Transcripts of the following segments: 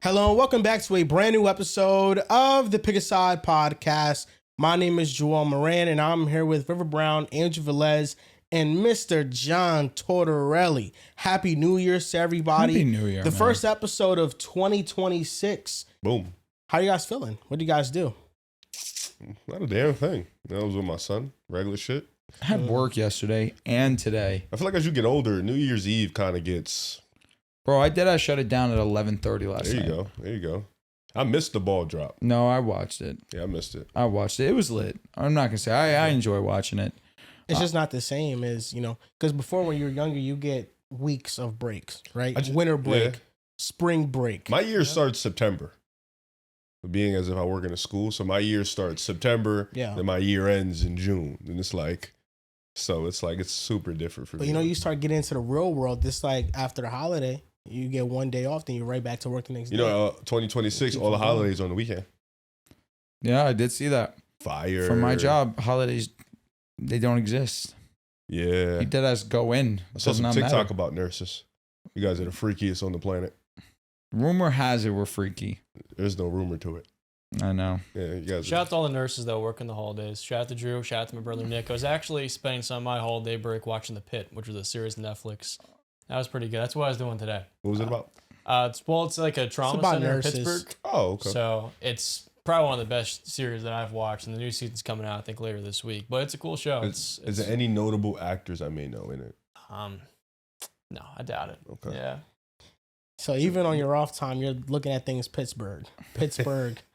Hello and welcome back to a brand new episode of the Pick a Side podcast. My name is Joel Moran and I'm here with River Brown, Andrew Velez, and Mr. John Tortorelli. Happy New Year to everybody. Happy New Year, The man. first episode of 2026. Boom. How you guys feeling? What do you guys do? Not a damn thing. I was with my son. Regular shit. I had work yesterday and today. I feel like as you get older, New Year's Eve kind of gets... Bro, I shut it down at 11:30 last night. There you go. I missed the ball drop. No, I watched it. Yeah, I missed it. I watched it. It was lit. I'm not going to say. I enjoy watching it. It's just not the same as, because before when you were younger, you get weeks of breaks, right? Winter break, spring break. My year starts September. Being as if I work in a school. So my year starts September. Yeah. Then my year ends in June. And it's it's super different for me. But you start getting into the real world, this like after the holiday, you get one day off, then you're right back to work the next day. 2026, all the holidays on the weekend. Yeah, I did see that. Fire. For my job, holidays, they don't exist. Yeah. You dead ass go in. I saw some Does not TikTok matter. about nurses. You guys are the freakiest on the planet. Rumor has it we're freaky. There's no rumor to it. I know. Yeah, you guys Shout out to all the nurses that work in the holidays. Shout out to Drew. Shout out to my brother Nick. I was actually spending some of my holiday break watching The Pit, which was a series on Netflix. That was pretty good. That's what I was doing today. What was it about? It's like a trauma about center nurses. in Pittsburgh. Oh, okay. So it's probably one of the best series that I've watched, and the new season's coming out I think later this week. But it's a cool show. Is there any notable actors I may know in it? No, I doubt it. Okay. Yeah. So even on your off time, you're looking at things Pittsburgh.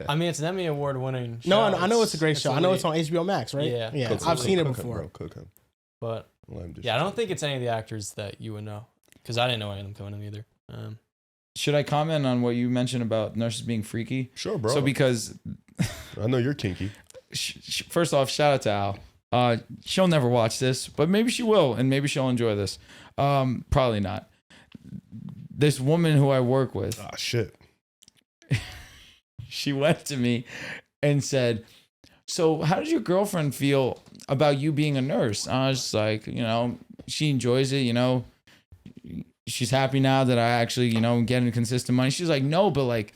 I mean, it's an Emmy Award winning show. No, I know it's a great show. I know it's elite. on HBO Max, right? Yeah. Yeah. Cook I've him, seen it cook him, before. bro, cook him. But Well, yeah, I don't think it's any of the actors that you would know, because I didn't know any of them coming in either. Should I comment on what you mentioned about nurses being freaky? Sure, bro. So because, I know you're kinky. first off, shout out to Al. She'll never watch this, but maybe she will, and maybe she'll enjoy this. Probably not. This woman who I work with, Ah, shit. she went to me and said, "So how does your girlfriend feel about you being a nurse?" I was just like, she enjoys it, she's happy now that I actually, getting consistent money. She's like, "No, but like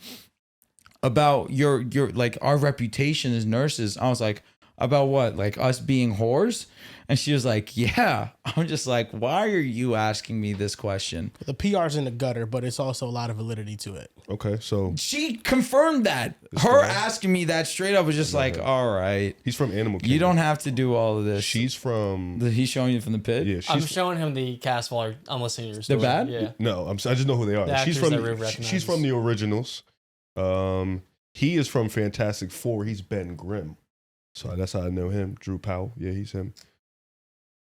about your like our reputation as nurses." I was like, "About what? Like us being whores?" And she was like, "Yeah." I'm just like, "Why are you asking me this question?" The PR's in the gutter, but it's also a lot of validity to it. Okay, so She confirmed that. Her asking me that straight up was just like, all right. he's from Animal Kingdom. You don't have to do all of this. She's from... He's showing you from the pit? Yeah, I'm she's... showing him the cast while I'm listening to your story. bad? Yeah. No, I just know who they are. The She's actors from that Riv recognizes. she's from the originals. He is from Fantastic Four. He's Ben Grimm. So that's how I know him. Drew Powell. Yeah, he's him.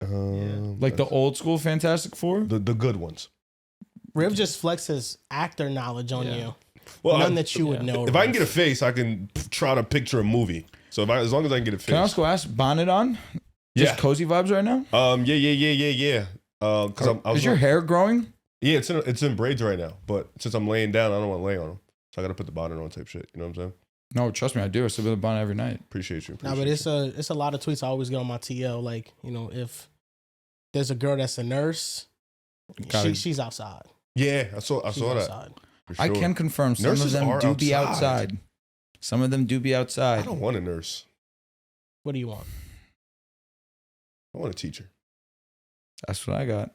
Like the old school Fantastic Four? the good ones. Riv just flexes actor knowledge on you. Well, None that you would know. if I can get a face, I can try to picture a movie. So as long as I can get a face. Can I also ask, bonnet on? Just cozy vibes right now? Yeah. Is your hair growing? Yeah, it's in braids right now. But since I'm laying down, I don't want to lay on them. So I got to put the bonnet on type shit. You know what I'm saying? No, trust me, I do. I still wear the bonnet every night. Appreciate you. But it's a lot of tweets I always get on my TL. Like, if there's a girl that's a nurse, she's outside. Yeah, I saw She's that. outside. For I sure. can confirm some Nurses of them are do be outside. outside. Some of them do be I outside. don't want a nurse. What do you want? I want a teacher. That's what I got.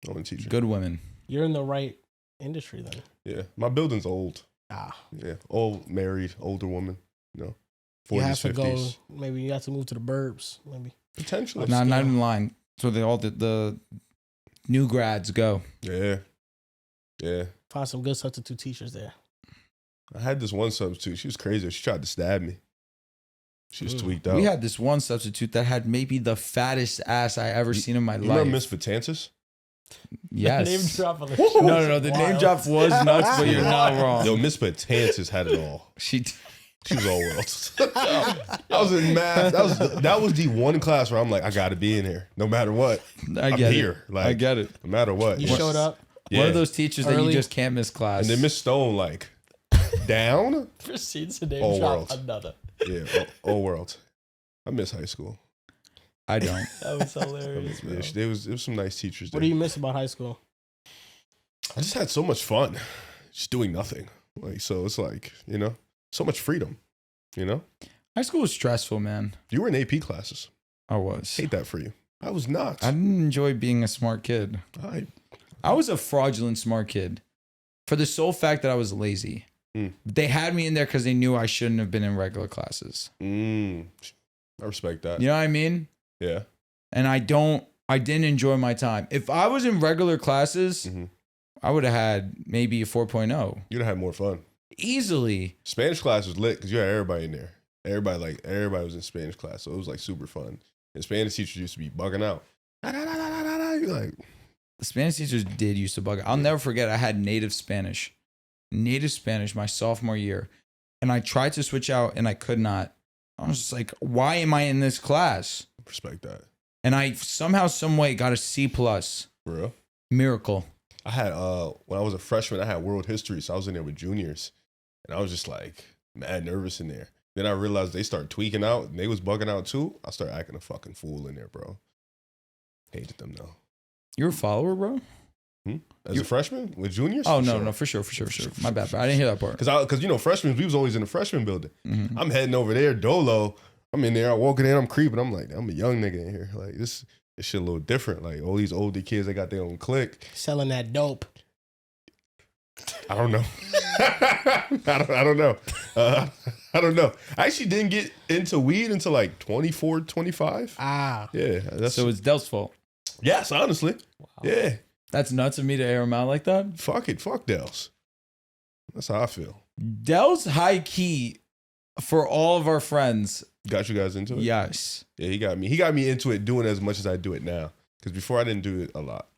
I want a teacher. Good women. You're in the right industry then. Yeah, my building's old. Ah, Yeah, old, married, older woman. 40s, you have to 50s. go. Maybe you have to move to the burbs. Maybe. Potentially. Not even lying. So they all the new grads go. Yeah. Find some good substitute teachers there. I had this one substitute. She was crazy. She tried to stab me. She was tweaked out. We had this one substitute that had maybe the fattest ass I ever seen in my You life. remember Miss Vitansis? Yes. Name drop on the No. The name drop was nuts, but you're not wrong. Yo, Miss Vitansis had it all. She was all worlds. I was in math. That was the one class where I'm like, I got to be in here, no matter what. I I'm get here. it. Like, I get it. no matter what. You showed up. Yeah. One of those teachers that Early. you just can't miss class. And then Miss Stone, like, down. proceeds to name All drop worlds. another. Yeah, all world. I miss high school. I don't. That was hilarious. Yeah, there was some nice teachers there. What do you miss about high school? I just had so much fun, just doing nothing. Like, so it's like, you know, so much freedom, you know? High school was stressful, man. You were in AP classes. I was. Hate that for you. I was not. I didn't enjoy being a smart kid. I was a fraudulent smart kid for the sole fact that I was lazy. They had me in there because they knew I shouldn't have been in regular classes. I respect that. You know what I mean? Yeah. And I didn't enjoy my time. If I was in regular classes, I would have had maybe a 4.0. You'd have had more fun. Easily. Spanish class was lit because you had everybody in there. Everybody was in Spanish class, so it was like super fun. And Spanish teachers used to be bugging out. You're like, the Spanish teachers did used to bug out. I'll never forget, I had native Spanish my sophomore year. And I tried to switch out and I could not. I was just like, why am I in this class? respect that. And I somehow, some way got a C+. For real? Miracle. I had, when I was a freshman, I had world history. So I was in there with juniors. And I was just like mad nervous in there. Then I realized they started tweaking out and they was bugging out too. I started acting a fucking fool in there, bro. Hated them though. You're a follower, bro? As a freshman with juniors? Oh, no, for sure. My bad, but I didn't hear that part. Because you know, freshmen, we was always in the freshman building. I'm heading over there, dolo. I'm in there, I'm walking in, I'm creeping. I'm like, I'm a young nigga in here. Like, this shit a little different. Like, all these older kids, they got their own clique. Selling that dope. I don't know. I don't know. I don't know. I actually didn't get into weed until like 24, 25. Ah. Yeah. So it's Del's fault. Yes, honestly. Wow. Yeah. That's nuts of me to air him out like that. Fuck it. Fuck Del's. That's how I feel. Del's high key for all of our friends. Got you guys into it? Yes. Yeah, he got me. He got me into it doing as much as I do it now. Because before I didn't do it a lot.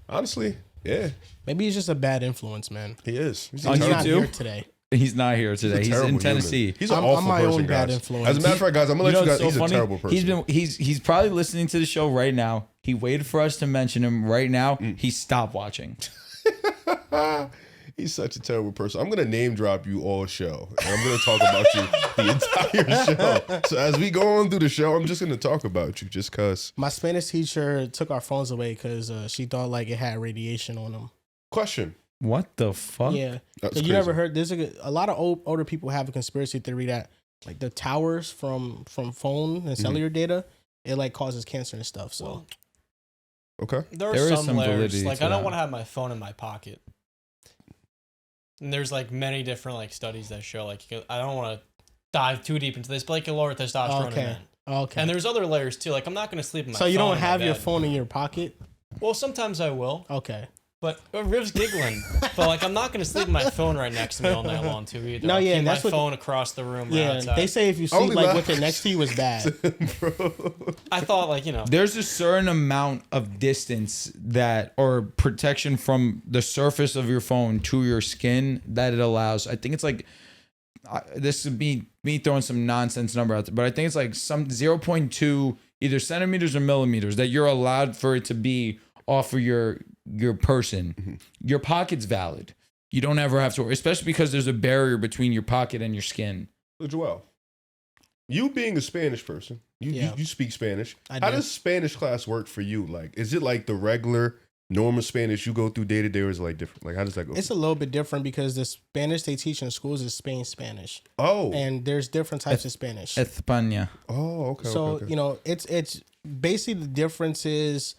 Honestly, yeah. Maybe he's just a bad influence, man. He is. He's on not YouTube here today. He's not here today. He's in Tennessee. He's an awful I'm my person, own bad guys. influence. As a matter of fact, guys, I'm gonna let you guys. So He's funny? a terrible person. He's probably listening to the show right now. He waited for us to mention him right now. He stopped watching. He's such a terrible person. I'm gonna name drop you all show, and I'm gonna talk about you the entire show. So as we go on through the show, I'm just gonna talk about you, just cause. My Spanish teacher took our phones away because she thought like it had radiation on them. Question. What the fuck? Yeah. That's So you crazy. never heard? There's a lot of older people have a conspiracy theory that like the towers from phone and cellular data, it like causes cancer and stuff. So Okay. There There are is some some layers. validity Like to I don't that. want to have my phone in my pocket. And there's like many different like studies that show like I don't want to dive too deep into this, but like you lower testosterone in men. Okay. And there's other layers too. Like I'm not going to sleep in my So phone you don't in my have your bed. phone in your pocket? Well, sometimes I will. Okay. But Riv's giggling. But like I'm not going to sleep with my phone right next to me all night long too either. No, I'll yeah, keep that's my what- phone across the room. Yeah. outside. They say if you Only sleep like laugh- with it next to you is bad. Bro. I thought like, you know. There's a certain amount of distance that, or protection from the surface of your phone to your skin that it allows. I think it's like, this would be me throwing some nonsense number out there, but I think it's like some 0.2 either centimeters or millimeters that you're allowed for it to be off of your person. Your pocket's valid. You don't ever have to worry, especially because there's a barrier between your pocket and your skin. So Joel, you being a Spanish person, you speak Spanish. I How do. does Spanish class work for you? Like, is it like the regular normal Spanish you go through day to day, or is it like different? Like, how does that go? It's a little bit different because the Spanish they teach in schools is Spain Spanish. Oh. And there's different types of Spanish. España. Oh, okay. So, okay. you know, it's basically the difference is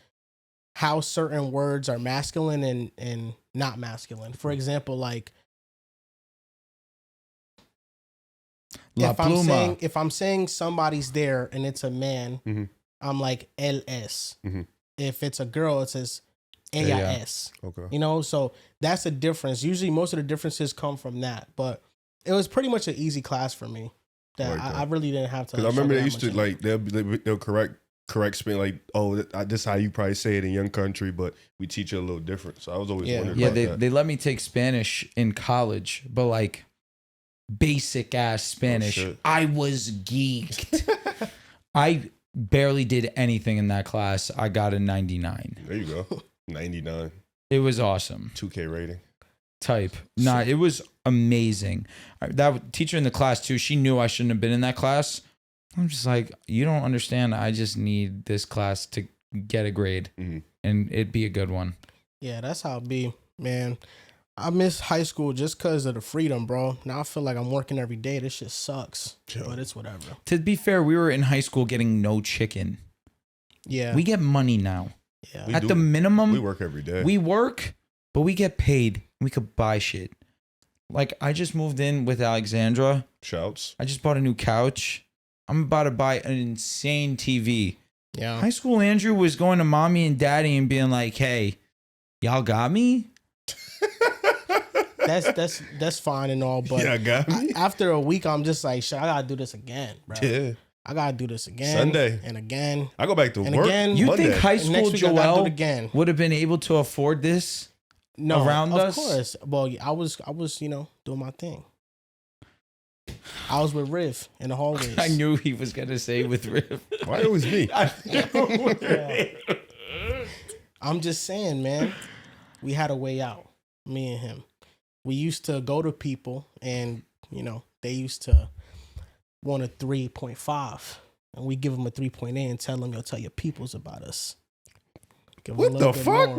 how certain words are masculine and not masculine. For example, like La pluma. if I'm saying somebody's there and it's a man, I'm like él es. If it's a girl, it says ella es. Okay. You know, so that's the difference. Usually most of the differences come from that, but it was pretty much an easy class for me. That Like that. I really didn't have to. Because I remember they struggle used that to much in it. like they'll correct Spain, like, oh, this is how you probably say it in young country, but we teach it a little different. So I was always wondering Yeah, about that. they let me take Spanish in college, but like basic ass Spanish. shit. I was geeked. I barely did anything in that class. I got a 99. There you go. 99. It was awesome. 2K rating. Type. Nah, it was amazing. That teacher in the class too, she knew I shouldn't have been in that class. I'm just like, you don't understand. I just need this class to get a grade and it'd be a good one. Yeah, that's how it be, man. I miss high school just because of the freedom, bro. Now I feel like I'm working every day. This shit sucks, but it's whatever. To be fair, we were in high school getting no chicken. Yeah. We get money now. Yeah. At the minimum, we work every day. we work, but we get paid. We could buy shit. Like, I just moved in with Alexandra. Shouts. I just bought a new couch. I'm about to buy an insane TV. Yeah. High school Andrew was going to mommy and daddy and being like, hey, y'all got me? That's fine and all, but Yeah, got me. after a week, I'm just like, shit, I gotta do this again, bro. Yeah. I gotta do this again. Sunday. And again. I go back to And work. again. You Monday. think high And next school week I gotta do it Joel again. would have been able to afford this? No, around of us? course. Well, I was, doing my thing. I was with Riv in the hallways. I knew he was going to say with Riv. Why always me? I'm just saying, man. We had a way out, me and him. We used to go to people, and they used to want a 3.5, and we give them a 3.8 and tell them, "Yo, tell your peoples about us." Give them a What little the bit fuck? more.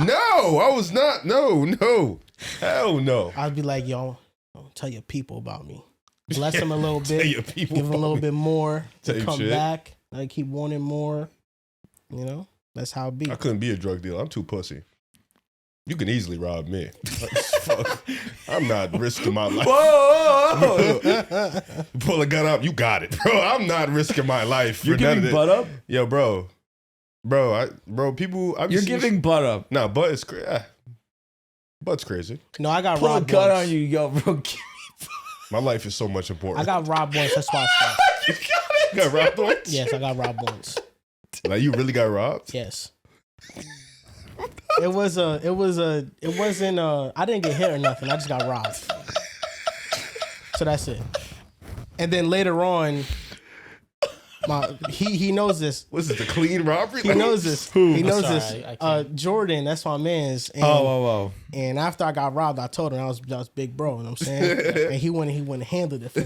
No. I was not. No. Hell no. I'd be like, "Yo, tell your people about me. Bless them a little bit. Tell your people Give them a little about bit more to Type come shit. back. Like keep wanting more. That's how it be." I couldn't be a drug dealer. I'm too pussy. You can easily rob me. Fuck. I'm not risking my life. Whoa! Pull a gun up, you got it, bro. I'm not risking my life. You're for none of giving this. butt up? Yo, bro, people. You're giving butt up. Nah, butt is crazy. Butt's crazy. No, I got Pull a robbed gun once. on you, yo, bro. My life is so much important. I got robbed once. That's why I stopped. You got robbed once? Yes, I got robbed once. Like you really got robbed? Yes. It wasn't I didn't get hit or nothing. I just got robbed. So that's it. And then later on, he knows this. Was it the clean robbery? He knows this. Who? He knows Sorry, this. I can't. Jordan, that's my man's. And, Oh. and after I got robbed, I told him I was big bro, you know what I'm saying? And he went and handled it for me.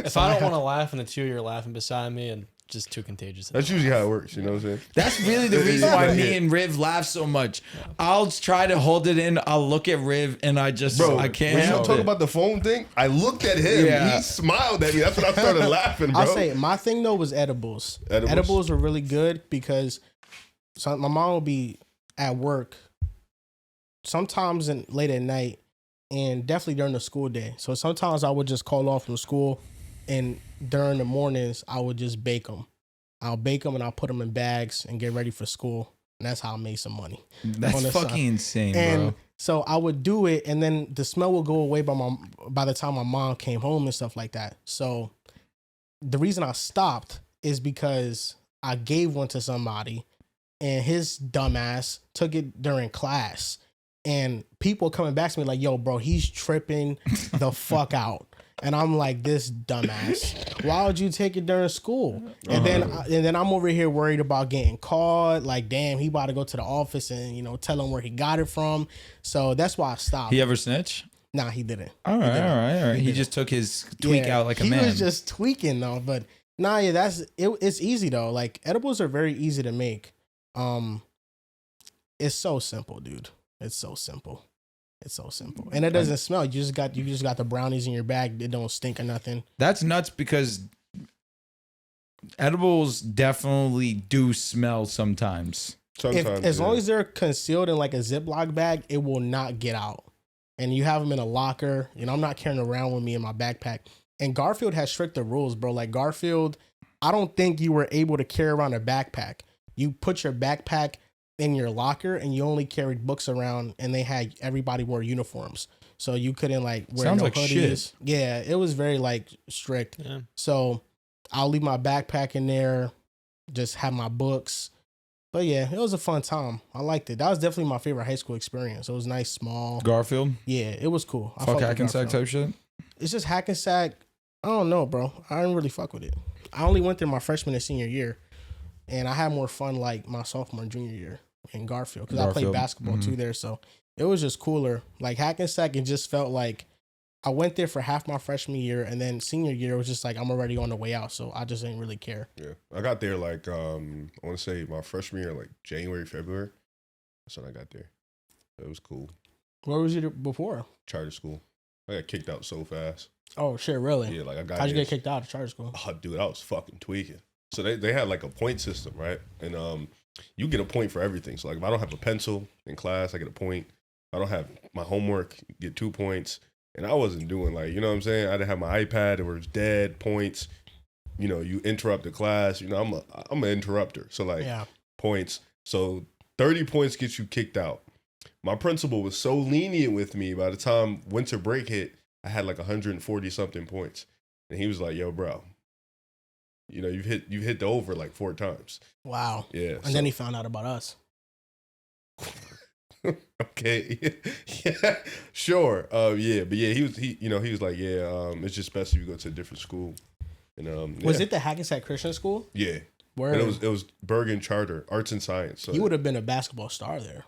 If I don't want to laugh and the two of you are laughing beside me, and just too contagious. That's usually how it works, you know what I'm saying? That's really the reason why me and Riv laugh so much. I'll try to hold it in. I'll look at Riv and I can't When you help talk it. about the phone thing, I looked at him. Yeah. He smiled at me. That's when I started laughing, bro. I'll say my thing though was edibles. Edibles? Edibles were really good because my mom would be at work sometimes late at night and definitely during the school day. So sometimes I would just call off from school, and during the mornings I would just bake them. I'll bake them and I'll put them in bags and get ready for school. And that's how I made some money. That's on the fucking side. insane, And bro. so I would do it, and then the smell would go away by the time my mom came home and stuff like that. So the reason I stopped is because I gave one to somebody, and his dumbass took it during class, and people coming back to me like, "Yo, bro, he's tripping the fuck out." And I'm like, this dumbass, why would you take it during school? And then I'm over here worried about getting caught. Like, damn, he about to go to the office and, tell him where he got it from. So that's why I stopped. He ever snitch? Nah, he didn't. All right. He just took his tweak out like a man. He was just tweaking though. But nah, yeah, it's easy though. Like edibles are very easy to make. It's so simple, dude. It's so simple. And it doesn't smell. You just got the brownies in your bag. It don't stink or nothing. That's nuts because edibles definitely do smell sometimes. Sometimes, As long as they're concealed in like a Ziploc bag, it will not get out. And you have them in a locker. I'm not carrying around with me in my backpack. And Garfield has stricter rules, bro. Like Garfield, I don't think you were able to carry around a backpack. You put your backpack in your locker and you only carried books around, and everybody wore uniforms. So you couldn't like wear Sounds no like hoodies. shit. Yeah, it was very like strict. Yeah. So I'll leave my backpack in there, just have my books. But yeah, it was a fun time. I liked it. That was definitely my favorite high school experience. It was nice, small. Garfield? Yeah, it was cool. I Fuck fucked with Hackensack Garfield. type shit? It's just Hackensack. I don't know, bro. I didn't really fuck with it. I only went there my freshman and senior year, and I had more fun like my sophomore and junior year in Garfield because I played Garfield. basketball too there. So it was just cooler. Like Hackensack, it just felt like I went there for half my freshman year, and then senior year it was just like I'm already on the way out, so I just didn't really care. Yeah, I got there like I want to say my freshman year, like January, February. That's when I got there. It was cool. Where was you before? Charter school. I got kicked out so fast. Oh shit, really? Yeah, like I got. How'd you get kicked out of charter school? Oh, dude, I was fucking tweaking. So they had like a point system, right? And you get a point for everything. So like if I don't have a pencil in class, I get a point. If I don't have my homework, get 2 points. And I wasn't doing like, you know what I'm saying? I didn't have my iPad. It was dead points. You know, you interrupt the class. You know, I'm an interrupter. So like points. So 30 points gets you kicked out. My principal was so lenient with me. By the time winter break hit, I had like 140 something points. And he was like, yo, bro, you know, you've hit the over like 4 times. Wow. Yeah. And then he found out about us. Okay. Yeah. Sure. Yeah. But yeah, he was like, yeah, it's just best if you go to a different school. And was it the Hackensack Christian School? Yeah. Where and it was Bergen Charter, Arts and Science. So you would have been a basketball star there.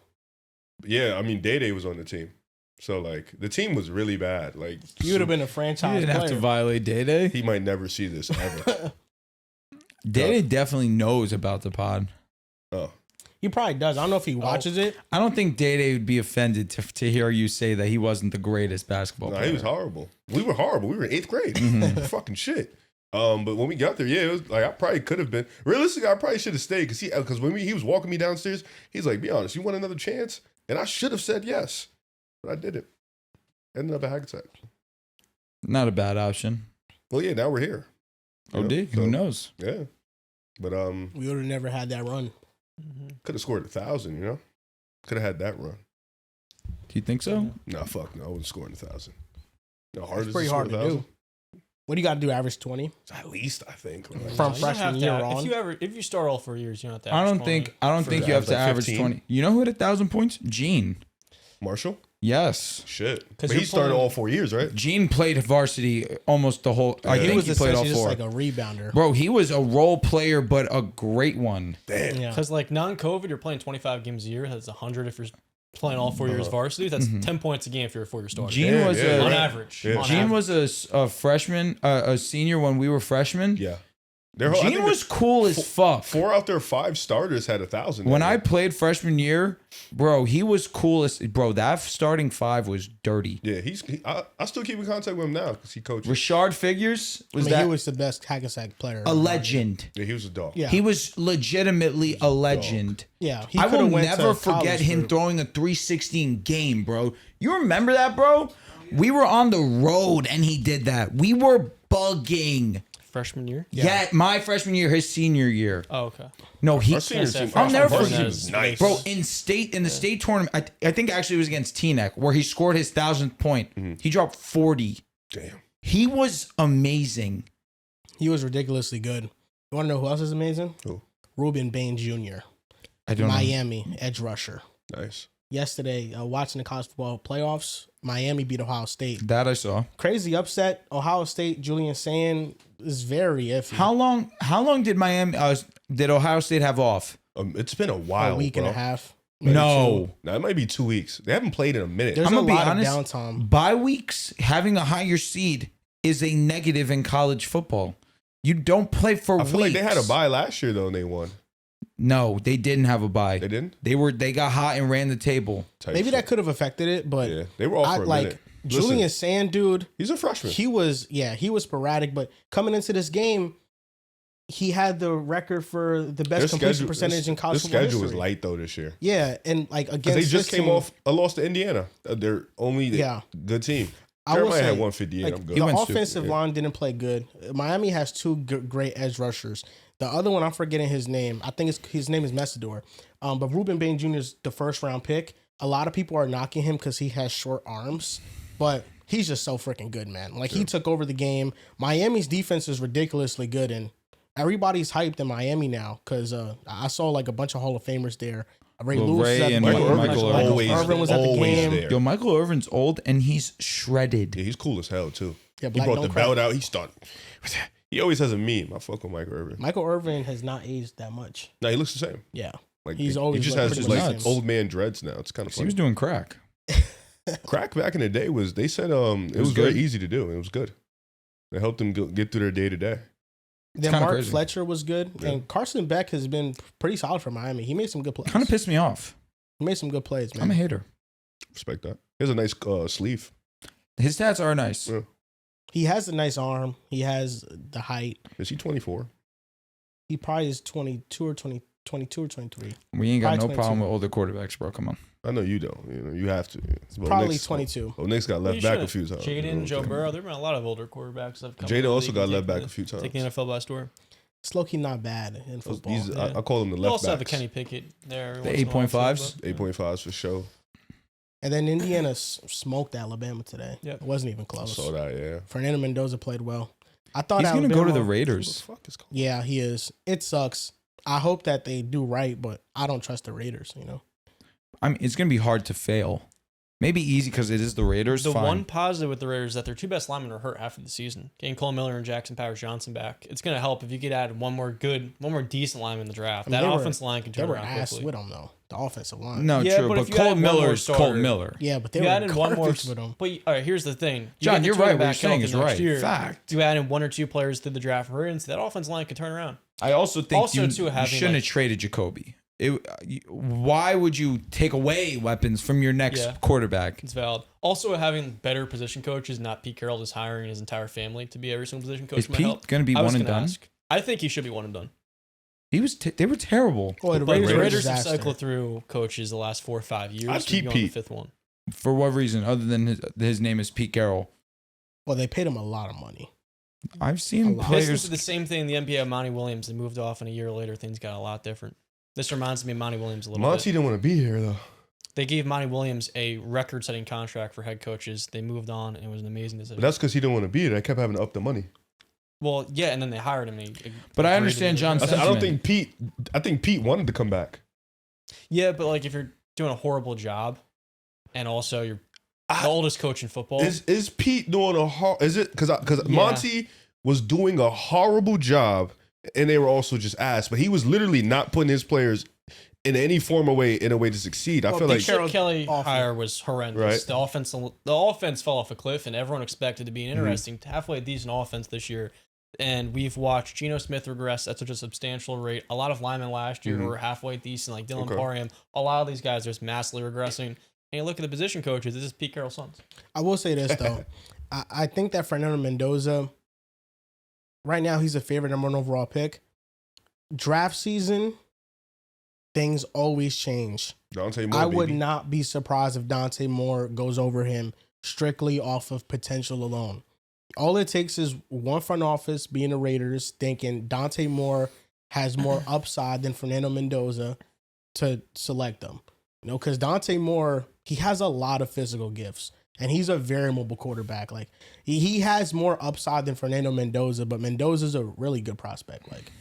Yeah, I mean, Day was on the team. So, like, the team was really bad. Like, you would have been a franchise You didn't player. have to violate Day. He might never see this ever. Day definitely knows about the pod. Oh. He probably does. I don't know if he watches it. I don't think Day would be offended to hear you say that he wasn't the greatest basketball player. He was horrible. We were horrible. We were in 8th grade. Fucking shit. But when we got there, yeah, it was like I probably could have been. Realistically, I probably should have stayed because when he was walking me downstairs, he's like, "Be honest, you want another chance?" And I should have said yes, but I didn't. Ended up at Hackensack. Not a bad option. Well, yeah, now we're here. Who knows? Yeah, but we would have never had that run. Could have scored 1,000. You know, could have had that run. Do you think so? No, fuck no, I wasn't scoring 1,000. No, It's pretty hard to do. What do you got to do? Average 20 at least, I think. From freshman year on. If you start all 4 years, you don't have to. I don't think you have to average 20. You know who had 1,000 points? Gene. Marshall. Yes. Shit. But he started all 4 years, right? Gene played varsity almost the whole. I think he played all 4. Just like a rebounder. Bro, he was a role player, but a great one. Damn. Because like non-COVID, you're playing 25 games a year. That's 100 if you're playing all 4 years varsity. That's 10 points a game if you're a 4-year starter. Gene was on average. Yeah. Gene was a freshman, a senior when we were freshmen. Yeah. Gene was cool as fuck. 4 out there 5 starters had 1,000. When I played freshman year, bro, he was cool as bro. That starting 5 was dirty. Yeah, I still keep in contact with him now because he coaches. Rashard Figures he was the best Hackensack player. A legend. Yeah, he was a dog. Yeah. He was legitimately a legend. Yeah, I will never forget him throwing a 316 game, bro. You remember that, bro? We were on the road and he did that. We were bugging. Freshman year? Yeah, my freshman year, his senior year. Oh, okay. No, he. Our senior team, I'll never varsity forget. was nice. Bro, in the state tournament, I think actually it was against Teaneck where he scored his 1,000th point. He dropped 40. Damn. He was amazing. He was ridiculously good. You want to know who else is amazing? Who? Ruben Bain Jr. I don't know. Miami edge rusher. Nice. Yesterday, watching the college football playoffs, Miami beat Ohio State. That I saw. Crazy upset. Ohio State, Julian Sand is very iffy. How long did did Ohio State have off? It's been a while. A week bro. and a half. No. It might be 2 weeks. They haven't played in a minute. There's I'm a gonna be lot honest. of downtime. Bye weeks, having a higher seed is a negative in college football. You don't play for weeks. I feel like they had a bye last year though, and they won. No, they didn't have a bye. They didn't. They got hot and ran the table. Maybe that could have affected it, but Yeah, they were off for a minute. Julian Listen, Sand, dude. he's a freshman. He was sporadic, but coming into this game, he had the record for the best completion percentage in college football history. The schedule history. was light though this year. Yeah, and like against They just this came team, off a loss to Indiana. Their only good team. I will Jeremiah say, had 158. like, I'm good. the offensive line didn't play good. Miami has 2 great edge rushers. The other one, I'm forgetting his name. I think his name is Messidor. But Ruben Bain Jr. is the first round pick. A lot of people are knocking him because he has short arms, but he's just so freaking good, man. Like he took over the game. Miami's defense is ridiculously good, and everybody's hyped in Miami now because I saw like a bunch of Hall of Famers there. Ray Lewis Ray and Michael Irvin was at the game. there. Yo, Michael Irvin's old and he's shredded. Yeah, he's cool as hell too. Yeah, He brought the belt out. He started. He always has a meme. I fuck with Michael Irvin. Michael Irvin has not aged that much. No, he looks the same. Yeah. Like He's he always just like has pretty just much like the same. old man dreads now. It's kind of He funny. was doing crack. Crack back in the day was they said it was good. very easy to do. It was good. They helped them get through their day to day. Then kinda Mark crazy. Fletcher was good, Yeah. and Carson Beck has been pretty solid for Miami. He made some good plays. Kind of pissed me off. He made some good plays, man. I'm a hater. Respect that. He has a nice sleeve. His stats are nice. Yeah. He has a nice arm. He has the height. Is he 24? He probably is 22 or 23. We ain't got Probably no problem 22. with older quarterbacks, bro. Come on. I know you don't. You know, you have to. Well, Probably Knicks, 22. Well, Knicks got left back a few times. Jaden, Joe Burrow. There've been a lot of older quarterbacks that have come. Jaden also got left back a few times. Taking the NFL by storm. It's low-key not bad in football. I call him the They left also have a backs. Kenny Pickett there. The 8.5s? 8.5s for sure. And then Indiana smoked Alabama today. Yep. It wasn't even I close. saw that, yeah. Fernando Mendoza played well. I thought He's going to Alabama, go to the Who the Raiders. fuck is called? Yeah, he is. It sucks. I hope that they do right, but I don't trust the Raiders, you know. I mean, it's going to be hard to fail. Maybe easy because it is the Raiders. The fine. one positive with the Raiders is that their two best linemen are hurt after the season. Getting Cole Miller and Jackson Powers Johnson back, it's going to help if you could add one more decent lineman in the draft. I mean, That they were- offensive line can They turn were around ass quickly. with them, though. The offensive line. No, Yeah, true. but But if you Cole add one more Miller's Cole starter- Miller. Yeah, but they You were add in one more. garbage with them. But all right, here's the thing, You John, get the you're two right. running What you're backs saying healthy is next right. year. Fact. You add in one or two players to the draft free agency, that offensive line could turn around. I also think Also, you, too, you having, shouldn't like- have traded Jacoby. Why would you take away weapons from your next quarterback? It's valid. Also, having better position coaches, not Pete Carroll just hiring his entire family to be every single position coach Is might Pete help. going to be I was one and gonna done? ask. I think he should be one and done. They were terrible. Boy, the But Raiders, the were a Raiders have disaster. cycled through coaches the last 4 or 5 years. I'd keep You're on the Pete. fifth one. For what reason other than his name is Pete Carroll? Well, they paid him a lot of money. I've seen lot. Pistons players. did the same thing in the NBA. Monty Williams, they moved off, and a year later, things got a lot different. This reminds me of Monty Williams a little Monty bit. didn't want to be here, though. They gave Monty Williams a record-setting contract for head coaches. They moved on, and it was an amazing But decision. that's because he didn't want to be here. I kept having to up the money. Well, yeah, and then they hired him. And he But I agreed understand to John's I, do said, it. I don't Sentiment. think Pete. I think Pete wanted to come back. Yeah, but like if you're doing a horrible job, and also you're the oldest coach in football, Is Pete doing a Is it because Yeah. Monty was doing a horrible job, and they were also just ass. But he was literally not putting his players in any form or way in a way to succeed. I Well, feel Pete like Carroll- Chip Kelly awful. hire was horrendous. Right. The offense fell off a cliff, and everyone expected to be an Mm-hmm. interesting, halfway decent offense this year. And we've watched Geno Smith regress at such a substantial rate. A lot of linemen last year who were halfway decent, like Dylan Okay. Parham. A lot of these guys are just massively regressing. And you look at the position coaches, this is Pete Carroll's sons. I will say this, though. I think that Fernando Mendoza, right now, he's a favorite number 1 overall pick. Draft season, things always change. Dante Moore. I would baby. not be surprised if Dante Moore goes over him strictly off of potential alone. All it takes is one front office being the Raiders thinking Dante Moore has more upside than Fernando Mendoza to select them. You know, because Dante Moore, he has a lot of physical gifts, and he's a very mobile quarterback. Like he has more upside than Fernando Mendoza, but Mendoza's a really good prospect. Like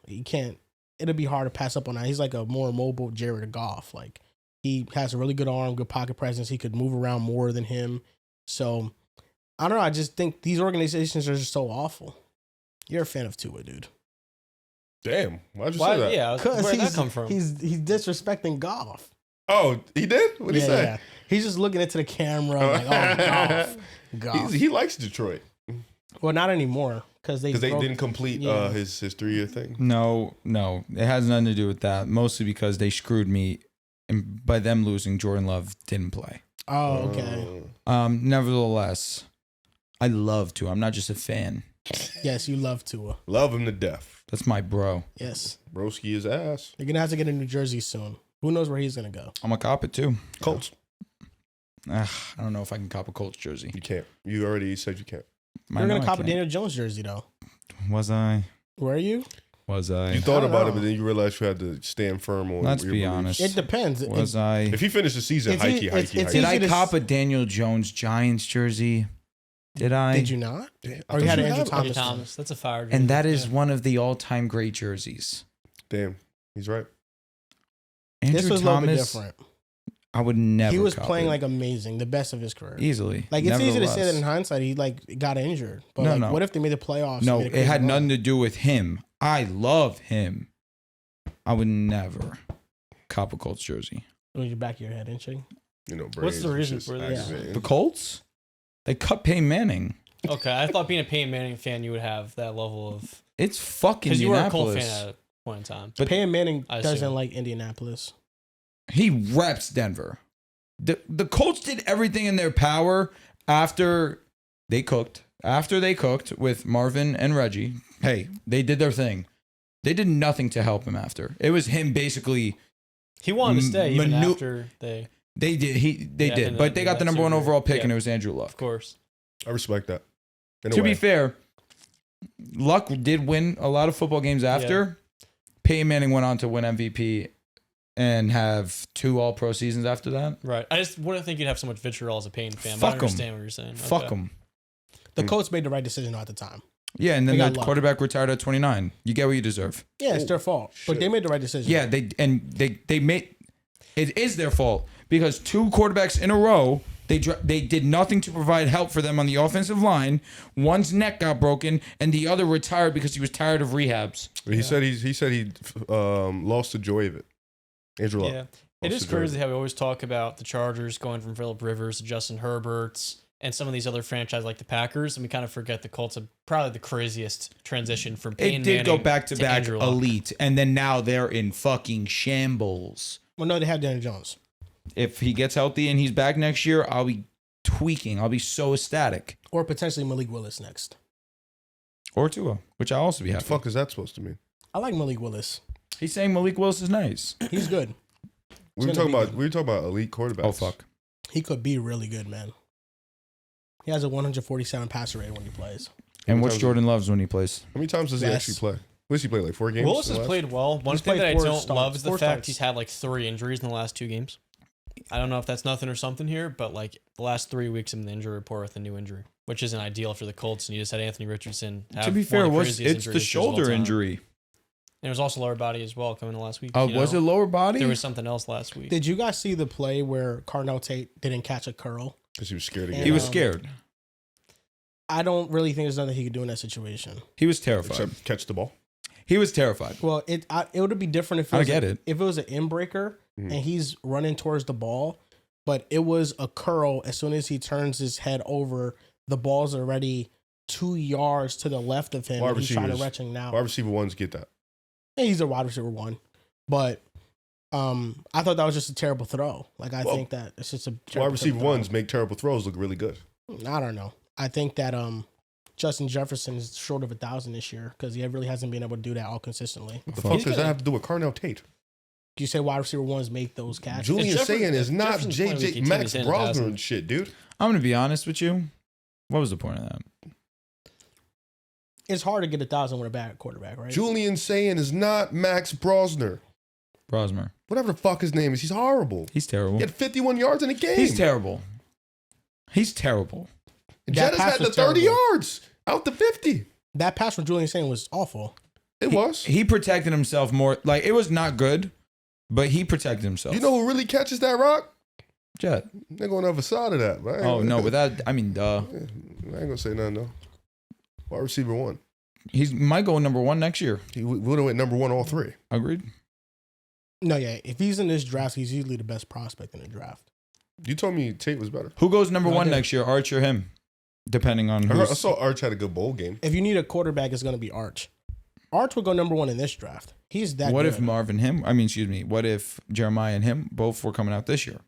you can't. It'll be hard to pass up on that. He's like a more mobile Jared Goff. Like he has a really good arm, good pocket presence. He could move around more than him. So I don't know. I just think these organizations are just so awful. You're a fan of Tua, dude. Damn. Why'd you Why? say that? Yeah, Because where'd that come from? He's disrespecting Goff. Oh, he did? What did he say? Yeah. He's just looking into the camera like, oh, Goff. He likes Detroit Well, not anymore because they didn't complete Yeah. his 3-year thing. No, it has nothing to do with that. Mostly because they screwed me, and by them losing, Jordan Love didn't play. Oh, okay. Nevertheless, I love to. I'm not just a fan. Yes, you love Tua. Love him to death. That's my bro. Yes. Broski is ass. You're going to have to get a New Jersey soon. Who knows where he's going to go? I'm a cop it too. Colts. I don't know if I can cop a Colts jersey. You can't. You already said you can't. You're going to cop a Daniel Jones jersey, though. Was I? Were you? Was I? You thought don't about know. it, but then you realized you had to stand firm on. Let's your be beliefs. honest. It depends. Was I? If he finished the season, It's hikey, e- hikey, it's hikey. Did I easy to cop s- a Daniel Jones Giants jersey? Did I? Did you not? Yeah, Or you had Andrew have it. Thomas. Thomas. That's a fire. And that jersey. is one of the all-time great jerseys. Damn, he's right. Andrew This was a little bit Thomas, different. I would never. He was cop playing it. like amazing, the best of his career. easily. Like it's easy to say that Nevertheless. in hindsight, he like got injured. But No, like, no. what if they made the playoffs? No, and made a it crazy had run? nothing to do with him. I love him. I would never cop a Colts jersey. It was your back of your head, didn't you? You know, What's the Braves reason just for this? aggravating. The Colts? They cut Peyton Manning. Okay, I thought being a Peyton Manning fan, you would have that level of It's fucking because you were a Colt Indianapolis. fan at a point in time. But Peyton Manning I doesn't assume. like Indianapolis. he reps Denver. The Colts did everything in their power after they cooked. After they cooked with Marvin and Reggie, hey, they did their thing. They did nothing to help him after. It was him basically. He wanted to stay even after they. They did. They did. But they got the number 1 overall pick, and it was Andrew Luck. Of course. I respect that. To be fair, Luck did win a lot of football games after. Yeah. Peyton Manning went on to win MVP and have 2 All-Pro seasons after that. Right. I just wouldn't think you'd have so much vitriol as a Peyton fan. Fuck but I understand what you're saying. Fuck them. The Colts made the right decision at the time. Yeah, and then the quarterback retired at 29. You get what you deserve. Yeah, it's their fault. Shit. But they made the right decision. Yeah, they made it is their fault because 2 quarterbacks in a row they did nothing to provide help for them on the offensive line. One's neck got broken, and the other retired because he was tired of rehabs. He said he lost the joy of it. Andrew Luck. Yeah, it is crazy how we always talk about the Chargers going from Phillip Rivers to Justin Herbert's. And some of these other franchises like the Packers, and we kind of forget the Colts have probably the craziest transition from Peyton Manning. It did go back to back Andrew Luck. elite, and then now they're in fucking shambles. Well, no, they have Daniel Jones. If he gets healthy and he's back next year, I'll be tweaking. I'll be so ecstatic. Or potentially Malik Willis next. Or Tua, which I'll also be happy. What the fuck is that supposed to mean? I like Malik Willis. He's saying Malik Willis is nice. He's good. We were talking about elite quarterbacks. Oh fuck. He could be really good, man. He has a 147 passer rate when he plays. And what's Jordan Love's when he plays? How many times does he actually play? What does he play, like 4 games? Willis has played well. One thing that I don't love is the fact he's had like 3 injuries in the last 2 games. I don't know if that's nothing or something here, but like the last 3 weeks in the injury report with a new injury, which isn't ideal for the Colts. And you just had Anthony Richardson have to be fair, it's the shoulder injury. And it was also lower body as well coming in last week. Oh, was it lower body? There was something else last week. Did you guys see the play where Cardinal Tate didn't catch a curl? Because he was scared again. He was scared. I don't really think there's nothing he could do in that situation. He was terrified. Except catch the ball. He was terrified. Well, it would be different if if it was an inbreaker and he's running towards the ball, but it was a curl. As soon as he turns his head over, the ball's already 2 yards to the left of him. He's trying to retching now. Wide receiver ones get that. Yeah, he's a wide receiver 1, but I thought that was just a terrible throw. Like I think that it's just a wide receiver ones make terrible throws look really good. I don't know. I think that Justin Jefferson is short of 1,000 this year because he really hasn't been able to do that all consistently. What the fuck does that have to do with Cardinal Tate? You say wide receiver 1s make those catches. Julian saying is not JJ Max Brosner and shit, dude. I'm gonna be honest with you. What was the point of that? It's hard to get 1,000 with a bad quarterback, right? Julian saying is not Max Brosner. Whatever the fuck his name is, he's horrible. He's terrible. He had 51 yards in a game. He's terrible. Jettis had the 30 yards out the 50. That pass from Julian Saying was awful. It was. He protected himself more. Like, it was not good, but he protected himself. You know who really catches that rock? Jet. They're going on the other side of that. Man. Oh, no, but that, I mean, duh. I ain't going to say nothing, though. Wide receiver 1. He might go number 1 next year. He would have went number 1 all 3. Agreed. No, yeah. If he's in this draft, he's usually the best prospect in the draft. You told me Tate was better. Who goes number 1 next year, Arch or him? Depending on who. I saw Arch had a good bowl game. If you need a quarterback, it's going to be Arch. Arch would go number 1 in this draft. He's that What good. if Marvin him? What if Jeremiah and him both were coming out this year?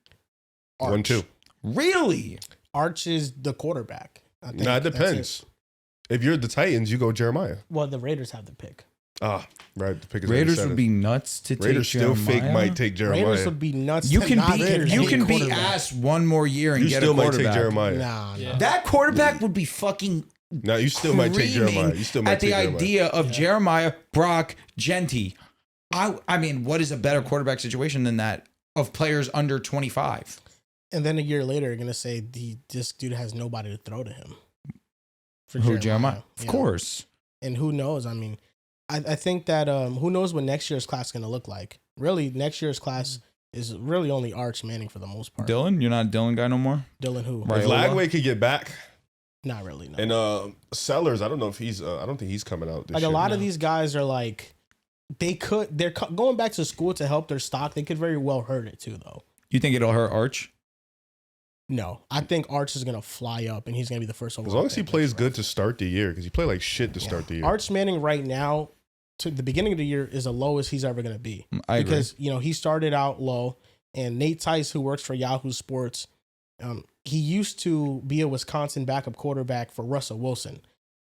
Arch. 1-2. Really? Arch is the quarterback. Nah, it depends. If you're the Titans, you go Jeremiah. Well, the Raiders have the pick. Ah, right. The pick is Raiders would be nuts to take Raiders still Jeremiah. fake might take Jeremiah. Raiders would be nuts. You can be asked one more year and you get still a might quarterback. take Jeremiah. Nah. That quarterback would be fucking. No, you still might take Jeremiah. You still might at take the Jeremiah. idea of Jeremiah, Brock, Genty. I mean, what is a better quarterback situation than that of players under 25? And then a year later, you're gonna say this dude has nobody to throw to him. For Who, Jeremiah? Of Yeah. course. And who knows? I mean, I think that who knows what next year's class is gonna look like. Really, next year's class is really only Arch Manning for the most part. Dylan, you're not a Dylan guy no more. Dylan who? If Lagway could get back, Not really. No. and Sellers, I don't know if he's. I don't think he's coming out this Like year. a lot of these guys are like, they're going back to school to help their stock. They could very well hurt it too, though. You think it'll hurt Arch? No, I think Arch is gonna fly up, and he's gonna be the first overall. As long as he pick plays next good draft. to start the year, because he played like shit to start the year. Arch Manning right now, to the beginning of the year, is the lowest he's ever gonna be. I agree. Because he started out low, And Nate Tice, who works for Yahoo Sports, he used to be a Wisconsin backup quarterback for Russell Wilson.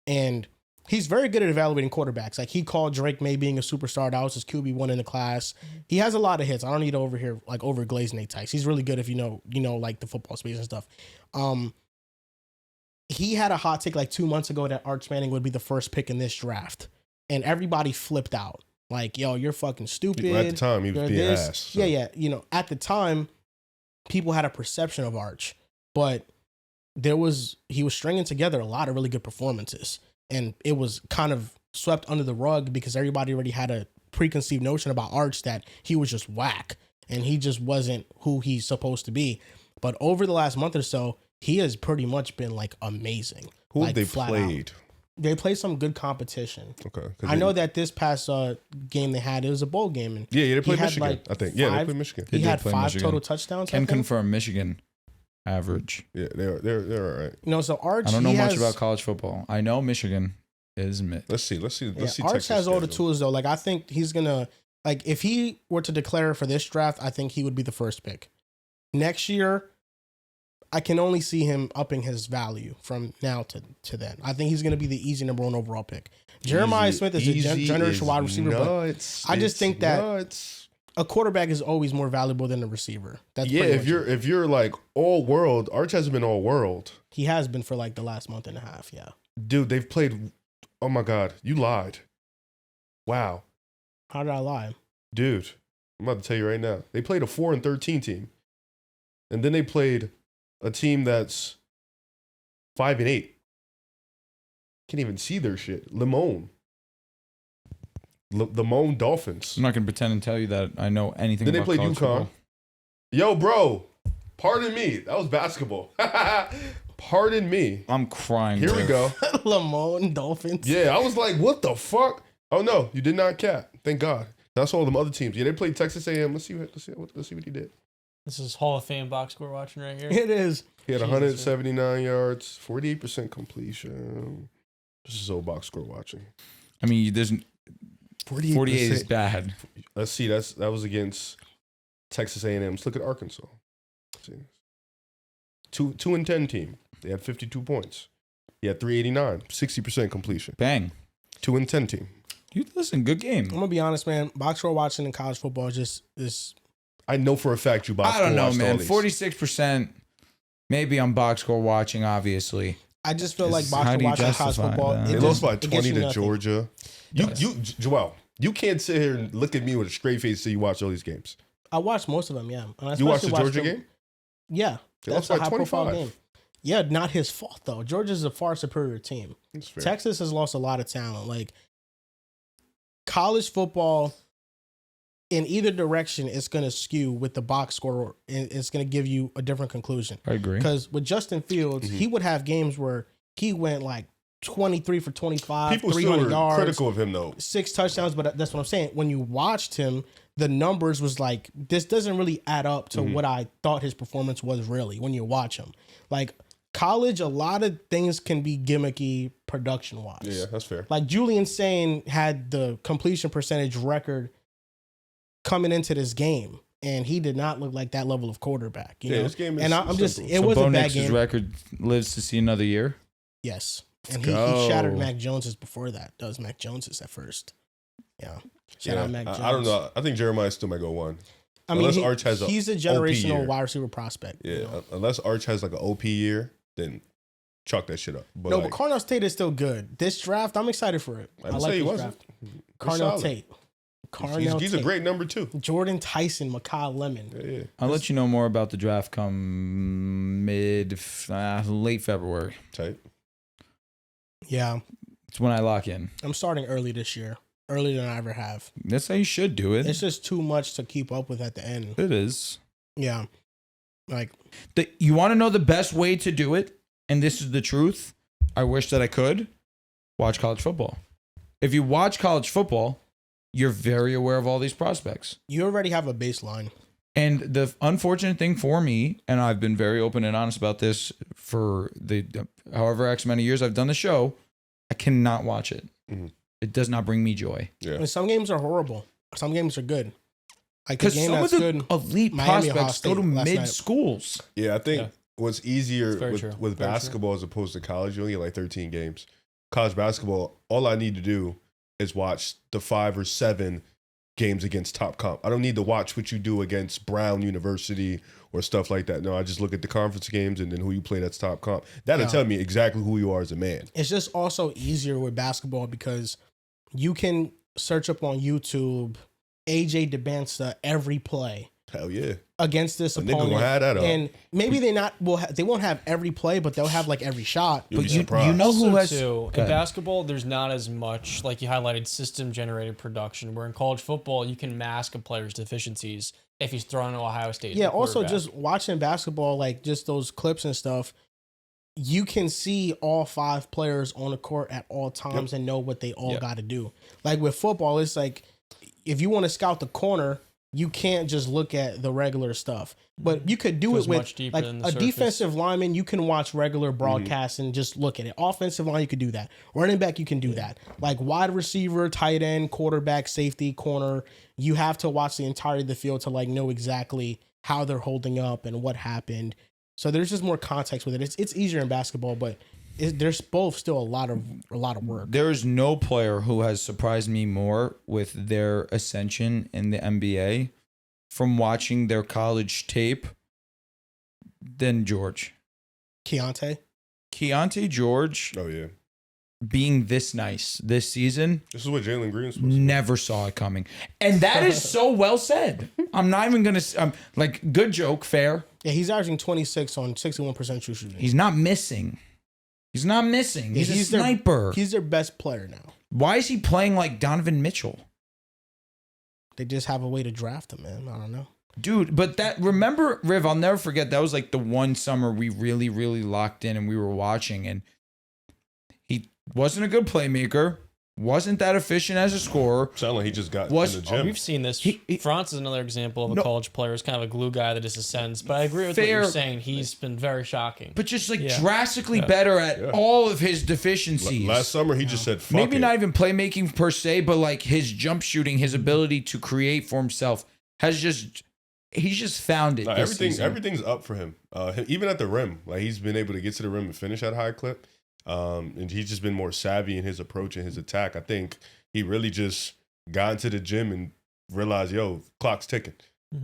And he's very good at evaluating quarterbacks. Like, he called Drake May being a superstar. That was his QB1 in the class. He has a lot of hits. I don't need to overglaze Nate Tice. He's really good if you know like the football space and stuff. He had a hot take like 2 months ago that Arch Manning would be the first pick in this draft. And everybody flipped out. Like, yo, you're fucking stupid. At the time, he was being ass. So. Yeah. At the time, people had a perception of Arch. But he was stringing together a lot of really good performances. And it was kind of swept under the rug because everybody already had a preconceived notion about Arch that he was just whack. And he just wasn't who he's supposed to be. But over the last month or so, he has pretty much been like amazing. Who like, have they played? They played some good competition. Okay. I know that this past game they had, it was a bowl game. And yeah, they played Michigan, I think. Yeah, they played Michigan. He had 5 total touchdowns. Can confirm Michigan average. Yeah, they're all right. So Arch, I don't know much about college football. I know Michigan is mid. Let's see. Arch Texas has all the schedule. tools though. Like, I think he's gonna, like, if he were to declare for this draft, I think he would be the first pick. Next year, I can only see him upping his value from now to then. I think he's going to be the easy number 1 overall pick. Jeremiah Smith is a generational wide receiver, but I just think that a quarterback is always more valuable than a receiver. That's if you're like all world, Arch hasn't been all world. He has been for like the last month and a half. Yeah, dude, they've played. Oh my God, you lied. Wow. How did I lie, dude? I'm about to tell you right now. They played a 4-13 team, and then they played a team that's 5-8. Can't even see their shit. Limon Dolphins. I'm not gonna pretend and tell you that I know anything. Then about they played college UConn. football. Yo, bro. Pardon me. That was basketball. Pardon me. I'm crying. Here we go. Limon Dolphins. Yeah, I was like, what the fuck? Oh no, you did not cap. Thank God. That's all them other teams. Yeah, they played Texas A&M. Let's see what he did. This is Hall of Fame box score watching right here. It is. He had 179 yards, 48% completion. This is old box score watching. I mean, there's 48 is bad. Let's see. That was against Texas A&M. Let's look at Arkansas. Let's see. 2-10 team. They had 52 points. He had 389, 60% completion. Bang. 2-10 team. You listen, good game. I'm gonna be honest, man. Box score watching in college football is. I know for a fact you box score. I don't know, man. 46%. Maybe I'm box score watching, obviously. I just feel like box score watching college football. They lost by 20 to Georgia. Joel, you can't sit here and look at me with a straight face till you watch all these games. I watched most of them, yeah. You watched the Georgia game? Yeah. They lost by 25. Yeah, not his fault, though. Georgia's a far superior team. Texas has lost a lot of talent. Like, college football, in either direction, it's going to skew with the box score, and it's going to give you a different conclusion. I agree. Because with Justin Fields, he would have games where he went like 23 for 25, People 300 still yards. Critical of him, though. 6 touchdowns, but that's what I'm saying. When you watched him, the numbers was like, this doesn't really add up to what I thought his performance was really when you watch him. Like, college, a lot of things can be gimmicky production-wise. Yeah, that's fair. Like, Julian Sane had the completion percentage record coming into this game, and he did not look like that level of quarterback. You know? This game is and I'm just, it so was Bo a bad Nix's game. record lives to see another year. Yes, and he shattered Mac Jones's before that. That was Mac Jones's at first. Yeah, shout out Mac Jones. I don't know. I think Jeremiah still might go 1. I mean, Arch has he's a generational wide receiver prospect. Yeah, you know? unless Arch has like an OP year, then chalk that shit up. But but Carnell Tate is still good. This draft, I'm excited for it. I like this draft. Carnell Tate. He's a great number 2. Jordan Tyson, Mekhi Lemon. Yeah. I'll let you know more about the draft come late February. Tight. Yeah. It's when I lock in. I'm starting early this year. Earlier than I ever have. That's how you should do it. It's just too much to keep up with at the end. It is. Yeah. Like, you want to know the best way to do it? And this is the truth. I wish that I could watch college football. If you watch college football, you're very aware of all these prospects. You already have a baseline. And the unfortunate thing for me, and I've been very open and honest about this for the however X many years I've done the show, I cannot watch it. Mm-hmm. It does not bring me joy. Yeah. And some games are horrible. Some games are good. Like the Because game some of that's the good. elite Miami, Ohio prospects go State to last night. mid schools. Yeah, I think what's easier very true. with Very basketball as opposed to college, you only get like 13 games. College basketball, all I need to do is watch the 5 or 7 games against top comp. I don't need to watch what you do against Brown University or stuff like that. No, I just look at the conference games and then who you play that's top comp. That'll tell me exactly who you are as a man. It's just also easier with basketball because you can search up on YouTube AJ DeBansta every play. Hell yeah. Against this A nigga opponent. gonna have that up. And maybe they won't have every play, but they'll have like every shot. You'll But be you surprised. know who has too, Go in ahead. basketball, there's not as much, like you highlighted, system generated production. Where in college football, you can mask a player's deficiencies if he's thrown to Ohio State. Yeah, as a also quarterback. just watching basketball, like just those clips and stuff, you can see all 5 players on the court at all times and know what they all got to do. Like with football, it's like if you want to scout the corner, you can't just look at the regular stuff. But you could do Goes it with much deeper like than the a surface. defensive lineman. You can watch regular broadcasts and just look at it. Offensive line, you could do that. Running back, you can do that. Like wide receiver, tight end, quarterback, safety, corner. You have to watch the entirety of the field to like know exactly how they're holding up and what happened. So there's just more context with it. It's easier in basketball, but there's both still a lot of work. There is no player who has surprised me more with their ascension in the NBA from watching their college tape than George. Keyonte. Keyonte George Oh, yeah. being this nice this season, This is what Jalen Green's supposed to never saw it coming. And that is so well said. I'm not even going to, like, good joke, fair. Yeah, he's averaging 26 on 61% true shooting. He's not missing. He's not missing. He's a sniper. He's their best player now. Why is he playing like Donovan Mitchell? They just have a way to draft him, man. I don't know. Dude, but remember, Riv, I'll never forget, that was like the one summer we really, really locked in and we were watching, and he wasn't a good playmaker, wasn't that efficient as a scorer. Sound like he just got Was- in the gym. We've seen this. France is another example of a No. college player who's kind of a glue guy that just ascends. But I agree with what Fair. you're saying. He's been very shocking. But just like Yeah. drastically better at all of his deficiencies. Last summer, he just said, fuck Maybe it. not even playmaking per se, but like his jump shooting, his ability to create for himself he's just found it. No, this season. everything's up for him. Even at the rim, like he's been able to get to the rim and finish at a high clip. And he's just been more savvy in his approach and his attack. I think he really just got into the gym and realized, yo, clock's ticking.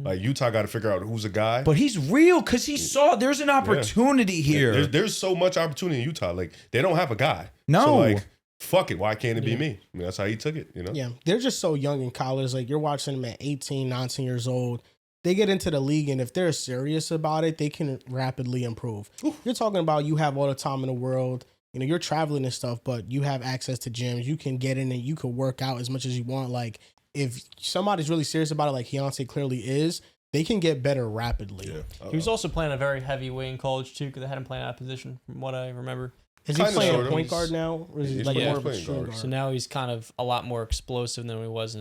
Like Utah got to figure out who's a guy. But he's real because he saw there's an opportunity here. There's so much opportunity in Utah. Like they don't have a guy. No. So like, fuck it. Why can't it be me? I mean, that's how he took it. You know. Yeah, they're just so young in college. Like you're watching them at 18, 19 years old. They get into the league, and if they're serious about it, they can rapidly improve. You're talking about you have all the time in the world. You know, you're traveling and stuff, but you have access to gyms. You can get in and you can work out as much as you want. Like if somebody's really serious about it, like Keyonte clearly is, they can get better rapidly. Yeah. He was also playing a very heavy way in college too, because they had him playing out of position, from what I remember. Is he Kinda, playing sort a of. point guard now, or is he He's like playing more of a point shooting guard. guard? So now he's kind of a lot more explosive than he was in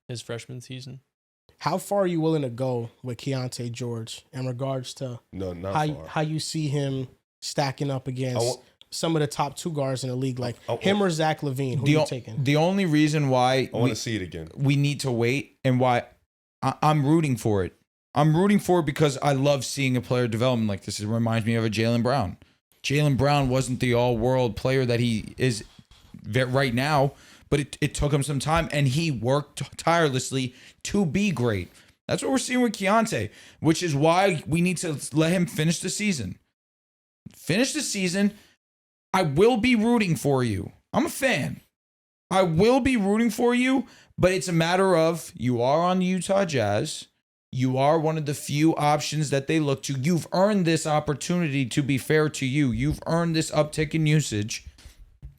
his freshman season. How far are you willing to go with Keyonte George in regards to No, not how far. how you see him stacking up against some of the top 2 guards in the league, like I- him or Zach LaVine? Who are you taking? The only reason why I want to see it again. we need to wait and why I'm rooting for it. I'm rooting for it because I love seeing a player development like this. It reminds me of a Jaylen Brown. Jaylen Brown wasn't the all-world player that he is right now, but it took him some time, and he worked tirelessly to be great. That's what we're seeing with Keyonte, which is why we need to let him finish the season. Finish the season. I will be rooting for you. I'm a fan. I will be rooting for you, but it's a matter of you are on the Utah Jazz. You are one of the few options that they look to. You've earned this opportunity, to be fair to you. You've earned this uptick in usage.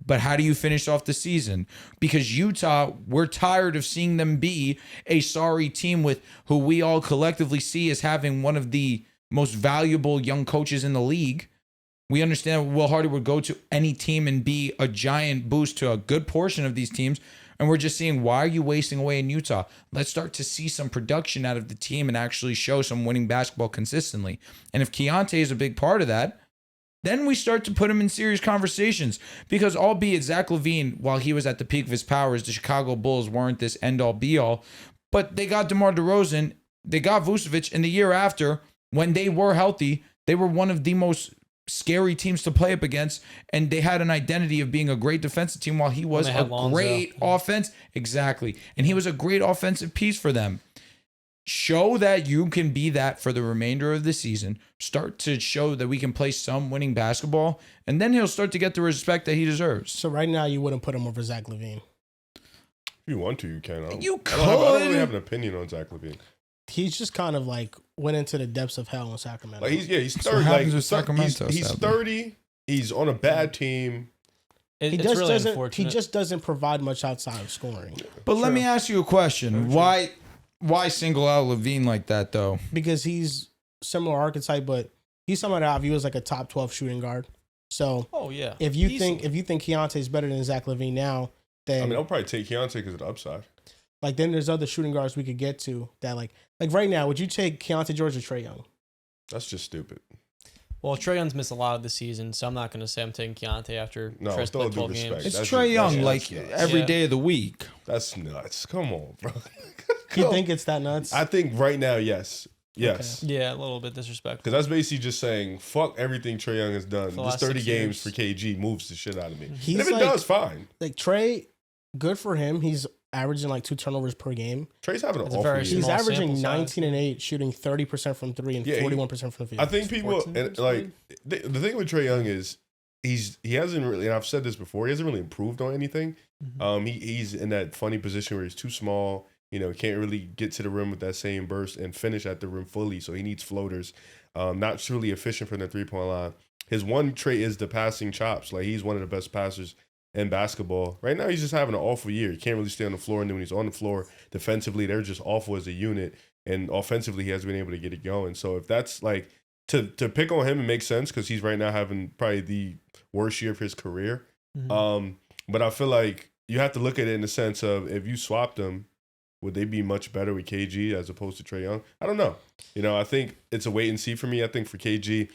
But how do you finish off the season? Because Utah, we're tired of seeing them be a sorry team with who we all collectively see as having one of the most valuable young coaches in the league. We understand Will Hardy would go to any team and be a giant boost to a good portion of these teams. And we're just seeing, why are you wasting away in Utah? Let's start to see some production out of the team and actually show some winning basketball consistently. And if Keyonte is a big part of that, then we start to put him in serious conversations. Because albeit Zach LaVine, while he was at the peak of his powers, the Chicago Bulls weren't this end-all be-all. But they got DeMar DeRozan, They got Vucevic, and the year after, when they were healthy, they were one of the most scary teams to play up against, and they had an identity of being a great defensive team while he was a great offense. Exactly. And he was a great offensive piece for them. Show that you can be that for the remainder of the season. Start to show that we can play some winning basketball, and then he'll start to get the respect that he deserves. So right now, you wouldn't put him over Zach LaVine. If you want to, you can. You could. I don't really have an opinion on Zach LaVine. He's just kind of like went into the depths of hell in Sacramento. Like he's 30. Like with Sacramento, he's 30. He's on a bad team. He just doesn't provide much outside of scoring. But let me ask you a question. Why single out LaVine like that, though? Because he's similar archetype, but he's someone that I view as like a top 12 shooting guard. So, if you think Keyonte is better than Zach LaVine now, then I'll probably take Keyonte because of the upside. Like then there's other shooting guards we could get to that like right now. Would you take Keyonte George or Trae Young? That's just stupid. Well, Trae Young's missed a lot of the season, so I'm not going to say I'm taking Keontae after Trae's played 12 games. It's Trae Young, every day of the week. That's nuts. Come on, bro. You think it's that nuts? I think right now, yes. Yes. Okay. Yeah, a little bit disrespectful. Because that's basically just saying, fuck everything Trae Young has done. This 30 games for KG moves the shit out of me. And if it does, fine. Like Trae, good for him. He's averaging like 2 turnovers per game. Trae's having an awful year. He's averaging 19 and 8, shooting 30% from 3 and 41% from the field. I think people like the thing with Trae Young is he hasn't really, and I've said this before, he hasn't really improved on anything. Mm-hmm. He's in that funny position where he's too small. Can't really get to the rim with that same burst and finish at the rim fully. So he needs floaters. Not truly efficient from the 3-point line. His one trait is the passing chops. Like he's one of the best passers in basketball. Right now, he's just having an awful year. He can't really stay on the floor, and then when he's on the floor, defensively, they're just awful as a unit, and offensively, he hasn't been able to get it going. So if that's like to pick on him, it makes sense because he's right now having probably the worst year of his career. Mm-hmm. But I feel like you have to look at it in the sense of if you swapped them, would they be much better with KG as opposed to Trae Young? I don't know. I think it's a wait and see for me. I think for KG,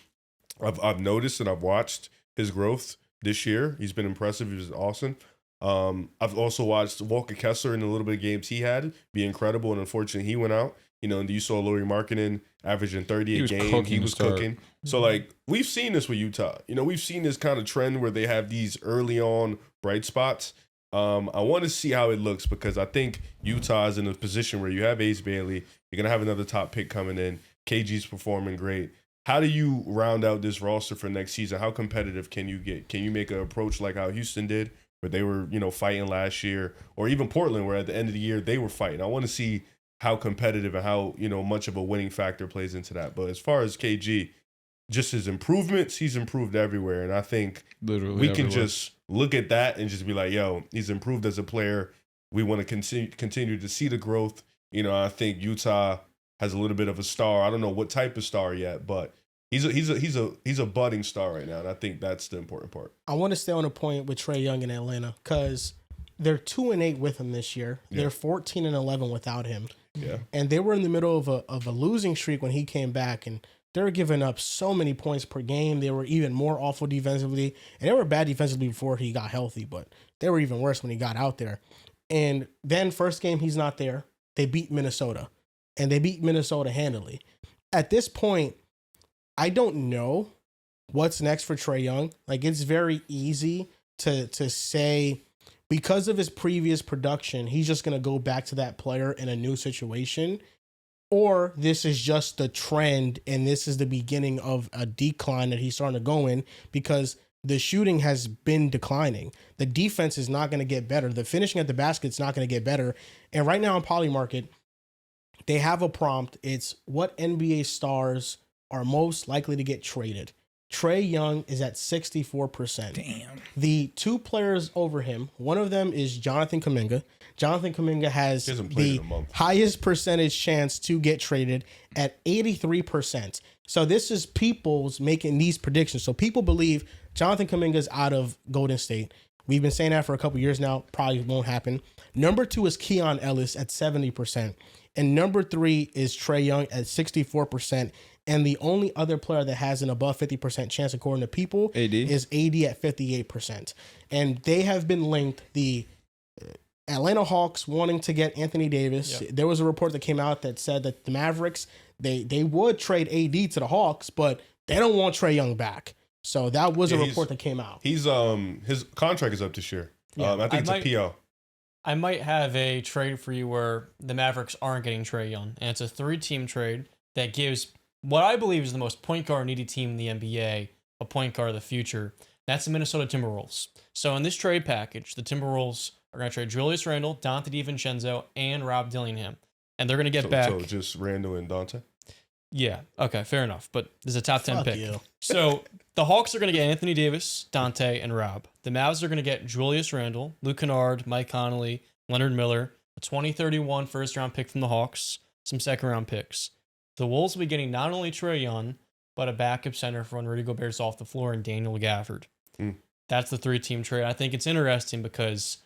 I've noticed and I've watched his growth this year. He's been impressive. He was awesome. I've also watched Walker Kessler in the little bit of games he had be incredible, and unfortunately he went out. And you saw Lauri Markkanen averaging 30 a game. He was cooking. So like we've seen this with Utah. We've seen this kind of trend where they have these early on bright spots. I want to see how it looks because I think Utah is in a position where you have Ace Bailey. You're gonna have another top pick coming in. KG's performing great. How do you round out this roster for next season? How competitive can you get? Can you make an approach like how Houston did, where they were, fighting last year, or even Portland, where at the end of the year they were fighting? I want to see how competitive and how, much of a winning factor plays into that. But as far as KG, just his improvements, he's improved everywhere. And I think we can just look at that and just be like, yo, he's improved as a player. We want to continue to see the growth. I think Utah has a little bit of a star. I don't know what type of star yet, but he's a budding star right now, and I think that's the important part. I want to stay on a point with Trae Young in Atlanta because they're 2-8 with him this year. Yeah. They're 14-11 without him. Yeah, and they were in the middle of a losing streak when he came back, and they're giving up so many points per game. They were even more awful defensively, and they were bad defensively before he got healthy, but they were even worse when he got out there. And then first game he's not there. They beat Minnesota. And they beat Minnesota handily. At this point, I don't know what's next for Trae Young. Like, it's very easy to say because of his previous production, he's just going to go back to that player in a new situation. Or this is just the trend and this is the beginning of a decline that he's starting to go in because the shooting has been declining. The defense is not going to get better. The finishing at the basket is not going to get better. And right now on Polymarket, they have a prompt. It's what NBA stars are most likely to get traded. Trae Young is at 64%. Damn. The 2 players over him, one of them is Jonathan Kuminga. Jonathan Kuminga has the highest percentage chance to get traded at 83%. So this is people's making these predictions. So people believe Jonathan Kuminga is out of Golden State. We've been saying that for a couple years now. Probably won't happen. Number 2 is Keon Ellis at 70%. And number 3 is Trae Young at 64%. And the only other player that has an above 50% chance, according to people, is AD at 58%. And they have been linked. The Atlanta Hawks wanting to get Anthony Davis. Yep. There was a report that came out that said that the Mavericks, they would trade AD to the Hawks, but they don't want Trae Young back. So that was a report that came out. He's his contract is up this year. Yeah. I think it's a PO. I might have a trade for you where the Mavericks aren't getting Trae Young, and it's a 3-team trade that gives what I believe is the most point guard needy team in the NBA a point guard of the future. That's the Minnesota Timberwolves. So in this trade package, the Timberwolves are going to trade Julius Randle, Dante DiVincenzo, and Rob Dillingham, and they're going to get back. So just Randle and Dante. Yeah. Okay. Fair enough. But there's a top 10 Fuck pick. you. So the Hawks are going to get Anthony Davis, Dante, and Rob. The Mavs are going to get Julius Randle, Luke Kennard, Mike Conley, Leonard Miller, a 2031 first-round pick from the Hawks, some second-round picks. The Wolves will be getting not only Trae Young, but a backup center for when Rudy Gobert's off the floor and Daniel Gafford. That's the 3-team trade. I think it's interesting because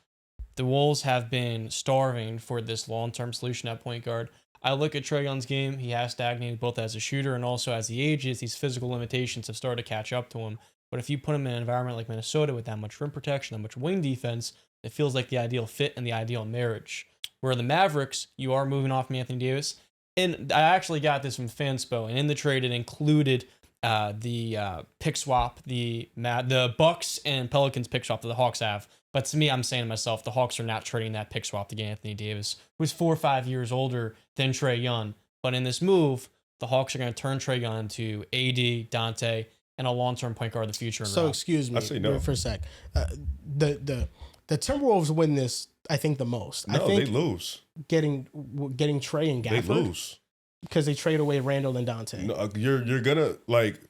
the Wolves have been starving for this long-term solution at point guard. I look at Trae Young's game. He has stagnated both as a shooter and also as he ages. These physical limitations have started to catch up to him. But if you put him in an environment like Minnesota with that much rim protection, that much wing defense, it feels like the ideal fit and the ideal marriage. Where the Mavericks, you are moving off from Anthony Davis. And I actually got this from Fanspo, and in the trade it included the pick swap, the Bucks and Pelicans pick swap that the Hawks have. But to me, I'm saying to myself, the Hawks are not trading that pick swap to get Anthony Davis, who's 4 or 5 years older than Trae Young. But in this move, the Hawks are going to turn Trae Young into AD, Dante, and a long-term point guard of the future. So excuse me I say no. for a sec. The Timberwolves win this, I think, the most. No, I think they lose. Getting Trae and Gafford. They lose. Because they trade away Randall and Dante. No, you're gonna, like,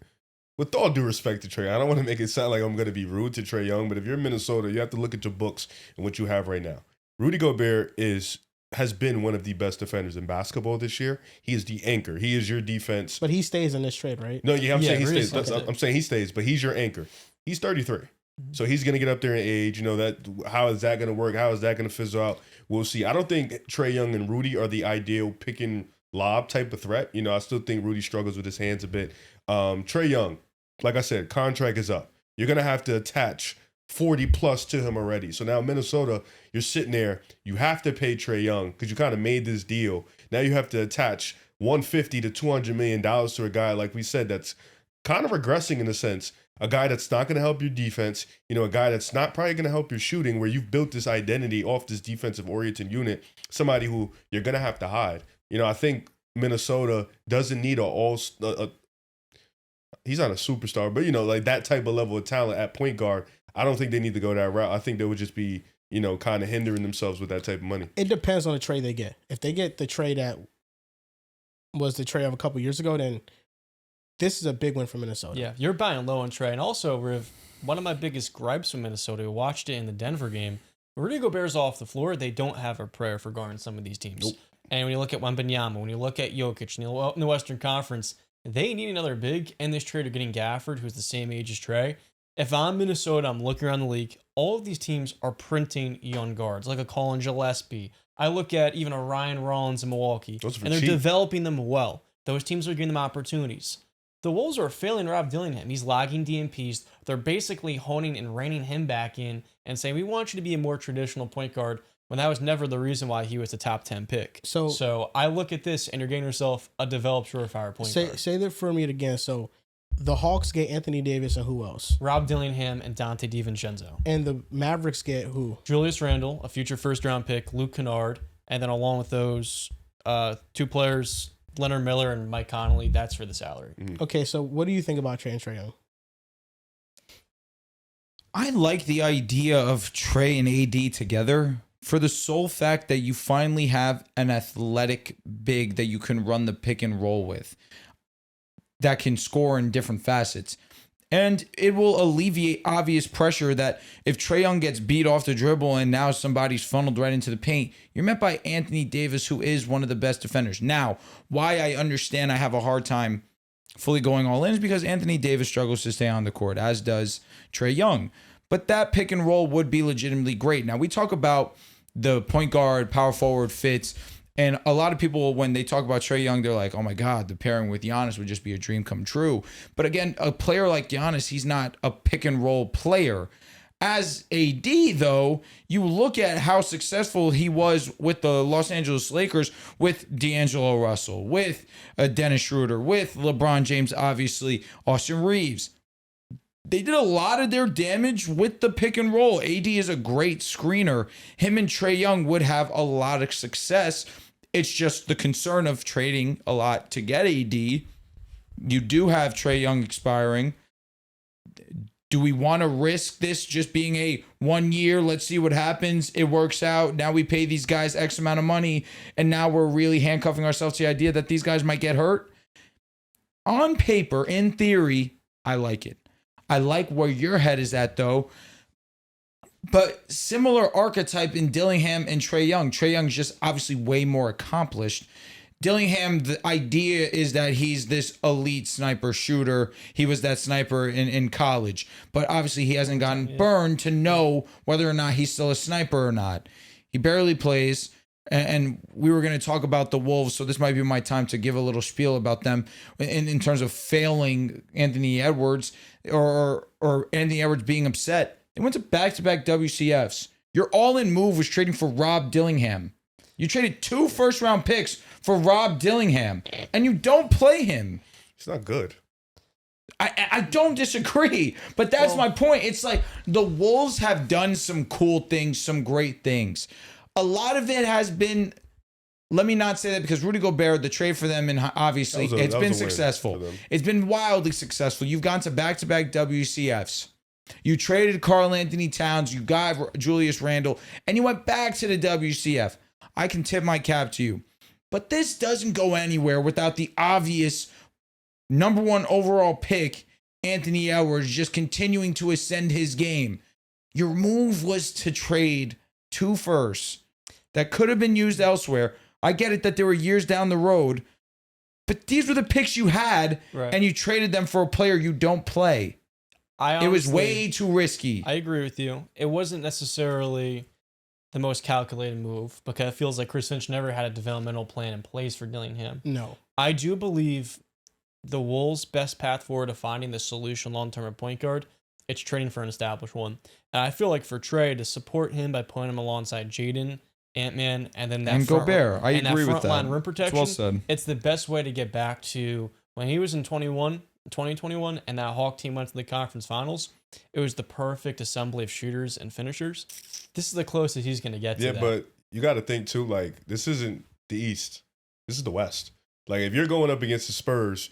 with all due respect to Trae, I don't want to make it sound like I'm gonna be rude to Trae Young, but if you're in Minnesota, you have to look at your books and what you have right now. Rudy Gobert has been one of the best defenders in basketball this year. He is the anchor. He is your defense. But he stays in this trade, right? No, yeah, I'm saying he stays. Okay. I'm saying he stays, but he's your anchor. He's 33. So he's going to get up there in age. You know, that how is that going to work? How is that going to fizzle out? We'll see. I don't think Trae Young and Rudy are the ideal pick and lob type of threat. You know, I still think Rudy struggles with his hands a bit. Trae Young, like I said, contract is up. You're going to have to attach 40 plus to him already. So now Minnesota, you're sitting there. You have to pay Trae Young because you kind of made this deal. Now you have to attach $150 to $200 million to a guy, like we said, that's kind of regressing in a sense. A guy that's not going to help your defense, you know, a guy that's not probably going to help your shooting, where you've built this identity off this defensive-oriented unit, somebody who you're going to have to hide. You know, I think Minnesota doesn't need he's not a superstar, but, you know, like that type of level of talent at point guard. I don't think they need to go that route. I think they would just be, you know, kind of hindering themselves with that type of money. It depends on the trade they get. If they get the trade that was the trade of a couple years ago, then this is a big win for Minnesota. Yeah, you're buying low on Trae. And also, Riv, one of my biggest gripes from Minnesota, who watched it in the Denver game, Rudy Gobert's off the floor. They don't have a prayer for guarding some of these teams. Nope. And when you look at Wembanyama, when you look at Jokic, and you look in the Western Conference, they need another big. And this trade are getting Gafford, who's the same age as Trae. If I'm Minnesota, I'm looking around the league. All of these teams are printing young guards, like a Colin Gillespie. I look at even a Ryan Rollins in Milwaukee, and they're developing them well. Those teams are giving them opportunities. The Wolves are failing Rob Dillingham. He's logging DMPs. They're basically honing and reining him back in and saying, we want you to be a more traditional point guard, when that was never the reason why he was a top 10 pick. So I look at this, and you're getting yourself a developed surefire point guard. Say that for me again. So the Hawks get Anthony Davis and who else? Rob Dillingham and Dante DiVincenzo. And the Mavericks get who? Julius Randle, a future first-round pick, Luke Kennard, and then along with those two players, Leonard Miller and Mike Conley, that's for the salary. Mm-hmm. Okay, so what do you think about Trae and Trae Young? I like the idea of Trae and AD together for the sole fact that you finally have an athletic big that you can run the pick and roll with that can score in different facets. And it will alleviate obvious pressure that if Trae Young gets beat off the dribble and now somebody's funneled right into the paint, you're met by Anthony Davis, who is one of the best defenders. Now, why I understand I have a hard time fully going all in is because Anthony Davis struggles to stay on the court, as does Trae Young. But that pick and roll would be legitimately great. Now, we talk about the point guard, power forward fits. And a lot of people, when they talk about Trae Young, they're like, oh my God, the pairing with Giannis would just be a dream come true. But again, a player like Giannis, he's not a pick and roll player. As AD, though, you look at how successful he was with the Los Angeles Lakers, with D'Angelo Russell, with Dennis Schroeder, with LeBron James, obviously, Austin Reeves. They did a lot of their damage with the pick and roll. AD is a great screener. Him and Trae Young would have a lot of success. It's just the concern of trading a lot to get AD. You do have Trae Young expiring. Do we want to risk this just being a 1 year? Let's see what happens. It works out. Now we pay these guys X amount of money, and now we're really handcuffing ourselves to the idea that these guys might get hurt. On paper, in theory, I like it. I like where your head is at, though. But similar archetype in Dillingham and Trae Young. Trae Young's just obviously way more accomplished. Dillingham, the idea is that he's this elite sniper shooter. He was that sniper in college. But obviously he hasn't gotten burned to know whether or not he's still a sniper or not. He barely plays. And we were going to talk about the Wolves, so this might be my time to give a little spiel about them in terms of failing Anthony Edwards or Anthony Edwards being upset. They went to back-to-back WCFs. Your all-in move was trading for Rob Dillingham. You traded 2 first-round picks for Rob Dillingham, and you don't play him. He's not good. I don't disagree, but that's my point. It's like the Wolves have done some cool things, some great things. A lot of it has been, let me not say that because Rudy Gobert, the trade for them, and obviously it's been successful. It's been wildly successful. You've gone to back-to-back WCFs. You traded Karl Anthony Towns, you got Julius Randle, and you went back to the WCF. I can tip my cap to you. But this doesn't go anywhere without the obvious number 1 overall pick, Anthony Edwards, just continuing to ascend his game. Your move was to trade 2 firsts that could have been used elsewhere. I get it that there were years down the road, but these were the picks you had, and you traded them for a player you don't play. It was way too risky. I agree with you. It wasn't necessarily the most calculated move because it feels like Chris Finch never had a developmental plan in place for Dillingham. No. I do believe the Wolves' best path forward to finding the solution long-term at point guard, it's trading for an established one. And I feel like for Trae, to support him by putting him alongside Jaden, Ant-Man, and then that and Gobert. I agree with that. Line rim protection. It's well said. It's the best way to get back to when he was in 2021 and that Hawk team went to the conference finals. It was the perfect assembly of shooters and finishers. This is the closest he's going to get to that. Yeah, but you got to think too, like, this isn't the East. This is the West. Like, if you're going up against the Spurs,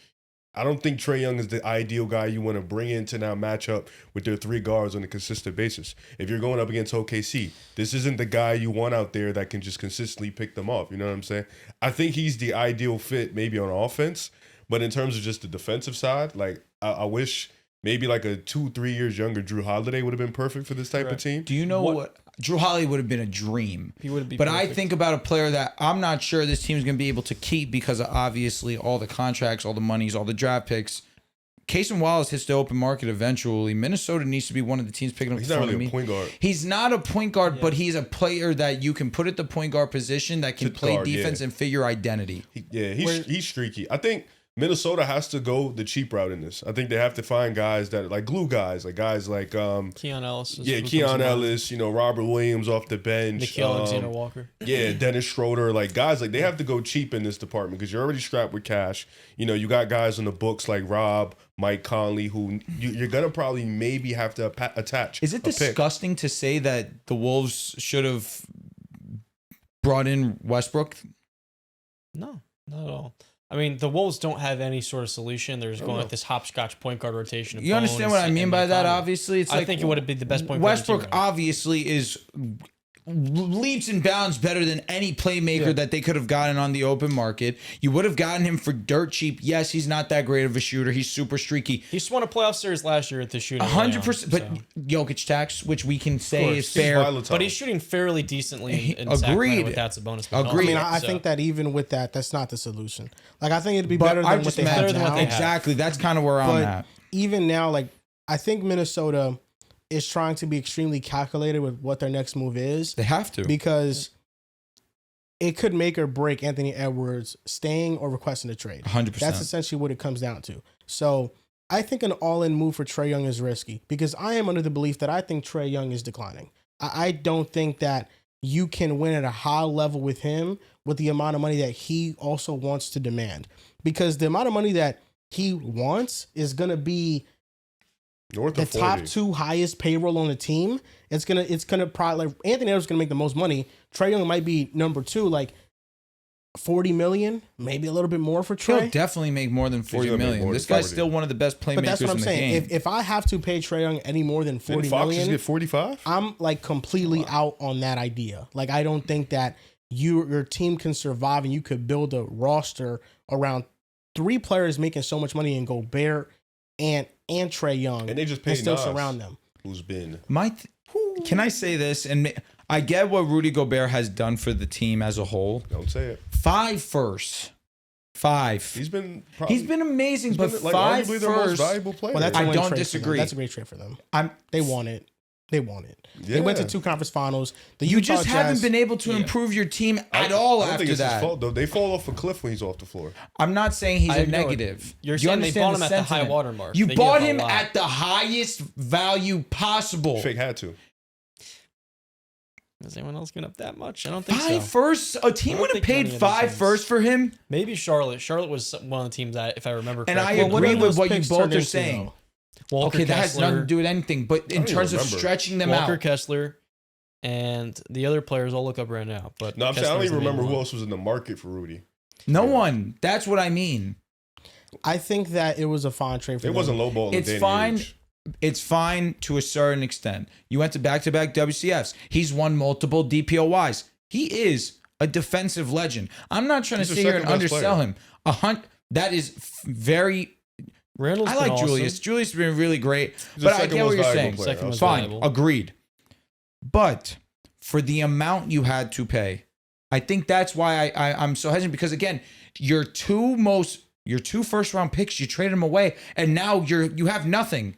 I don't think Trae Young is the ideal guy you want to bring in to now match up with their 3 guards on a consistent basis. If you're going up against OKC, this isn't the guy you want out there that can just consistently pick them off. You know what I'm saying? I think he's the ideal fit maybe on offense, but in terms of just the defensive side, like, I wish maybe like a 2-3 years younger Drew Holiday would have been perfect for this type of team. Do you know what? Drew Holiday would have been a dream. He would have been But perfect. I think about a player that I'm not sure this team's going to be able to keep because of obviously all the contracts, all the monies, all the draft picks. Cason Wallace hits the open market eventually. Minnesota needs to be one of the teams picking up. He's not really a point guard. He's not a point guard, but he's a player that you can put at the point guard position that can play defense and fit your identity. He's streaky. I think Minnesota has to go the cheap route in this. I think they have to find guys that like glue guys, like Keon Ellis. Keon Ellis, Robert Williams off the bench. Nikhil Alexander-Walker. Yeah, Dennis Schroeder, like guys like they have to go cheap in this department because you're already strapped with cash. You got guys on the books like Rob, Mike Conley, who you're gonna probably maybe have to attach. Is it disgusting to say that the Wolves should have brought in Westbrook? No, not at all. I mean, the Wolves don't have any sort of solution. They're just going with this hopscotch point guard rotation. Of you understand what I mean by that? Obviously, it's I like think it would have been the best point guard. Westbrook guard obviously is leaps and bounds better than any playmaker that they could have gotten on the open market. You would have gotten him for dirt cheap. Yes, he's not that great of a shooter. He's super streaky. He just won a playoff series last year at the shooting. 100%. But Jokic tax, which we can say is fair. But he's shooting fairly decently in Sacramento without Sabonis. Agreed. I think that even with that's not the solution. Like, I think it'd be better than what they have now. Exactly. That's kind of where I'm at. Even now, like, I think Minnesota is trying to be extremely calculated with what their next move is. They have to. Because it could make or break Anthony Edwards staying or requesting a trade. 100%. That's essentially what it comes down to. So I think an all-in move for Trae Young is risky because I am under the belief that I think Trae Young is declining. I don't think that you can win at a high level with him with the amount of money that he also wants to demand. Because the amount of money that he wants is going to be North the of 40. top 2 highest payroll on the team. It's gonna probably, like, Anthony Edwards is gonna make the most money. Trae Young might be number 2, like 40 million, maybe a little bit more for Trae. He'll definitely make more than 40 million. This guy's still one of the best playmakers But that's what I'm in the saying. game. If I have to pay Trae Young any more than 40 Didn't Fox million, just get 45? I'm like completely out on that idea. Like, I don't think that your team can survive and you could build a roster around 3 players making so much money and Gobert and Trae Young And they just paid still Nas, surround them. who's been... Can I say this? And I get what Rudy Gobert has done for the team as a whole. Don't say it. 5 firsts. 5. He's been amazing, but like 5 arguably their most firsts. valuable player. Well, that's I a win don't trade for them. disagree. That's a great trade for them. I'm They won it. They won it. Yeah. They went to 2 conference finals. The You Utah just haven't Jazz- been able to improve your team at all I don't after think it's that. his fault, though. They fall off a cliff when he's off the floor. I'm not saying he's I a ignore it. negative. You're You saying they understand bought him at the high sentiment. water mark. You They bought gave him a lot. at the highest value possible. Fake had to. Is anyone else giving up that much? I don't think 5 so. firsts? A team I would have don't think paid many of 5 those firsts for him? Maybe Charlotte. Charlotte was one of the teams that, if I remember And correctly. I Well, what agree are with those what you picks both turned are into, saying. though? Walker Okay, that has nothing to Kessler, do with anything. But in don't even terms of remember. stretching them Walker out, Kessler, and the other players I'll look up right now. But No, I'm saying I don't Kessler's even the main remember who one. else was in the market for Rudy. no one. That's what I mean. I think that it was a fine trade for It them. wasn't lowballing. It's Danny fine. Ainge. It's fine to a certain extent. You went to back-to-back WCFs. He's won multiple DPOYs. He is a defensive legend. I'm not trying He's to the sit here and second best undersell player. him. That is very. Randall's I been like awesome. Julius. Julius has been really great. He's the But I second get what most you're valuable saying. player. Second most Fine, valuable. agreed. But for the amount you had to pay, I think that's why I'm so hesitant, because again, your 2 first round picks, you traded them away, and now you have nothing.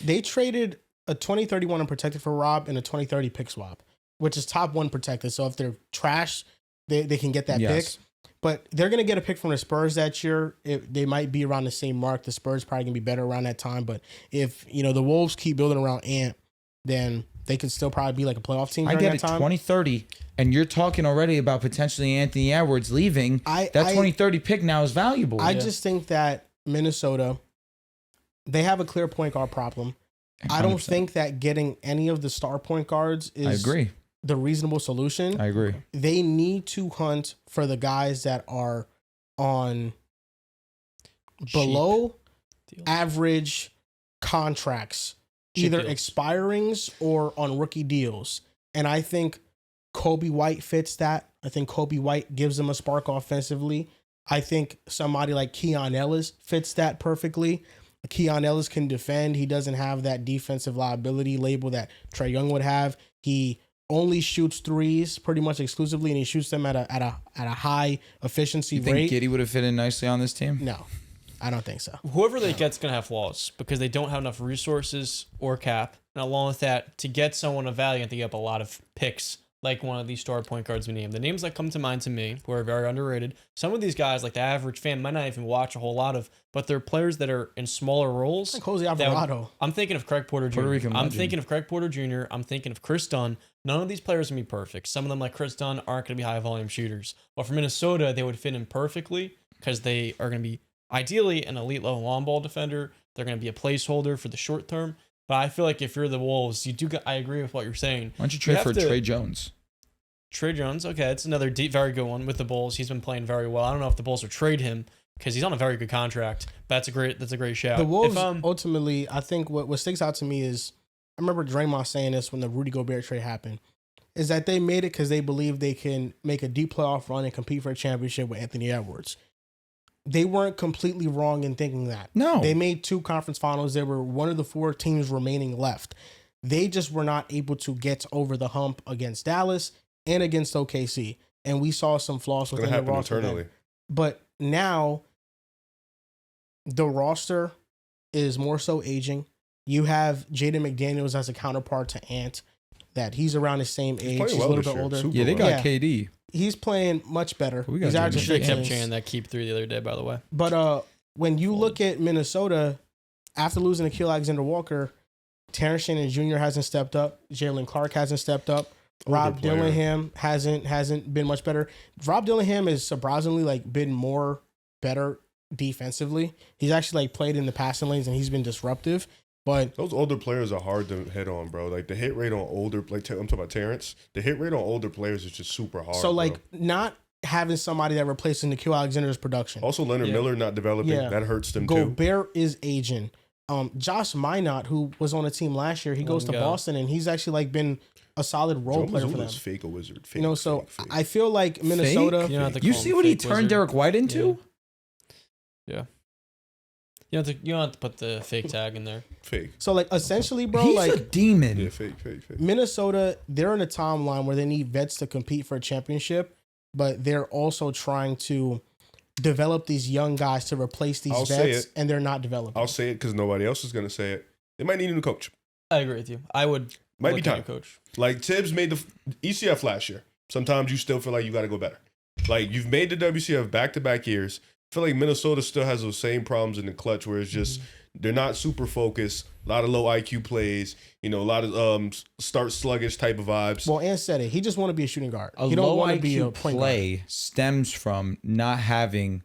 They traded a 2031 unprotected for Rob and a 2030 pick swap, which is top 1 protected. So if they're trash, they can get that Yes. pick. But they're going to get a pick from the Spurs that year. They might be around the same mark. The Spurs probably going to be better around that time. But if, the Wolves keep building around Ant, then they could still probably be like a playoff team I during get that it, time. 2030, and you're talking already about potentially Anthony Edwards leaving. That 2030 pick now is valuable. I just think that Minnesota, they have a clear point guard problem. I don't 100%. think that getting any of the star point guards I is agree. the reasonable solution. I agree. They need to hunt for the guys that are on below Deal. average contracts, Cheap either deals. expirings or on rookie deals. And I think Kobe White fits that. I think Kobe White gives them a spark offensively. I think somebody like Keon Ellis fits that perfectly. Keon Ellis can defend. He doesn't have that defensive liability label that Trae Young would have. He only shoots threes pretty much exclusively, and he shoots them at a high efficiency You think rate. Giddey would have fit in nicely on this team? No, I don't think so. Whoever they get's going to have flaws because they don't have enough resources or cap. And along with that, to get someone of value, I think you have a lot of picks, like one of these star point guards we named. The names that come to mind to me, who are very underrated, some of these guys, like the average fan, might not even watch a whole lot of, but they're players that are in smaller roles. Like Jose that would- Alvarado. I'm thinking of Craig Porter Jr. Puerto Rican I'm legend. thinking of Craig Porter Jr. I'm thinking of Chris Dunn. None of these players are going to be perfect. Some of them, like Chris Dunn, aren't going to be high volume shooters. But for Minnesota, they would fit in perfectly because they are going to be ideally an elite level long ball defender. They're going to be a placeholder for the short term. But I feel like if you're the Wolves, I agree with what you're saying. Why don't you trade have for to- Trae Jones? Trae Jones, okay, it's another very good one with the Bulls. He's been playing very well. I don't know if the Bulls will trade him because he's on a very good contract. That's a great shout. The Wolves, If, ultimately, I think what sticks out to me is, I remember Draymond saying this when the Rudy Gobert trade happened, is that they made it because they believe they can make a deep playoff run and compete for a championship with Anthony Edwards. They weren't completely wrong in thinking that. No. They made 2 conference finals. They were one of the 4 teams remaining left. They just were not able to get over the hump against Dallas and against OKC. And we saw some flaws It's going within to the happen roster. internally. But now the roster is more so aging. You have Jaden McDaniels as a counterpart to Ant, that he's around the same age. playing He's well a little this bit year. older. Super Yeah, they got Yeah. KD. He's playing much better. We got He's Jaden averaging should have kept 15. chanting that keep 3 the other day, by the way. But when you look at Minnesota, after losing Nikhil Alexander-Walker, Terrence Shannon Jr. hasn't stepped up. Jalen Clark hasn't stepped up. Rob Dillingham hasn't been much better. Rob Dillingham is surprisingly like been more better defensively. He's actually like played in the passing lanes and he's been disruptive. But those older players are hard to hit on, bro. Like the hit rate on older, like I'm talking about Terrence. The hit rate on older players is just super hard. So like not having somebody that replaces Nikhil Alexander's production. Also, Leonard Miller not developing that hurts them too. Gobert is aging. Josh Minot, who was on a team last year, he goes to Boston and he's actually like been a solid role player for them. Fake a wizard. Fake, you know, so fake. I feel like Minnesota. You see what he turned Derek White into? Yeah. You don't have to put the fake tag in there. Fake. So like essentially, bro, he's like a demon. Yeah, fake. Minnesota, they're in a timeline where they need vets to compete for a championship, but they're also trying to develop these young guys to replace these vets, and they're not developing. I'll say it because nobody else is going to say it. They might need a new coach. I agree with you. I would might be time. Coach. Like Tibbs made the ECF last year. Sometimes you still feel like you got to go better. Like you've made the WCF back-to-back years. I feel like Minnesota still has those same problems in the clutch where it's just they're not super focused. A lot of low IQ plays. You know, a lot of start sluggish type of vibes. Well, Ant said it. He just want to be a shooting guard. He don't want to be a play stems from not having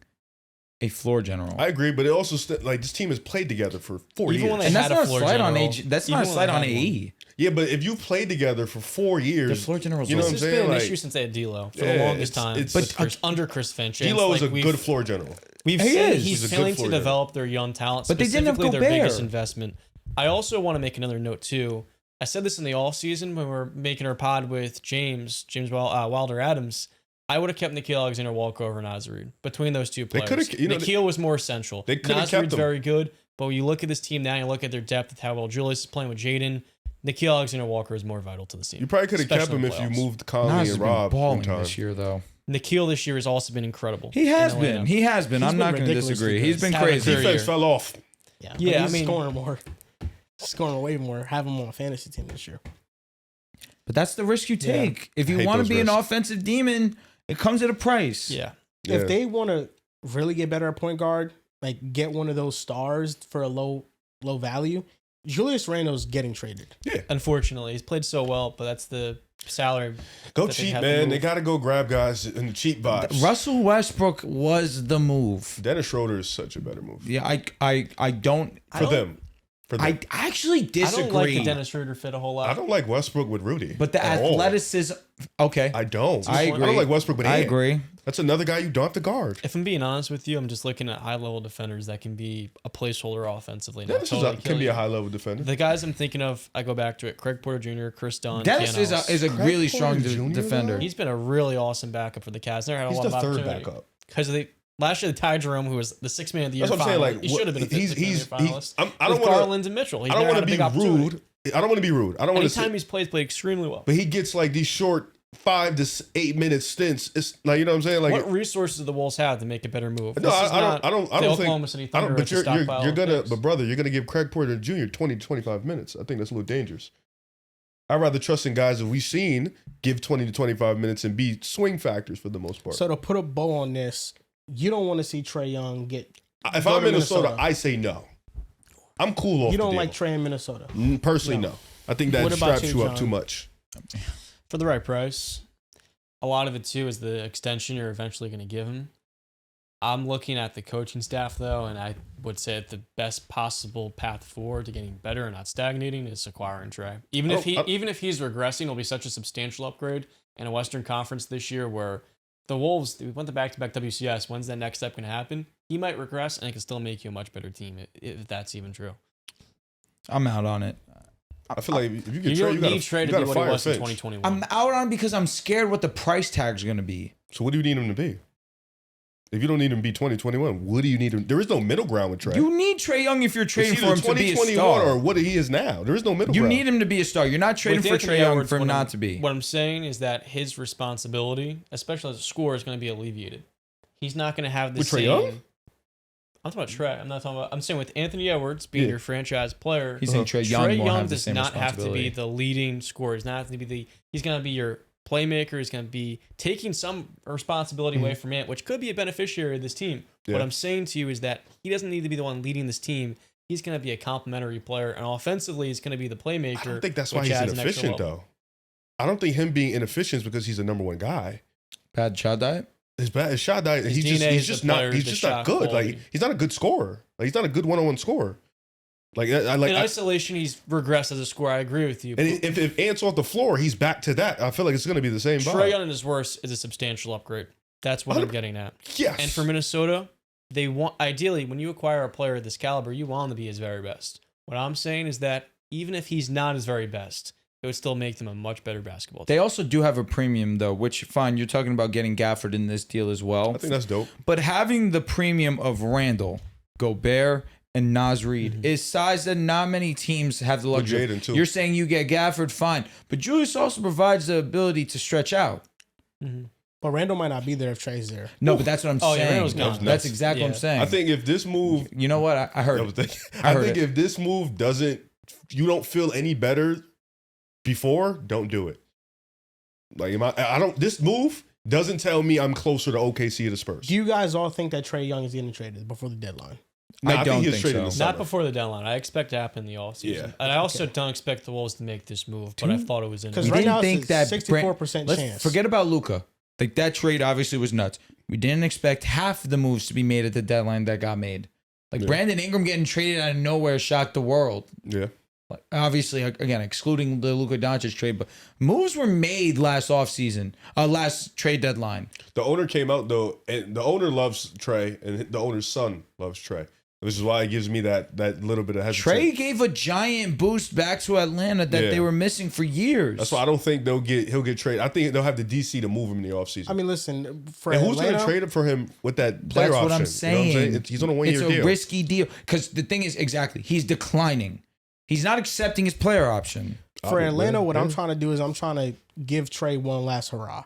a floor general. I agree, but it also like this team has played together for 4 years. And that's not a slight on AG. That's not a slight on AE. Yeah, but if you've played together for 4 years, the floor general, you know what I'm saying? It's been an issue since they had D'Lo for the longest time. But under Chris Finch, D'Lo is a good floor general. We've seen he's failing to develop their young talent, but they didn't have their biggest investment. I also want to make another note too. I said this in the off season when we were making our pod with James Wilder Adams. I would have kept Nikhil Alexander-Walker over Nazarud between those two players. Nikhil was more essential. They could have kept him. Very good, but when you look at this team now, you look at their depth with how well Julius is playing with Jaden. Nikhil Alexander-Walker is more vital to the team. You probably could have kept him if you moved Conley and Rob balling this year, though. Nikhil this year has also been incredible. He has been. I'm not going to disagree. He's been crazy. Defense fell off. Yeah. He's scoring way more. Have him on a fantasy team this year. But that's the risk you take. If you want to be an offensive demon, it comes at a price. Yeah. If they want to really get better at point guard, like get one of those stars for a low value, Julius Randle's getting traded. Yeah. Unfortunately, he's played so well, but that's the salary. Go cheap, man. They got to go grab guys in the cheap vibes. Russell Westbrook was the move. Dennis Schroeder is such a better move. Yeah, I don't. For them. I actually disagree. I don't like the Dennis Schroeder fit a whole lot. I don't like Westbrook with Rudy. But the athleticism. Okay. I don't. I agree. I don't like Westbrook with I agree. That's another guy you don't have to guard. If I'm being honest with you, I'm just looking at high-level defenders that can be a placeholder offensively. Dennis can be a high-level defender. The guys I'm thinking of, I go back to it, Craig Porter Jr., Chris Dunn. Dennis is a really strong defender. He's been a really awesome backup for the Cavs. Never had a lot of opportunity. He's the third backup. Because last year, Ty Jerome, who was the sixth man of the year, that's what I'm saying. Like, he should have been a fifth finalist. I don't want Garland and Mitchell. I don't want to be rude. I don't want to be rude. I don't want to. Anytime he's played extremely well. But he gets like these short 5 to 8 minute stints. It's like, you know what I'm saying? Like, what resources do the Wolves have to make a better move? No, I don't think. But you're gonna give Craig Porter Jr. 20 to 25 minutes. I think that's a little dangerous. I'd rather trust in guys that we've seen give 20 to 25 minutes and be swing factors for the most part. So to put a bow on this, you don't want to see Trae Young get. If I'm Minnesota, I say no. I'm cool off. You don't like Trae in Minnesota? Personally, no. I think that straps you up too much. For the right price, a lot of it too is the extension you're eventually going to give him. I'm looking at the coaching staff though, and I would say that the best possible path forward to getting better and not stagnating is acquiring Trae. Even if he's regressing, it'll be such a substantial upgrade in a Western Conference this year where the Wolves, we went to back-to-back WCS. When's that next step going to happen? He might regress, and it can still make you a much better team if that's even true. I'm out on it. I feel like if you get Trae, you got to fire in 2021. I'm out on it because I'm scared what the price tag's going to be. So what do you need him to be? If you don't need him to be 2021, what do you need him? There is no middle ground with Trae. You need Trae Young if you're trading for him to be a star. Or what he is now. There is no middle ground. You need him to be a star. You're not trading for Trae Young for him not to be. What I'm saying is that his responsibility, especially as a scorer, is going to be alleviated. He's not going to have the same. Trae Young? I'm talking about Trae. I'm not talking about. I'm saying with Anthony Edwards being your franchise player. He's saying Trae Young does not have to be the leading scorer. He's not have to be the. He's going to be your playmaker. He's going to be taking some responsibility away from Ant, which could be a beneficiary of this team. Yeah. What I'm saying to you is that he doesn't need to be the one leading this team. he's going to be a complementary player, and offensively, he's going to be the playmaker. I don't think that's why he's inefficient, though. I don't think him being inefficient is because he's the number one guy. Bad shot diet? His shot diet. He's just not good. Like, he's not a good scorer. Like, he's not a good one-on-one scorer. Like, in isolation, he's regressed as a scorer. I agree with you. And if Ant's off the floor, he's back to that. I feel like it's going to be the same vibe. Trae Young at his worst is a substantial upgrade. That's what I'm getting at. Yes. And for Minnesota, they want, ideally, when you acquire a player of this caliber, you want him to be his very best. What I'm saying is that even if he's not his very best, it would still make them a much better basketball team. They also do have a premium, though, which, fine, you're talking about getting Gafford in this deal as well. I think that's dope. But having the premium of Randall, Gobert, and Naz Reid is size that not many teams have the luxury. Jaden, too. You're saying you get Gafford, fine. But Julius also provides the ability to stretch out. Mm-hmm. But Randall might not be there if Trae's there. No, but that's what I'm saying. Yeah, Randall's gone. That's exactly what I'm saying. I think if this move... You know what? I heard it. I think if this move doesn't... You don't feel any better before, don't do it. Like, this move doesn't tell me I'm closer to OKC or the Spurs. Do you guys all think that Trae Young is getting traded before the deadline? I don't think so. Not before the deadline. I expect to happen in the offseason. Yeah. And I also don't expect the Wolves to make this move, but I thought it was in. Because right now it's a 64% chance. Forget about Luka. Like, that trade obviously was nuts. We didn't expect half the moves to be made at the deadline that got made. Like, Brandon Ingram getting traded out of nowhere shocked the world. Yeah. Like, obviously, again, excluding the Luka Doncic trade, but moves were made last trade deadline. The owner came out, though, and the owner loves Trae, and the owner's son loves Trae. Which is why it gives me that little bit of hesitation. Trae gave a giant boost back to Atlanta that they were missing for years. That's why I don't think he'll get traded. I think they'll have the DC to move him in the offseason. I mean, listen, for and who's Atlanta, going to trade him for him with that player that's option? What I'm saying. You know what I'm saying? He's on a one-year deal. It's a risky deal. Because the thing is, exactly, he's declining. He's not accepting his player option. For Atlanta, what I'm trying to do is I'm trying to give Trae one last hurrah.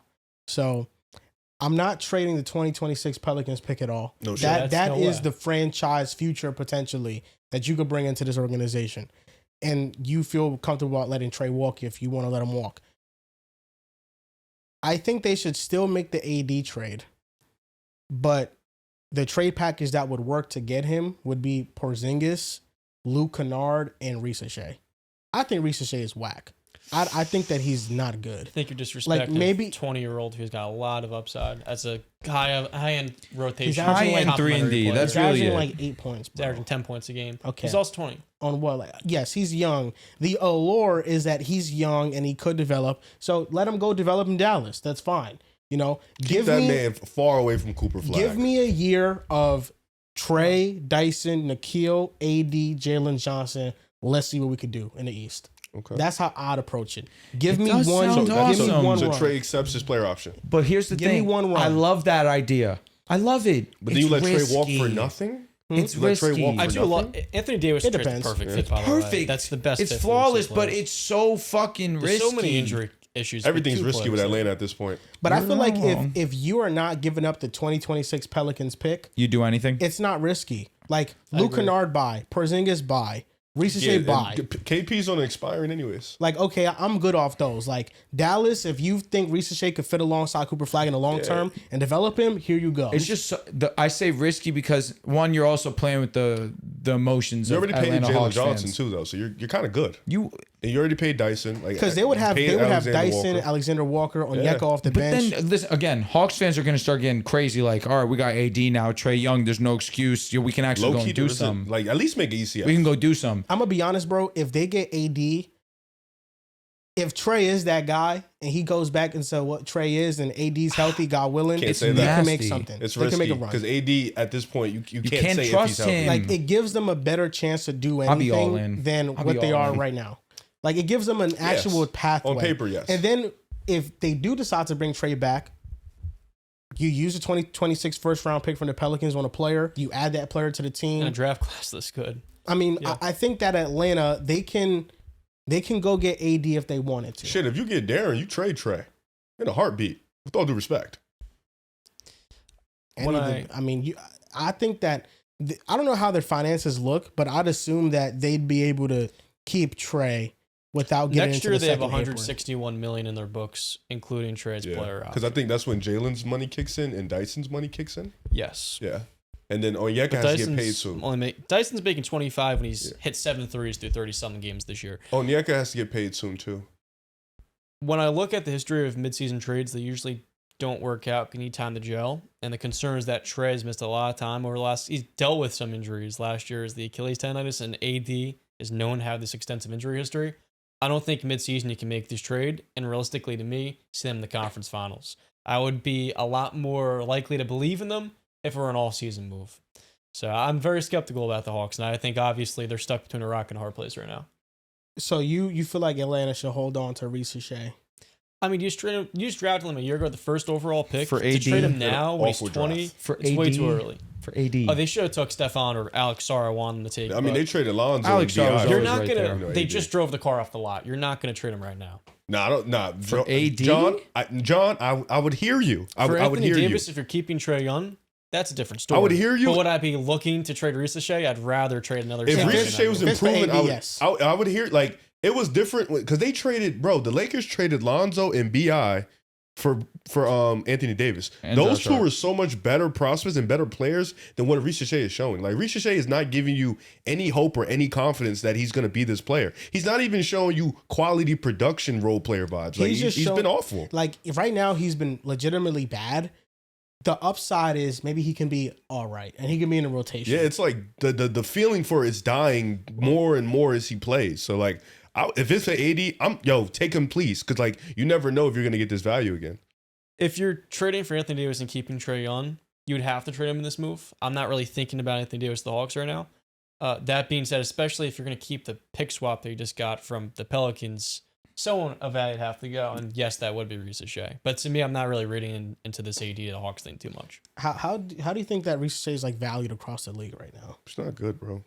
So I'm not trading the 2026 Pelicans pick at all. No shit. That is the franchise future potentially that you could bring into this organization. And you feel comfortable about letting Trae walk if you want to let him walk. I think they should still make the AD trade. But the trade package that would work to get him would be Porzingis, Luke Kennard, and Risa Shea. I think Risa Shea is whack. I think that he's not good. I think you're disrespecting maybe 20-year-old who's got a lot of upside as a high-end rotation. High end 3-and-D. That's really it. Like 8 points. He's averaging 10 points a game. Okay. He's also 20. On what? Yes, he's young. The allure is that he's young and he could develop. So let him go develop in Dallas. That's fine. You know, keep that man far away from Cooper Flag. Give me a year of Trae, Dyson, Nikhil, AD, Jalen Johnson. Let's see what we could do in the East. Okay. That's how I'd approach it. Give me one. Awesome. Give me one. So Trae accepts his player option. But here's the thing. Give me one run. I love that idea. I love it. But then you let Trae walk for nothing? It's risky. I do love Anthony Davis. It depends. Perfect fit. By the way. Perfect. That's the best. It's flawless, but it's so fucking risky. There's so many injury issues. Everything's risky with Atlanta at this point. But I feel like if you are not giving up the 2026 Pelicans pick, you do anything. It's not risky. Like Luke Kennard buy, Porzingis buy. Risa Shea buy. KP's on expiring anyways. Like, okay, I'm good off those. Like, Dallas, if you think Risa Shea could fit alongside Cooper Flag in the long term and develop him, here you go. It's just, I say risky because, one, you're also playing with the emotions of Atlanta Hawks fans. You already paid Jalen Johnson, too, though, so you're kind of good. And you already paid Dyson. Because they would have Dyson, Alexander Walker, Onyeka off the bench. But then, listen, again, Hawks fans are going to start getting crazy. Like, all right, we got AD now, Trae Young, there's no excuse. We can actually go and do something. Like, at least make an ECF. We can go do something. I'm going to be honest, bro. If they get AD, if Trae is that guy and he goes back and says what Trae is and AD's healthy, God willing, they can make something. It's risky because AD at this point, you can't say trust if he's healthy. Like, it gives them a better chance to do anything than what they are right now. Like, it gives them an actual pathway. On paper, yes. And then if they do decide to bring Trae back, you use the 2026 first round pick from the Pelicans on a player. You add that player to the team. And a draft class this good. I mean, I think that Atlanta, they can go get AD if they wanted to. Shit, if you get Darren, you trade Trae in a heartbeat. With all due respect. I think that I don't know how their finances look, but I'd assume that they'd be able to keep Trae without getting next into year. The they have 161 million in their books, including Trae's player option. Because I think that's when Jalen's money kicks in and Dyson's money kicks in. Yes. Yeah. And then Onyeka has to get paid soon. Dyson's making 25 when he's hit 7 threes through 30-something games this year. Onyeka has to get paid soon, too. When I look at the history of midseason trades, they usually don't work out. You need time to gel. And the concern is that Trae has missed a lot of time over the last... He's dealt with some injuries. Last year is the Achilles tendonitis, and AD is known to have this extensive injury history. I don't think midseason you can make this trade, and realistically to me, see them in the conference finals. I would be a lot more likely to believe in them if it were an all-season move. So I'm very skeptical about the Hawks, and I think obviously they're stuck between a rock and a hard place right now. So you feel like Atlanta should hold on to Ricochet? I mean, you just drafted him a year ago, the first overall pick. For to AD, trade him now when he's 20, it's way too early. For AD. Oh, they should have took Stefan or Alex Sara wanted to take. I mean, they traded Lonzo. Alex Sara's You're always not right gonna. there. They just drove the car off the lot. You're not gonna trade him right now. No, I don't. Nah, For AD? John, I would hear you. I For would Anthony hear Davis, you. if you're keeping Trae Young, that's a different story. I would hear you. But would I be looking to trade Ricochet? I'd rather trade another. If center Ricochet than was that. improving, yes. I would hear like it was different because they traded, bro. The Lakers traded Lonzo and Bi for Anthony Davis. And Those Josh two Hart. were so much better prospects and better players than what Ricochet is showing. Like Ricochet is not giving you any hope or any confidence that he's going to be this player. He's not even showing you quality production role player vibes. Like he's been awful. Like right now, he's been legitimately bad. The upside is maybe he can be all right, and he can be in a rotation. Yeah, it's like the feeling for it's dying more and more as he plays. So like, if it's an AD, take him please, because like you never know if you're gonna get this value again. If you're trading for Anthony Davis and keeping Trae Young, you would have to trade him in this move. I'm not really thinking about Anthony Davis, the Hawks right now. That being said, especially if you're going to keep the pick swap that you just got from the Pelicans, someone of value would have to go. And yes, that would be Ricochet. But to me, I'm not really reading into this AD to the Hawks thing too much. How do you think that Ricochet is like valued across the league right now? It's not good, bro.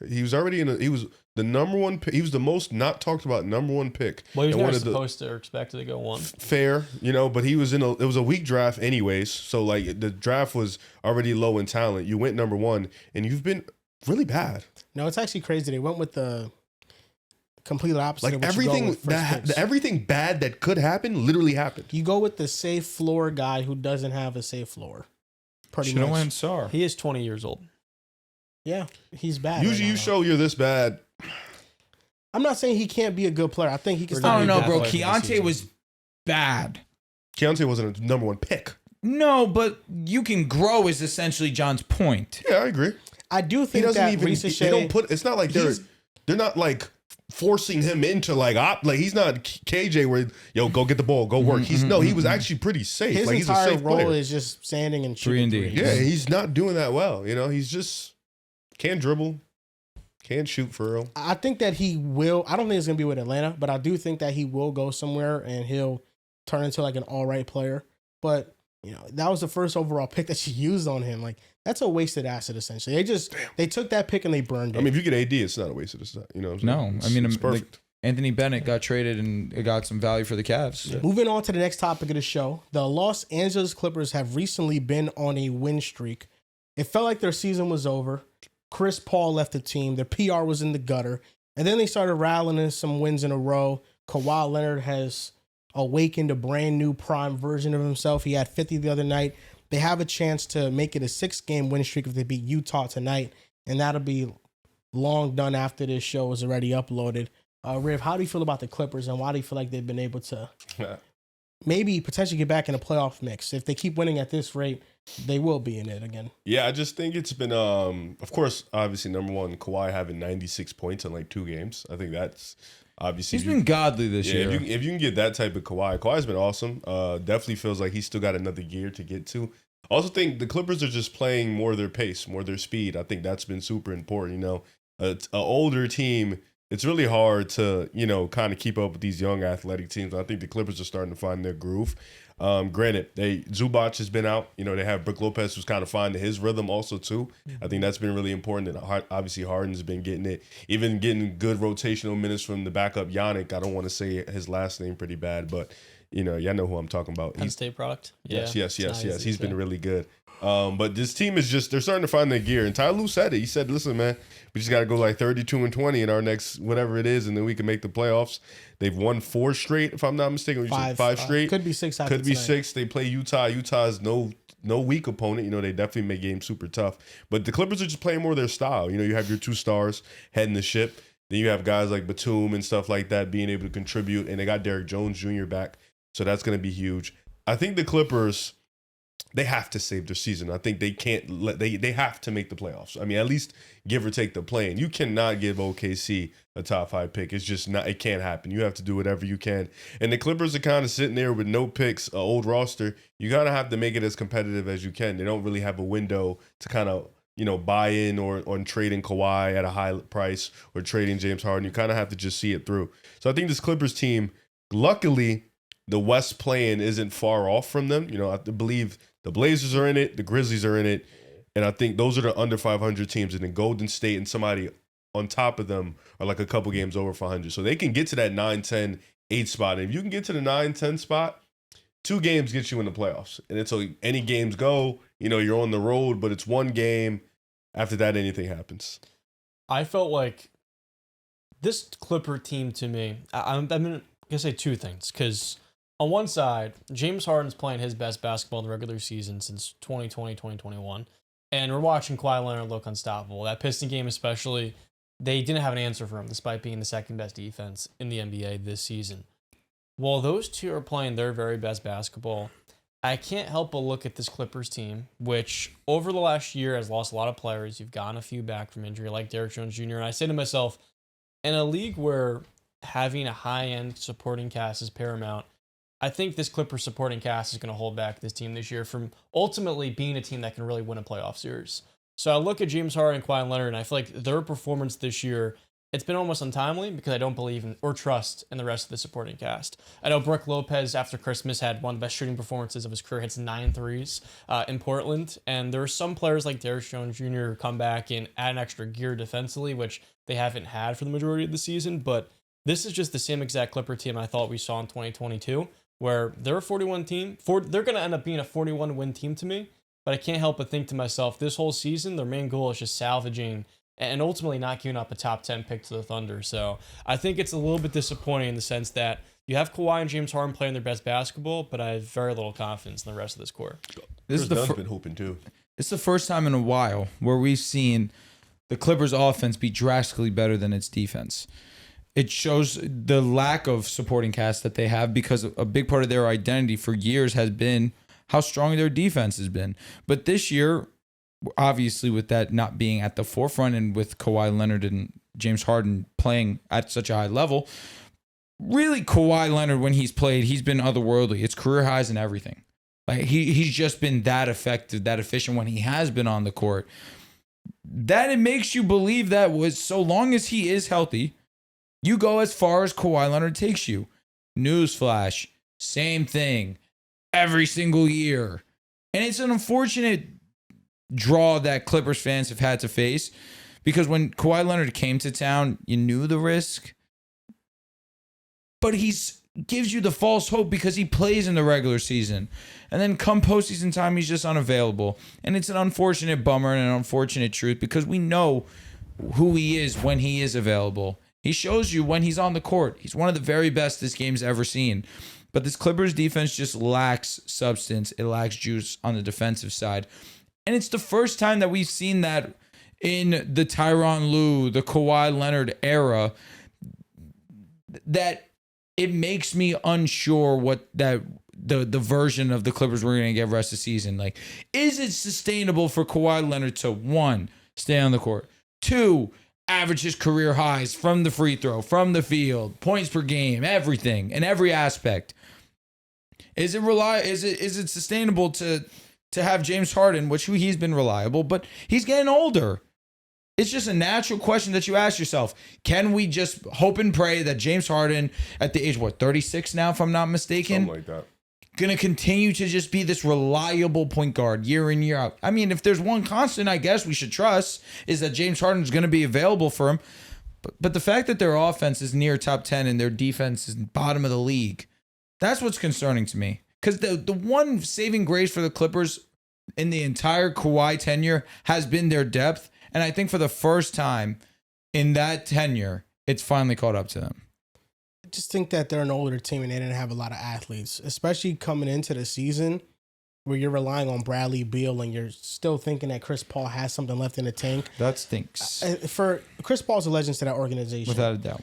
He was already he was the number one pick. He was the most not talked about number one pick. Well, he was never supposed to or expected to go one. Fair, but he was it was a weak draft anyways. So like the draft was already low in talent. You went number one and you've been really bad. No, it's actually crazy. They went with the complete opposite. Like everything bad that could happen literally happened. You go with the safe floor guy who doesn't have a safe floor. Pretty much. went Sar. He is 20 years old. Yeah, he's bad. Usually you show you're this bad. I'm not saying he can't be a good player. I think he can. I don't know, bro. Keyonte was bad. Keyonte wasn't a number one pick. No, but you can grow is essentially John's point. Yeah, I agree. I do think He doesn't that even. Ricochet. They don't put. It's not like they're not like forcing him into like he's not KJ where go get the ball, go work. He was actually pretty safe. His like he's entire a safe role player. is just standing and shooting 3 and D. threes. Yeah, he's not doing that well. He's just can't dribble, can't shoot for real. I think that he will. I don't think it's gonna be with Atlanta, but I do think that he will go somewhere and he'll turn into like an all right player. But that was the first overall pick that you used on him. Like that's a wasted asset essentially. They took that pick and they burned it. I mean, if you get AD, it's not a wasted asset. No, it's perfect. Like, Anthony Bennett got traded and it got some value for the Cavs. Yeah. Moving on to the next topic of the show, the Los Angeles Clippers have recently been on a win streak. It felt like their season was over. Chris Paul left the team. Their PR was in the gutter. And then they started rattling in some wins in a row. Kawhi Leonard has awakened a brand new prime version of himself. He had 50 the other night. They have a chance to make it a 6-game win streak if they beat Utah tonight. And that'll be long done after this show is already uploaded. Riv, how do you feel about the Clippers and why do you feel like they've been able to maybe potentially get back in a playoff mix? If they keep winning at this rate, they will be in it again. Yeah, I just think it's been, of course, obviously, number one, Kawhi having 96 points in like 2 games. I think that's obviously. He's been godly this year. If you can get that type of Kawhi's been awesome. Definitely feels like he's still got another gear to get to. I also think the Clippers are just playing more their pace, more their speed. I think that's been super important. An older team, it's really hard to, kind of keep up with these young athletic teams. I think the Clippers are starting to find their groove. Granted, Zubac has been out. They have Brook Lopez who's kind of finding his rhythm also too. I think that's been really important. And obviously Harden's been getting it, even getting good rotational minutes from the backup Yannick. I don't want to say his last name pretty bad, but y'all know who I'm talking about. Penn State product. Yes. He's been really good. But this team is they're starting to find their gear. And Ty Lue said it. He said, listen, man, we just got to go like 32-20 in our next whatever it is, and then we can make the playoffs. They've won 4 straight, if I'm not mistaken. 5 straight. Could be 6 after Could be tonight. 6. They play Utah. Utah is no no weak opponent. You know, they definitely make games super tough. But the Clippers are just playing more their style. You know, you have your 2 stars heading the ship. Then you have guys like Batum and stuff like that being able to contribute. And they got Derrick Jones Jr. back. So that's going to be huge. I think the Clippers, they have to save their season. I think they can't let they have to make the playoffs. I mean, at least give or take the play-in. You cannot give OKC a top 5 pick. It's just not. It can't happen. You have to do whatever you can. And the Clippers are kind of sitting there with no picks, an old roster. You gotta have to make it as competitive as you can. They don't really have a window to kind of buy in or on trading Kawhi at a high price or trading James Harden. You kind of have to just see it through. So I think this Clippers team, luckily, the West play-in isn't far off from them. You know, I believe the Blazers are in it, the Grizzlies are in it, and I think those are the under 500 teams. And then Golden State and somebody on top of them are like a couple games over 500. So they can get to that 9, 10, 8 spot. And if you can get to the 9, 10 spot, 2 games get you in the playoffs. And until any games go, you're on the road, but it's 1 game. After that, anything happens. I felt like this Clipper team to me, I'm going to say 2 things, because on one side, James Harden's playing his best basketball in the regular season since 2020, 2021. And we're watching Kawhi Leonard look unstoppable. That Piston game especially, they didn't have an answer for him despite being the second best defense in the NBA this season. While those 2 are playing their very best basketball, I can't help but look at this Clippers team, which over the last year has lost a lot of players. You've gotten a few back from injury like Derrick Jones Jr. And I say to myself, in a league where having a high-end supporting cast is paramount, I think this Clippers supporting cast is going to hold back this team this year from ultimately being a team that can really win a playoff series. So I look at James Harden and Kawhi Leonard, and I feel like their performance this year, it's been almost untimely because I don't believe in or trust in the rest of the supporting cast. I know Brook Lopez, after Christmas, had one of the best shooting performances of his career, hits 9 threes in Portland. And there are some players like Derrick Jones Jr. who come back and add an extra gear defensively, which they haven't had for the majority of the season. But this is just the same exact Clipper team I thought we saw in 2022. Where they're a 41 team, they're going to end up being a 41 win team to me, but I can't help but think to myself, this whole season, their main goal is just salvaging and ultimately not giving up a top 10 pick to the Thunder. So I think it's a little bit disappointing in the sense that you have Kawhi and James Harden playing their best basketball, but I have very little confidence in the rest of this core. This is been hooping too. It's the first time in a while where we've seen the Clippers offense be drastically better than its defense. It shows the lack of supporting cast that they have because a big part of their identity for years has been how strong their defense has been. But this year, obviously with that not being at the forefront and with Kawhi Leonard and James Harden playing at such a high level, really Kawhi Leonard, when he's played, he's been otherworldly. It's career highs and everything. Like he's just been that effective, that efficient when he has been on the court. That it makes you believe that was so long as he is healthy, you go as far as Kawhi Leonard takes you. Newsflash, same thing every single year. And it's an unfortunate draw that Clippers fans have had to face because when Kawhi Leonard came to town, you knew the risk. But he's gives you the false hope because he plays in the regular season. And then come postseason time, he's just unavailable. And it's an unfortunate bummer and an unfortunate truth because we know who he is when he is available. He shows you when he's on the court. He's one of the very best this game's ever seen. But this Clippers defense just lacks substance. It lacks juice on the defensive side. And it's the first time that we've seen that in the Tyronn Lue, the Kawhi Leonard era, that it makes me unsure what that the version of the Clippers we're going to get rest of the season. Like, is it sustainable for Kawhi Leonard to, 1, stay on the court, 2, average his career highs from the free throw, from the field, points per game, everything, in every aspect? Is it sustainable to have James Harden, which he's been reliable, but he's getting older? It's just a natural question that you ask yourself. Can we just hope and pray that James Harden, at the age, 36 now, if I'm not mistaken? Something like that. Going to continue to just be this reliable point guard year in, year out. I mean, if there's one constant I guess we should trust is that James Harden's going to be available for him. But the fact that their offense is near top 10 and their defense is bottom of the league, that's what's concerning to me. Because the one saving grace for the Clippers in the entire Kawhi tenure has been their depth. And I think for the first time in that tenure, it's finally caught up to them. I just think that they're an older team and they didn't have a lot of athletes, especially coming into the season where you're relying on Bradley Beal and you're still thinking that Chris Paul has something left in the tank. That stinks. For Chris Paul's a legend to that organization. Without a doubt.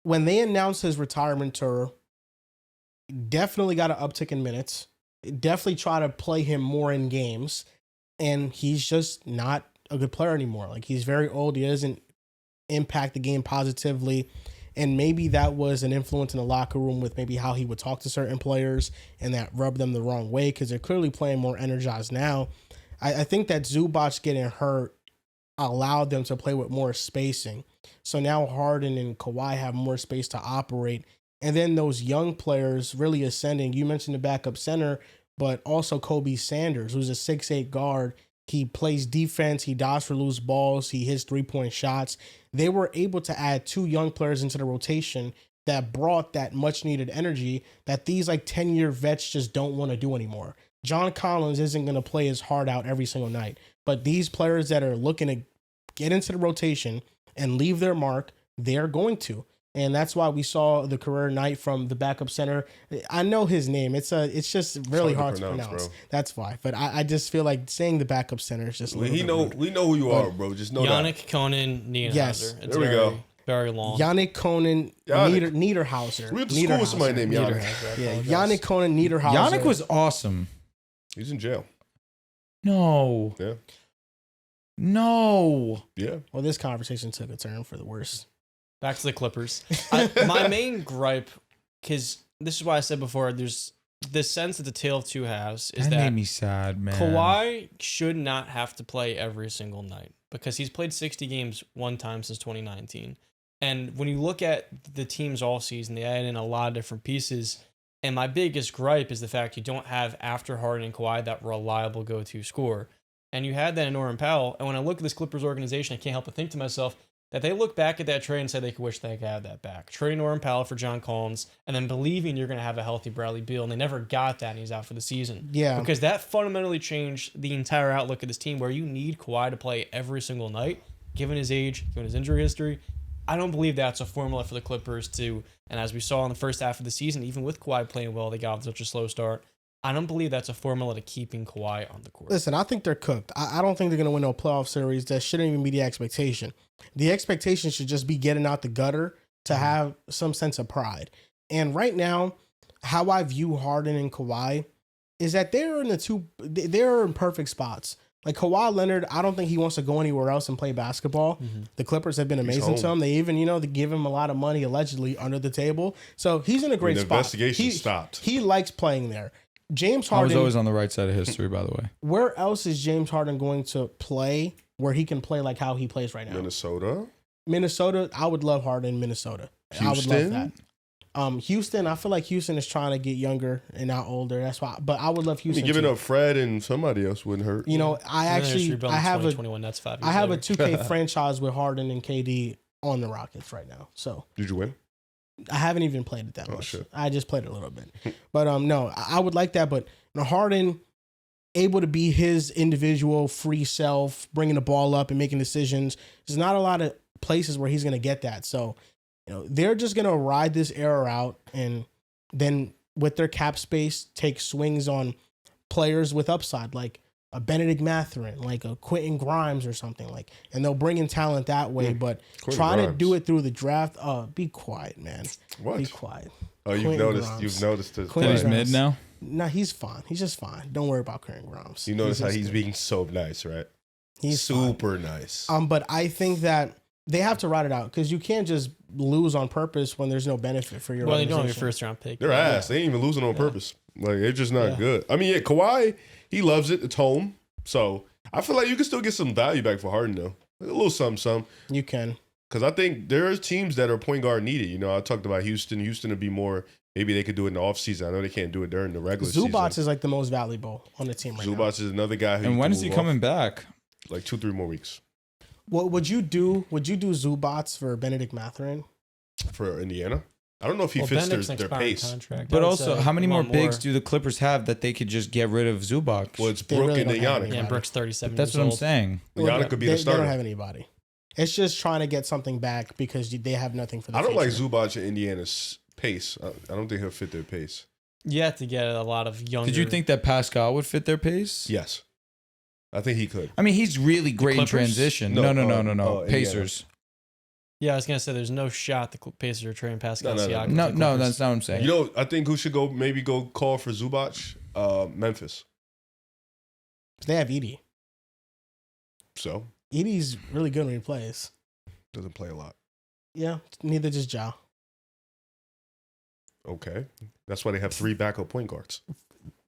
When they announced his retirement tour, definitely got an uptick in minutes. Definitely try to play him more in games. And he's just not a good player anymore. Like, he's very old. He doesn't impact the game positively. And maybe that was an influence in the locker room with maybe how he would talk to certain players and that rubbed them the wrong way because they're clearly playing more energized now. I think that Zubac getting hurt allowed them to play with more spacing. So now Harden and Kawhi have more space to operate. And then those young players really ascending. You mentioned the backup center, but also Kobe Sanders, who's a 6'8" guard. He plays defense. He dodges for loose balls. He hits 3-point shots. They were able to add 2 young players into the rotation that brought that much needed energy that these like 10-year vets just don't want to do anymore. John Collins isn't going to play his heart out every single night, but these players that are looking to get into the rotation and leave their mark, they're going to. And that's why we saw the career night from the backup center. I know his name. It's just really hard to pronounce. Bro. That's why. But I just feel like saying the backup center is just a little bit we know who you are, bro. Just know Yannick that. Conan Niederhauser. Yes. It's there we go. Very long. Yannick Conan Niederhauser. We went to school with somebody named Yannick. Yeah, Yannick Conan Niederhauser. Yannick was awesome. He's in jail. No. Yeah. No. Yeah. Well, this conversation took a turn for the worse. Back to the Clippers. My main gripe, because this is why I said before, there's this sense that the tale of two halves is That that made me sad, man. Kawhi should not have to play every single night because he's played 60 games one time since 2019. And when you look at the teams all season, they add in a lot of different pieces. And my biggest gripe is the fact you don't have, after Harden and Kawhi, that reliable go-to scorer. And you had that in Norman Powell. And when I look at this Clippers organization, I can't help but think to myself that they look back at that trade and say they could wish they could have that back. Trading Norman Powell for John Collins and then believing you're going to have a healthy Bradley Beal. And they never got that and he's out for the season. Yeah. Because that fundamentally changed the entire outlook of this team where you need Kawhi to play every single night, given his age, given his injury history. I don't believe that's a formula for the Clippers to, and as we saw in the first half of the season, even with Kawhi playing well, they got off such a slow start. I don't believe that's a formula to keeping Kawhi on the court. Listen, I think they're cooked. I don't think they're going to win no playoff series. That shouldn't even be the expectation. The expectation should just be getting out the gutter to have some sense of pride. And right now, how I view Harden and Kawhi is that they're in perfect spots. Like Kawhi Leonard, I don't think he wants to go anywhere else and play basketball. Mm-hmm. The Clippers have been amazing to him. They even, they give him a lot of money allegedly under the table. So he's in a great spot. The investigation stopped. He likes playing there. James Harden. I was always on the right side of history, by the way. Where else is James Harden going to play where he can play like how he plays right now? Minnesota, I would love Harden in Minnesota. Houston? I would love that. Houston, I feel like Houston is trying to get younger and not older. That's why. But I would love Houston. Giving up Fred and somebody else wouldn't hurt. I have a 2K franchise with Harden and KD on the Rockets right now. So did you win? I haven't even played it that much. Shit. I just played it a little bit. But no, I would like that. But Harden able to be his individual free self, bringing the ball up and making decisions. There's not a lot of places where he's going to get that. So, they're just going to ride this era out and then with their cap space, take swings on players with upside, like a Benedict Mathurin, like a Quentin Grimes or something and they'll bring in talent that way, but try to do it through the draft. Be quiet, man. What? Be quiet. Oh, you've noticed this. He's mid now? No, he's fine. He's just fine. Don't worry about Quentin Grimes. You notice how he's being so nice, right? He's super nice. But I think that they have to ride it out because you can't just lose on purpose when there's no benefit for your organization. They don't have your first round pick. They're ass. They ain't even losing on purpose. Like, they're just not good. I mean, Kawhi, he loves it. It's home. So I feel like you can still get some value back for Harden, though. A little something. You can. Because I think there's teams that are point guard needed. I talked about Houston. Houston would be more, maybe they could do it in the offseason. I know they can't do it during the regular season. Zubac is like the most valuable on the team right now. Zubac is another guy who. And when is he coming back? Like 2-3 more weeks. What would you do? Would you do Zubac for Benedict Mathurin? For Indiana? I don't know if he fits their pace. But also, how many more bigs do the Clippers have that they could just get rid of Zubac? Well, it's Brook and Yannick. Yeah, Brook's 37 That's what I'm saying. Yannick could be the starter. They don't have anybody. It's just trying to get something back because they have nothing for the I don't future. like Zubac in Indiana's pace. I don't think he'll fit their pace. You have to get a lot of younger. Did you think that Pascal would fit their pace? Yes. I think he could. I mean, he's really great in Clippers? transition. No, No. Indiana. Pacers. Yeah, I was gonna say there's no shot the Pacers are trading Pascal Siakam. No, that's not what I'm saying. You know, I think who should go call for Zubac? Memphis. They have Edie. So Edie's really good when he plays. doesn't play a lot. Yeah, neither does Ja. Okay. That's why they have 3 backup point guards.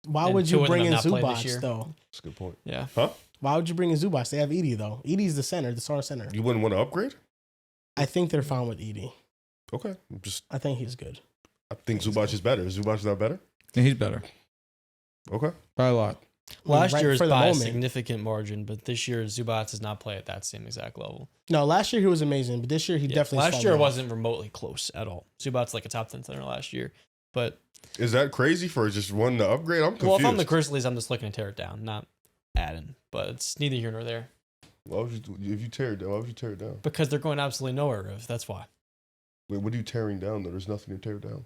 Why And would two you of them bring in have not played this Zubac year. though? That's a good point. Yeah. Huh? Why would you bring in Zubac? They have Edie though. Edie's the center, the star center. You wouldn't want to upgrade? I think they're fine with Edie. Okay. I think he's good. I think Zubac is better. Is Zubac not better? Yeah, he's better Okay. by a lot. Last Right year is for the by a moment. significant margin, but this year Zubac does not play at that same exact level. No, last year he was amazing, but this year he definitely. Last slugged year off. wasn't remotely close at all. Zubac's like a top 10 center last year, but Is that crazy for just one to upgrade? I'm confused. well, if I'm the Grizzlies, I'm just looking to tear it down, not adding. But it's neither here nor there Why would you, if you tear it down, why would you tear it down? because they're going absolutely nowhere. If that's why. Wait, what are you tearing down though? There's nothing to tear down.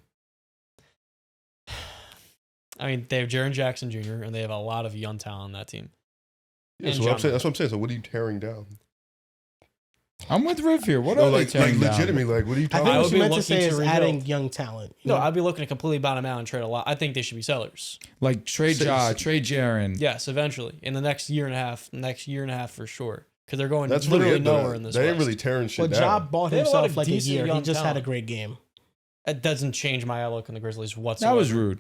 I mean, they have Jaren Jackson Jr. and they have a lot of young talent on that team. Yeah, And so what I'm John saying, that's what I'm saying. So what are you tearing down? I'm with Riv here. What No, are they like tearing down? legitimately, like what are you I talking think I what would you be meant to looking say to is rebuild. adding young talent. you No, know? I'd be looking to completely bottom out and trade a lot. I think they should be sellers. Like trade Ja, trade Jaren. Yes, eventually in the next year and a half for sure, because they're going That's literally really it, though. nowhere in this. They ain't West. really tearing shit Well, down. Ja bought They have a lot himself of like a decent year. He young just had a talent. great game. It doesn't change my outlook on the Grizzlies whatsoever. That was rude.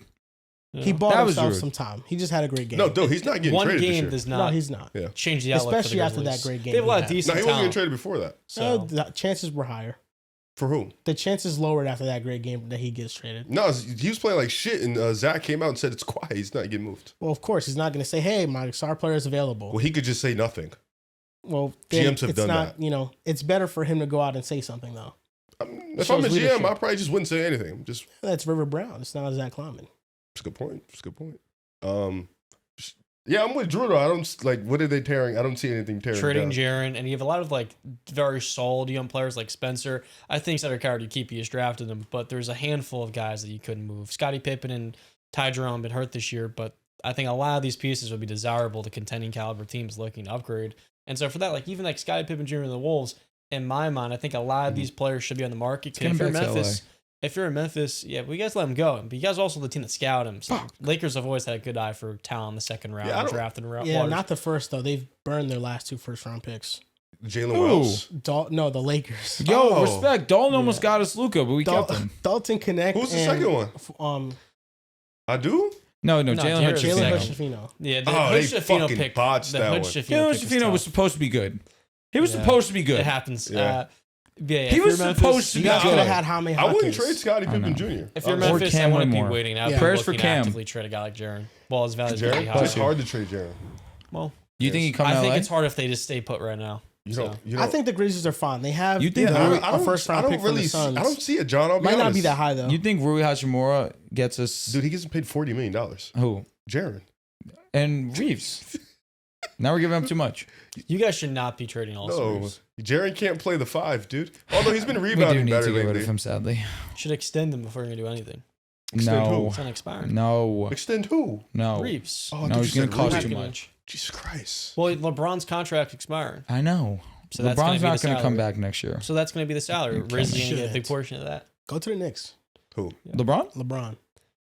You He know? bought That was himself rude. some time. He just had a great game. No, dude, he's not getting One traded this game year. does no, not he's not. Yeah. change the outlook Especially for the after that Grizzlies. great game They have a he lot of had. No, decent he wasn't getting talent. traded before that. So The chances were higher. For who? The chances lowered after that great game that he gets traded. No, he was playing like shit, and Zach came out and said it's quiet. He's not getting moved. Well, of course, he's not going to say, "Hey, my star player is available." Well, he could just say nothing. Well, then GMs have it's done not. that. You know, it's better for him to go out and say something though. If Shows I'm a GM, leadership. I probably just wouldn't say anything. Just That's River Brown. It's not Zach Kleiman. it's a good point. It's a good point. Yeah, I'm with Drew though. I don't like. What are they tearing? I don't see anything tearing trading down. Jaren, and you have a lot of like very solid young players like Spencer. I think Cedric Howard you keep, you just drafted them, but there's a handful of guys that you couldn't move. Scottie Pippen and Ty Jerome been hurt this year, but I think a lot of these pieces would be desirable to contending caliber teams looking to upgrade. And so for that, like even like Scottie Pippen Jr. and the Wolves, in my mind, I think a lot of these players should be on the market. Get him If you're back to Memphis, if you're in Memphis, yeah, we guys let him go. But you guys also the team that scout him. So Lakers have always had a good eye for talent in the second round, Yeah, I don't- drafting around. Yeah, not the first though. They've burned their last 2 first-round picks. Jalen Who? Wells. No, the Lakers. Yo, Oh. respect. Dalton almost got us Luka, but we kept him. Dalton Connect. Who's the and, second one? I do. No, No, Jalen Jared's Hurts. the Jalen second. Hood-Schifino. Yeah, the Oh, Hood they Schifino fucking pick. botched The that Hood one. Schifino Jalen pick was Schifino was tough. supposed to be good. He was Yeah. supposed to be good. It happens. Yeah. Yeah, He if was you're supposed to You be guys good. could have had how many I wouldn't Hawkins? trade Scottie I Pippen know. Jr. If you're Or Memphis, I Cam wouldn't be Whitmore. waiting out. Yeah. Prayers for Looking to Cam. actively trade a guy like Jaren. Well, his value's pretty Jaron, high. it's hard to trade Jaron. Well, You think he come to I think LA? it's hard if they just stay put right now. You So. don't. You I don't. think the Grizzlies are fine. They have You think Yeah, Rui- I don't. a first-round I pick don't really. from the Suns. I don't see it, John. I'll be Might not honest. be that high though. You think Rui Hachimura gets us Dude, he gets paid $40 million. who? Jaron. And Reeves. Now we're giving him too much. You guys should not be trading all No, stars. Jaron can't play the 5, dude. Although he's been We do rebounding need better to get rid lately. of him, sadly. Should extend them before you're gonna do anything. Extend No. It's unexpired. No. Extend who? No. Reeves. Oh, No, dude, he's you going to said cost Reeves. too much. Jesus Christ. Well, LeBron's contract expiring, I know. so that's gonna LeBron's be not the going to come salary. back next year. So that's going to be the salary. Okay. Rizzy going to get a big Shouldn't. portion of that. Go to the Knicks. Who? LeBron? LeBron.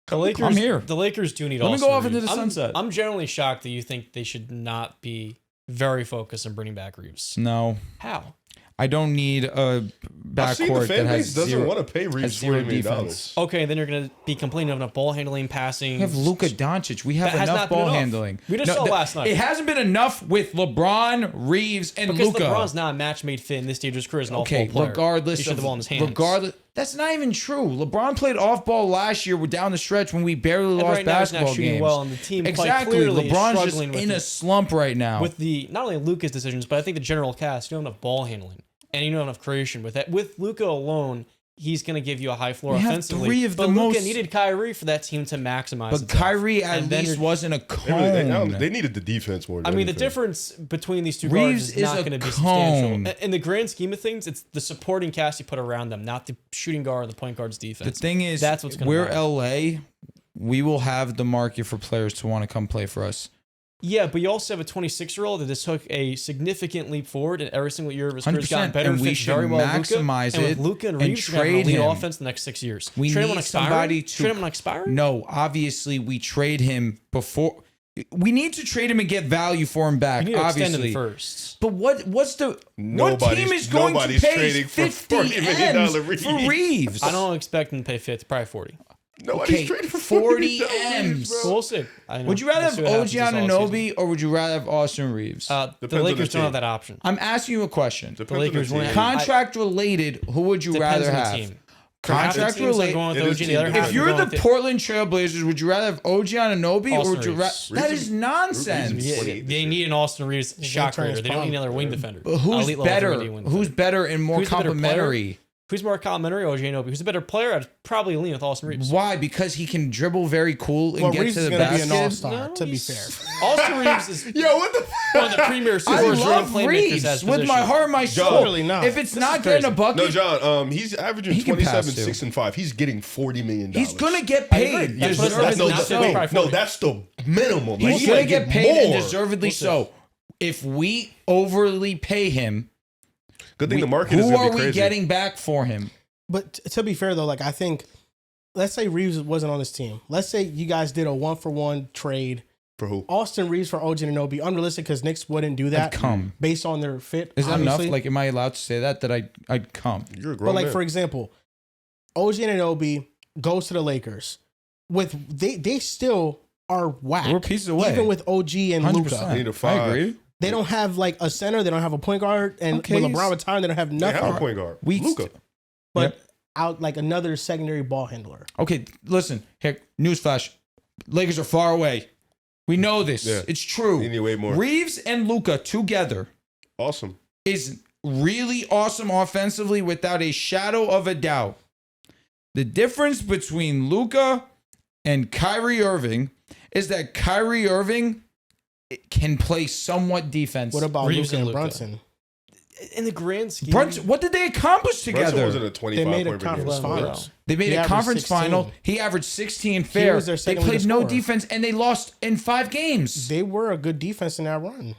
The Lakers. I'm here. The Lakers do need. Let me also go off into Reeves. the sunset. I'm generally shocked that you think they should not be very focused on bringing back Reeves. No. How? I don't need a I've seen the backcourt fan that has base doesn't zero. want to pay Reeves has zero $40 million. defense. Okay, then you're going to be complaining of enough ball handling, passing. We have Luka Doncic. We have That has enough not been ball enough. handling. We just saw last night. It hasn't been enough with LeBron, Reeves, and Because Luka. LeBron's not a match made fit in this stage of his career as an Okay, all-ball player. regardless He should have of the ball in his hands. regardless, that's not even true. LeBron played off ball last year down the stretch when we barely And lost right now he's not basketball shooting games. well, and the team quite exactly. clearly is LeBron's just struggling with in a it. slump right now. With the not only Luka's decisions, but I think the general cast, you don't have enough ball handling and you don't have enough creation. With that, with Luka alone, he's going to give you a high floor We have offensively. three of but the Luka most- needed Kyrie for that team to maximize. but itself. Kyrie at And then least you're- wasn't a They cone. they needed the defense more than I mean, the anything. difference between these two Reeves guards is is not a going to be cone. substantial. In the grand scheme of things, it's the supporting cast you put around them, not the shooting guard and the point guard's The defense. thing is, That's what's gonna we're matter. LA. we will have the market for players to want to come play for us. Yeah, but you also have a 26-year-old that just took a significant leap forward, and every single year of his career has gotten better. And we should maximize it. And with Luka and Reeves, trade him. Offense the next 6 years. We trade need somebody to trade him on expiring. No, obviously we trade him before. We need to trade him and get value for him back. You need to extend obviously him first. But what team is going to pay $50 million for Reeves? I don't expect him to pay 50, probably 40. Nobody's trading for 40 M's. We'll see. Would you rather have OG Anunoby or would you rather have Austin Reeves? The Lakers don't have that option. I'm asking you a question. The Lakers won't. Contract related, who would you rather have? Contract related. If you're the Portland Trailblazers, would you rather have OG Anunoby or would you rather? That is nonsense. They need an Austin Reeves shot creator. They don't need another wing defender. But who's better? Who's better and more complimentary? Who's more complimentary? OG Anunoby. Who's a better player? I'd probably lean with Austin Reeves. Why? Because he can dribble very cool and get to the basket. Be an all-star, to be fair. Austin Reeves is what the one of the premier I love Reeves with my heart and my soul. Really not. If it's not getting a bucket, no, John. He's averaging 27, 6, and 5. He's getting $40 million. He's gonna get paid. That's the minimum. He's gonna get paid and deservedly so. If we overly pay him, good thing the market is gonna be crazy. Who are we getting back for him? But to be fair, though, like I think, let's say Reeves wasn't on this team. Let's say you guys did a 1-for-1 trade. For who? Austin Reeves for OG Anunoby. Unrealistic because Knicks wouldn't do that based on their fit. Is that enough? Like, am I allowed to say that I'd come? You're a grown man. But like, man. for example, OG Anunoby goes to the Lakers. They still are whack. We're pieces away. Even with OG and 100%. Luka. They need a 5. I agree. They don't have like a center. They don't have a point guard. And with LeBron retiring, they don't have nothing. They have a point guard. Luka. But out like another secondary ball handler. Okay, listen. Here, newsflash. Lakers are far away. We know this. Yeah. It's true. They need way more. Reeves and Luka together. Awesome. Is really awesome offensively without a shadow of a doubt. The difference between Luka and Kyrie Irving is that Kyrie Irving can play somewhat defense. What about Reeves Luka and Luka? Brunson? In the grand scheme, What did they accomplish together? Brunson wasn't a 25 They made a point conference per game. finals. They made He a averaged conference 16. final. He averaged 16 fair. was their They second played leading no scorer. defense and they lost in 5 games. They were a good defense in that run.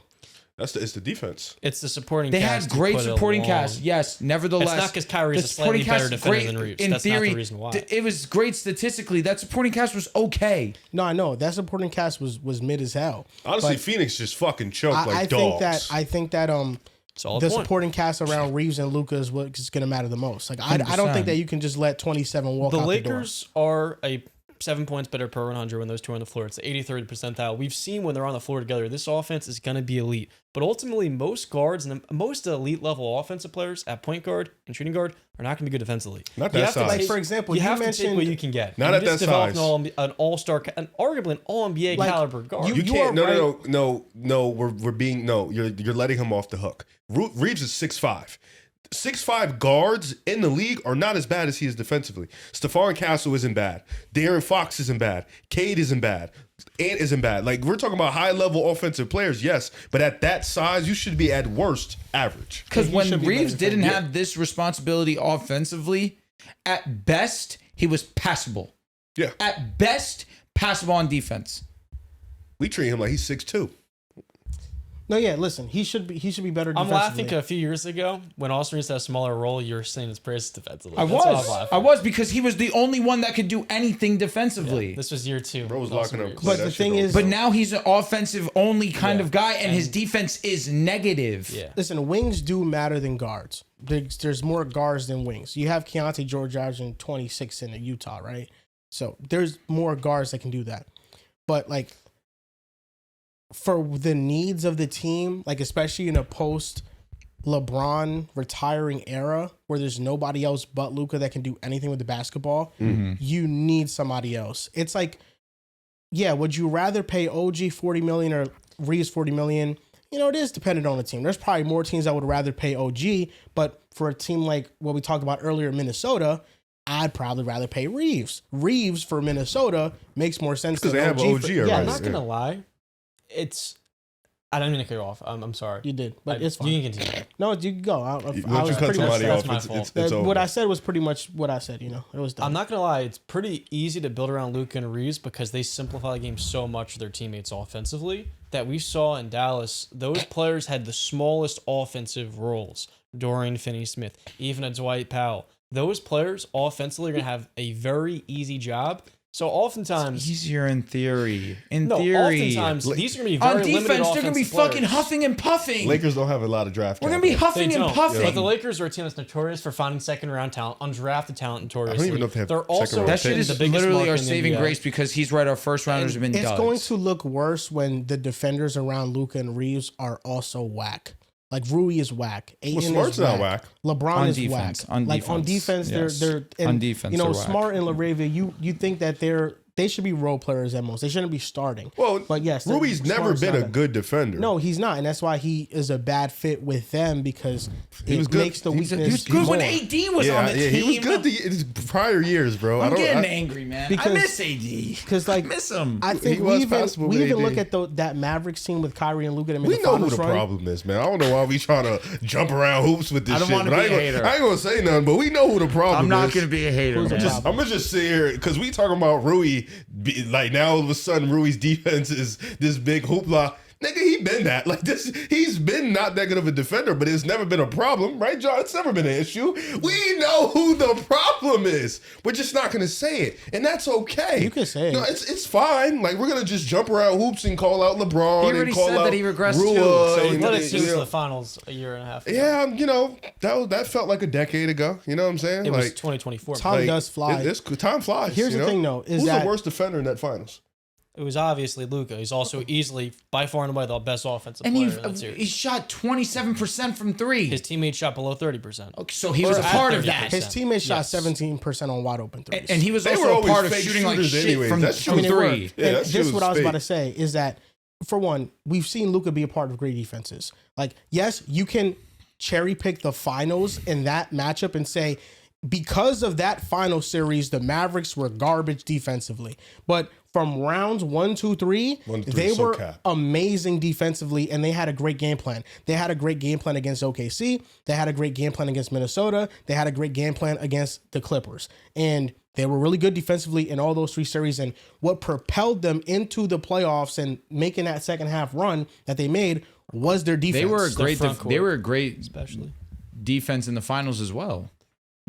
It's the defense. it's the supporting They cast. had great to put it supporting along. cast. Yes, nevertheless. It's not because Kyrie's a the slightly supporting better cast defender great than Reeves. in That's theory, not the reason why. It was great statistically. That supporting cast was okay. No, I know that supporting cast was mid as hell. Honestly, But Phoenix just fucking choked like I dogs. think that the supporting cast around Reeves and Luka is what's going to matter the most. Like I don't think that you can just let 27 walk The out Lakers are a 7 points better per 100 when those two are on the floor. It's the 83rd percentile. We've seen when they're on the floor together, this offense is going to be elite. But ultimately, most guards and most elite level offensive players at point guard and shooting guard are not going to be good defensively. Not that size. Like for example, you you have to mentioned take what you can get. Not at that size. An all-star, arguably an all-NBA Like, caliber guard. You can't. No. We're being no. You're letting him off the hook. Reeves is 6'5". 6'5" guards in the league are not as bad as he is defensively. Stephon Castle isn't bad. De'Aaron Fox isn't bad. Cade isn't bad. Ant isn't bad. Like, we're talking about high-level offensive players, yes, but at that size, you should be at worst average. Because when Reeves didn't have this responsibility offensively, at best, he was passable. Yeah. At best, passable on defense. We treat him like he's 6'2". No, yeah, listen, he should be better I'm defensively. laughing a few years ago when Austin Reeves had a smaller role. You were saying his praise defensively. I was because he was the only one that could do anything defensively. Yeah, this was year 2. Bro was locking up. But the thing is, But now he's an offensive only kind of guy, and his defense is negative. Yeah. listen, wings do matter than guards. There's more guards than wings. You have Keyonte George averaging 26 in Utah, right? So there's more guards that can do that. But like, for the needs of the team, like especially in a post LeBron retiring era where there's nobody else but Luka that can do anything with the basketball, you need somebody else. It's like, yeah, would you rather pay OG $40 million or Reeves $40 million? You know, it is dependent on the team. There's probably more teams that would rather pay OG, but for a team like what we talked about earlier, Minnesota, I'd probably rather pay Reeves. Reeves for Minnesota makes more sense Because than they have OG already. Yeah, I'm not going to lie. It's I didn't mean to cut you off. I'm sorry. You did, but it's fine. You can continue. No, you can go. I Once was you cut pretty much somebody that's off, my it's fault. over. what I said was pretty much what I said. It was done. I'm not gonna lie. It's pretty easy to build around Luka and Reeves because they simplify the game so much for their teammates offensively that we saw in Dallas. Those players had the smallest offensive roles. Dorian Finney-Smith, even a Dwight Powell. Those players offensively are gonna have a very easy job. So oftentimes, It's easier in theory. oftentimes these are gonna be very on limited defense, they're gonna be offensive fucking players. huffing and puffing. Lakers don't have a lot of draft. We're gonna be capital. huffing They and don't. puffing. But the Lakers are a team that's notorious for finding second round talent, undrafted talent notoriously. I don't even know if they have They're second also round That shit picks. is the biggest literally market our in the saving NBA. grace because he's right. Our first rounders have been It's duds. going to look worse when the defenders around Luka and Reeves are also whack. Like Rui is whack. Well, Ayton Smart's is not whack. LeBron On is defense, whack. on Like on defense, defense, yes. they're and, On defense, they're whack. Smart and LaRavia, you think that they should be role players at most. They shouldn't be starting. Well, But yes, Rui's never Smart's been not a good defender. No, he's not, and that's why he is a bad fit with them because was it good. makes the He was- weakness. He was good when more. AD was yeah, on the team. he was good in his prior years, bro. I'm getting angry, man. I because- miss AD. Because like I miss him. I think He was we passable even with look AD. at that Mavericks team with Kyrie and Luka. We know who the problem is, man. I don't know why we trying to jump around hoops with this I don't shit. wanna But be I ain't a gonna- hater. I ain't gonna say nothing, but we know who the problem I'm not is. gonna be a hater, Who's the man. problem? I'm gonna just sit here because we talking about Rui. Like now, all of a sudden, Rui's defense is this big hoopla. Nigga, he been that. Like this, he's been not that good of a defender, but it's never been a problem, right, John? It's never been an issue. We know who the problem is. We're just not gonna say it, and that's okay. You can say it. No, it's fine. Like we're gonna just jump around hoops and call out LeBron He and already call said out that he regressed Rua too, so and- he Let did it seem to the finals a year and a half ago. yeah, that felt like a decade ago. You know what I'm saying? It was like 2024. Time does fly. Time flies. Here's you the know? thing, though, is who's that- the worst defender in that finals? It was obviously Luka. He's also easily, by far and away, the best offensive And player he in that series. he shot 27% from three. His teammates shot below 30%. Okay, so he was a at part of 30%. that. His teammates shot Yes. 17% on wide open threes. And he was They were also a always part of fake shooting like shooters shit anyways. from That's true. they were. three. Yeah, And that this shit is what was I was about fake. to say is that, for one, we've seen Luka be a part of great defenses. Like, yes, you can cherry pick the finals in that matchup and say, because of that final series, the Mavericks were garbage defensively. But from rounds 1, 2, 3, 1 to 3 they so were cap. amazing defensively, and they had a great game plan. They had a great game plan against OKC. They had a great game plan against Minnesota. They had a great game plan against the Clippers. And they were really good defensively in all those three series. And what propelled them into the playoffs and making that second half run that they made was their defense. They were a great. front court, They were a great especially. defense in the finals as well.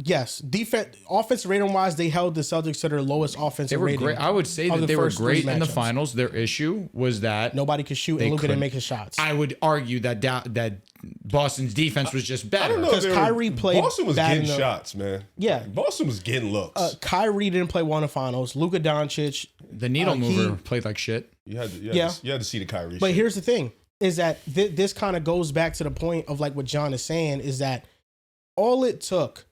Yes, defense, offensive rating wise, they held the Celtics to their lowest offensive They were rating. great. I would say of that the they were first three great in the matchups. finals. Their issue was that Nobody could shoot, They and Luka couldn't. didn't make his shots. I would argue that that Boston's defense was just better. I don't know. Because if they were- Kyrie played Boston was bad getting in the- shots, man. Yeah. Boston was getting looks. Kyrie didn't play one of the finals. Luka Doncic. The needle he- mover played like shit. you had to, yeah. you had to see the Kyrie. But shit. here's the thing: is that this kind of goes back to the point of like what John is saying is that all it took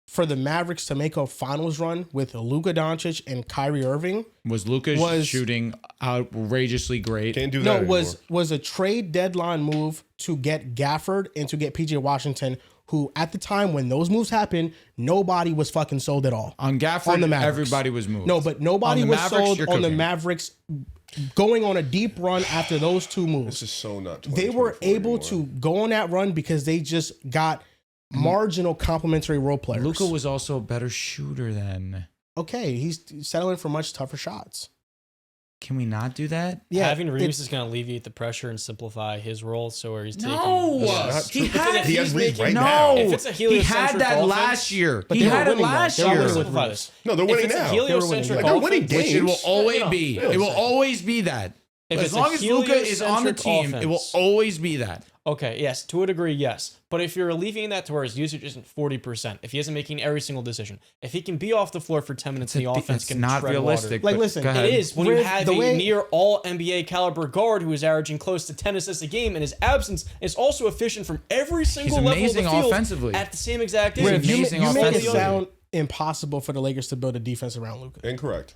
for the Mavericks to make a finals run with Luka Doncic and Kyrie Irving Was Luka shooting outrageously great? Can't do that. was a trade deadline move to get Gafford and to get PJ Washington, who at the time when those moves happened, nobody was fucking sold at all. On Gafford, On the Mavericks. everybody was moved. No, but nobody On the was Mavericks, sold you're on the cooking. Mavericks going on a deep run after those two moves. This is so not. They were 2024 able anymore. to go on that run because they just got marginal complementary role players. Luka was also a better shooter then. okay. He's settling for much tougher shots. Can we not do that? Yeah, Having Reeves it's- is going to alleviate the pressure and simplify his role. So where he's taking No, not he true. had He has he's Reeves making- right now. no. If it's a He had heliocentric that offense- last year. But He they were had it winning, though. last They were year. winning. Simplify this. No, they're If winning it's a now. heliocentric Like, they're winning offense- games. Which it will always No, no. be. It will always be that. If As it's a long as Luka is on the team, heliocentric it will offense- always be that. Okay, yes, to a degree, yes. But if you're alleviating that to where his usage isn't 40%, if he isn't making every single decision, if he can be off the floor for 10 minutes and the offense It's can not tread realistic. Like, but listen, go it ahead. It is when you With have the a way- near all NBA caliber guard who is averaging close to 10 assists a game, and his absence is also efficient from every single level of amazing the field offensively. at the same exact He's time. Riv, amazing you make it offensively. sound impossible for the Lakers to build a defense around Luka. Incorrect.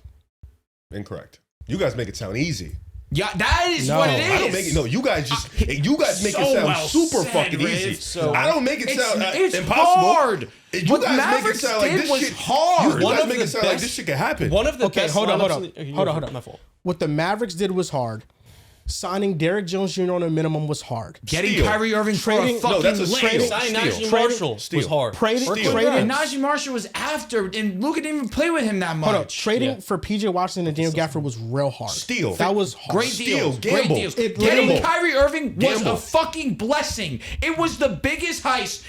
You guys make it sound easy. Yeah, that is No, what it is. I don't make it. No, you guys make it So sound well super said, fucking Riv. easy. So- I don't make it sound It's impossible. hard. You What guys make it Mavericks sound like did this was shit hard. You One guys of make the it sound like best- this shit can happen. One of the Okay, best hold on. lineups in the- Hold on. My fault. What the Mavericks did was hard. signing Derrick Jones Jr. on a minimum was hard. Getting Kyrie Irving for a fucking Signing Najee Marshall was hard. And Najee Marshall was after, and Luka didn't even play with him that much. Hold up. Trading for PJ Washington and Daniel Gafford was real hard. That was hard. Great deals. Gamble. Great deals. Getting Kyrie Irving was a fucking blessing. It was the biggest heist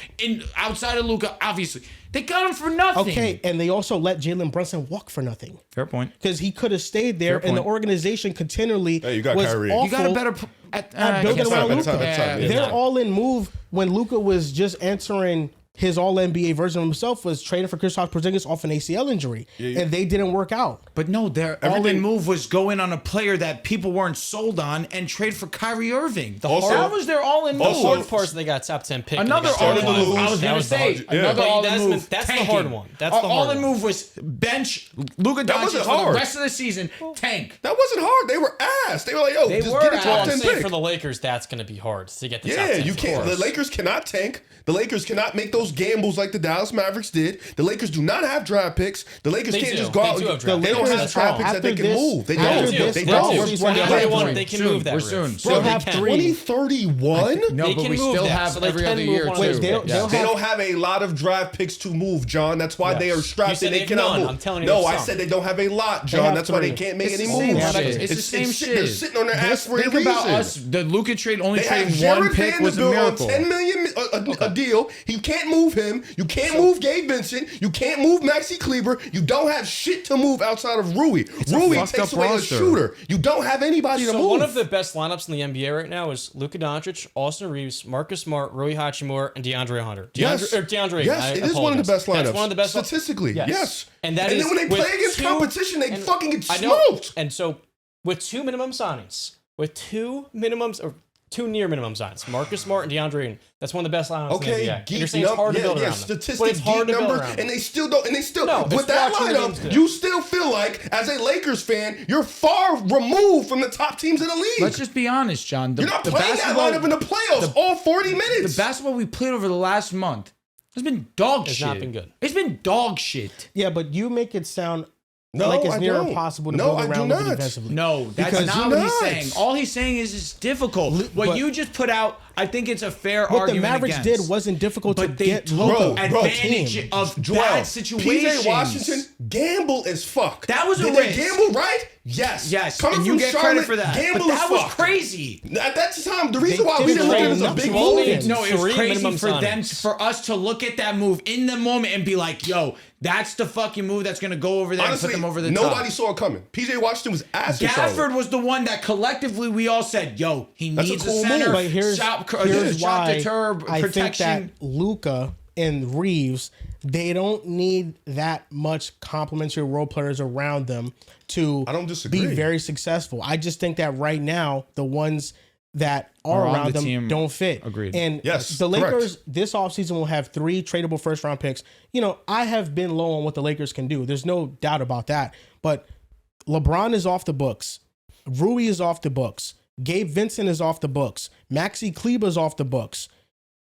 outside of Luka, obviously. They got him for nothing. Okay, and they also let Jalen Brunson walk for nothing. Fair point. Because he could have stayed there, and the organization continually you got was Kyrie. awful You got a better at building around Luka. Yeah. Their all-in move when Luka was just answering his all-NBA version of himself was trading for Kristaps Porzingis off an ACL injury, and they didn't work out. But no, their all-in move was go in on a player that people weren't sold on and trade for Kyrie Irving. That was their all-in move. The hard part is they got top 10 pick. Another all-in move. I was going to say, another all-in move. That's the hard one. That's the hard all-in move was bench Luka Doncic for the rest of the season. Tank. That wasn't hard. They were ass. They were like, They just were get a ass. top 10 pick. For the Lakers, that's going to be hard to get the top 10. You can't. The Lakers cannot tank. The Lakers cannot make those gambles like the Dallas Mavericks did. The Lakers do not have draft picks. The Lakers can't just go out. They don't have draft picks that they can move. They don't. They don't. They can move that. We're soon. They'll have 2031? No, but we still have every other year too. They don't have a lot of draft picks to move, John. That's why they are strapped and they cannot move. I'm telling you. No, I said they don't have a lot, John. That's why they can't make any moves. It's the same shit. They're sitting on their ass for a reason. Think about us. The Luka trade only trading Jared one pick was a Vanderbilt miracle. on $10 million a deal. He can't move him. You can't move Gabe Vincent. You can't move Maxi Kleber. You don't have shit to move outside of Rui. Rui takes away a shooter. You don't have anybody to move. One of the best lineups in the NBA right now is Luka Doncic, Austin Reeves, Marcus Smart, Rui Hachimura, and DeAndre Hunter. Yes, it is one of the best lineups. That's one of the best statistically. Yes. And then when they play against competition, they fucking get smoked. And so with two minimum signings, with two minimums or two near minimum signs, Marcus Smart and DeAndre, that's one of the best lineups in the NBA. You're saying it's hard to build around statistics, them. But it's hard to build numbers, around them. and they still don't. And they still, with that lineup, you still feel like, as a Lakers fan, you're far removed from the top teams in the league. Let's just be honest, John. You're not playing that lineup in the playoffs all 40 minutes. The basketball we played over the last month has been dog shit. It's not been good. It's been dog shit. Yeah, but you make it sound like it's near impossible to build around Luka defensively. No, that's not what he's saying. All he's saying is it's difficult. What you just put out, I think it's a fair argument. What the Mavericks did wasn't difficult to get Luka advantage of bad situations. PJ Washington gamble as fuck. That was a risk. Did they gamble right? Yes. Coming from get Charlotte, credit for that. Gamble but that was fuck. crazy. At that time, the reason why we didn't look at it as a big move. No, it was crazy for us to look at that move in the moment and be like, yo, that's the fucking move that's going to go over there and put them over the top. Nobody saw it coming. PJ Washington was ass. Gafford was the one that collectively we all said, yo, he needs a center. But here's why I think that Luka and Reeves, they don't need that much complementary role players around them to be very successful. I just think that right now, the ones that are around them don't fit. Agreed. And the Lakers this offseason will have 3 tradable first-round picks. You know, I have been low on what the Lakers can do. There's no doubt about that. But LeBron is off the books. Rui is off the books. Gabe Vincent is off the books. Maxi Kleber is off the books.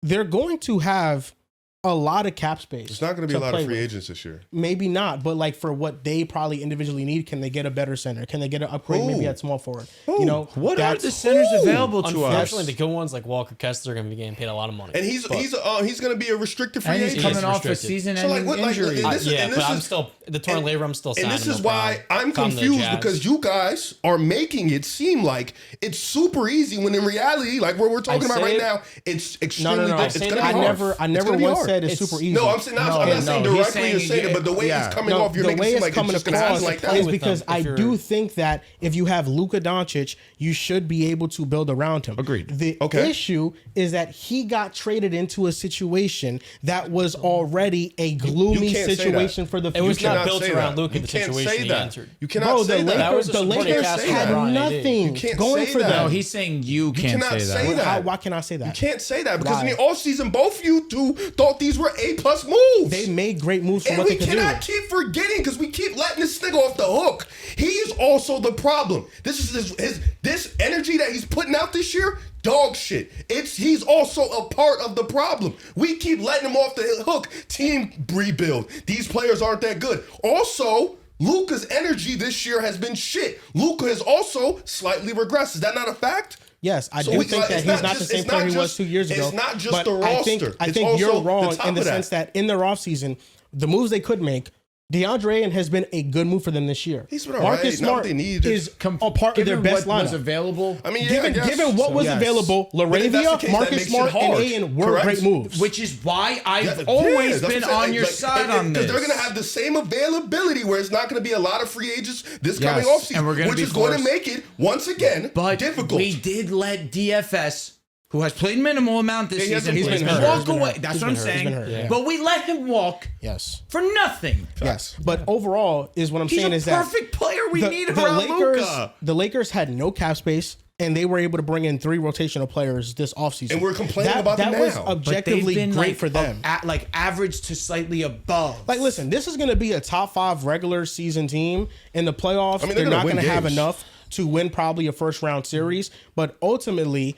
They're going to have a lot of cap space. It's not going to be a lot of free agents this year. Maybe not, but like for what they probably individually need, can they get a better center? Can they get an upgrade maybe at small forward? You know, what are the centers available to us? Unfortunately, the good ones like Walker Kessler are going to be getting paid a lot of money. And he's going to be a restricted free agent. He's coming off a season-ending injury. But I'm still the torn labor. I'm still signing. And this is why I'm confused, because you guys are making it seem like it's super easy when in reality, like what we're talking about right now, it's extremely difficult. It's going to be hard. I never once said it's super easy. No, I'm not saying directly you're saying it, but the way it's coming off, you're making it seem like it's just going to happen like that. Is because I do think that if you have Luka Doncic, you should be able to build around him. Agreed. The issue is that he got traded into a situation that was already a gloomy situation for the future. It was not built around Luka, the situation he entered. You cannot say that. The Lakers had nothing going for them. No, he's saying you can't say that. Why can I say that? You can't say that because in the offseason, both of you two thought these were A+ moves. They made great moves for what they could do. And we cannot keep forgetting, because we keep letting this nigga off the hook. He is also the problem. This is this energy that he's putting out this year, dog shit. He's also a part of the problem. We keep letting him off the hook. Team rebuild. These players aren't that good. Also, Luka's energy this year has been shit. Luka has also slightly regressed. Is that not a fact? Yes, I do think that he's not the same player he was 2 years ago. It's not just but the roster. I think you're wrong in the sense that in their offseason, the moves they could make, DeAndre Ayton has been a good move for them this year. He's been all right. Marcus Smart is a part of their best lineup. Was available. I mean, yeah, given what was available, LaRavia, Marcus Smart, and Ayton were great moves. Which is why I've always been on your side on this. Because they're going to have the same availability where it's not going to be a lot of free agents this coming offseason, which is going to make it, once again, difficult. We did let DFS, who has played minimal amount this season, he's been hurt. walk away. That's what I'm saying. But we let him walk for nothing. Yes. But overall, is what I'm saying is that he's a perfect player we need around Luka. The Lakers had no cap space, and they were able to bring in 3 rotational players this offseason. And we're complaining about them now. That was objectively great for them. Like average to slightly above. Like, listen, this is going to be a top 5 regular season team in the playoffs. They're not going to have enough to win probably a first round series, but ultimately,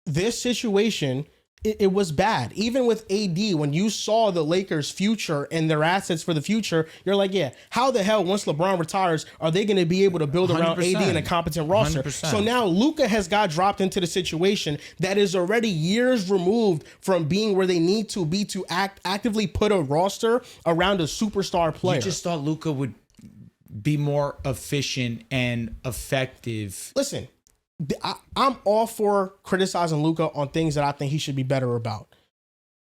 this situation, it was bad. Even with AD, when you saw the Lakers' future and their assets for the future, you're like, yeah, how the hell, once LeBron retires, are they going to be able to build around 100%. AD in a competent roster? 100%. So now Luka has got dropped into the situation that is already years removed from being where they need to be to actively put a roster around a superstar player. You just thought Luka would be more efficient and effective. Listen, I'm all for criticizing Luka on things that I think he should be better about.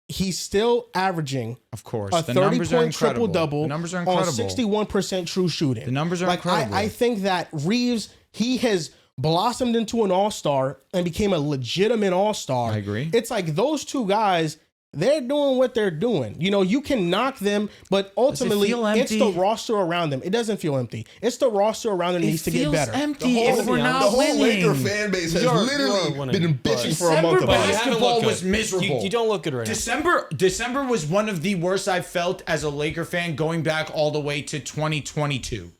He's still averaging, of course, a 30-point triple-double on numbers are incredible. 61% true shooting. The numbers are incredible. I think that Reeves, he has blossomed into an all-star and became a legitimate all-star. I agree. It's like those two guys, they're doing what they're doing. You know, you can knock them, but ultimately, it's the roster around them. It doesn't feel empty. It's the roster around them that needs to get better. Empty if we're not winning. The whole Laker fan base has literally been bitching for a month about it. Basketball was miserable. You don't look good right now. December was one of the worst I've felt as a Laker fan going back all the way to 2022.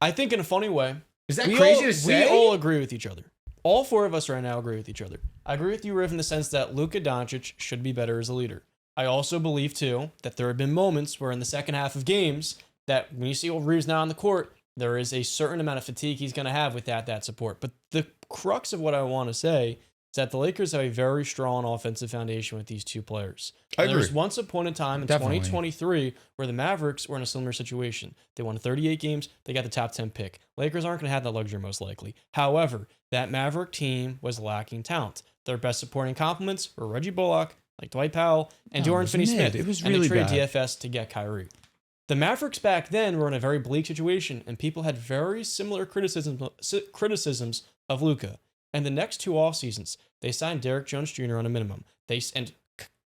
I think in a funny way. Is that crazy to say? We all agree with each other. All 4 of us right now agree with each other. I agree with you, Riv, in the sense that Luka Doncic should be better as a leader. I also believe, too, that there have been moments where in the second half of games that when you see Reeves now on the court, there is a certain amount of fatigue he's going to have without that support. But the crux of what I want to say is that the Lakers have a very strong offensive foundation with these 2 players. There was once a point in time in 2023 where the Mavericks were in a similar situation. They won 38 games. They got the top 10 pick. Lakers aren't going to have that luxury most likely. However, that Maverick team was lacking talent. Their best supporting complements were Reggie Bullock, like Dwight Powell, and Dorian Finney-Smith. It was really bad. And they bad. traded DFS to get Kyrie. The Mavericks back then were in a very bleak situation, and people had very similar criticisms of Luka. And the next 2 off seasons, they signed Derrick Jones Jr. on a minimum. And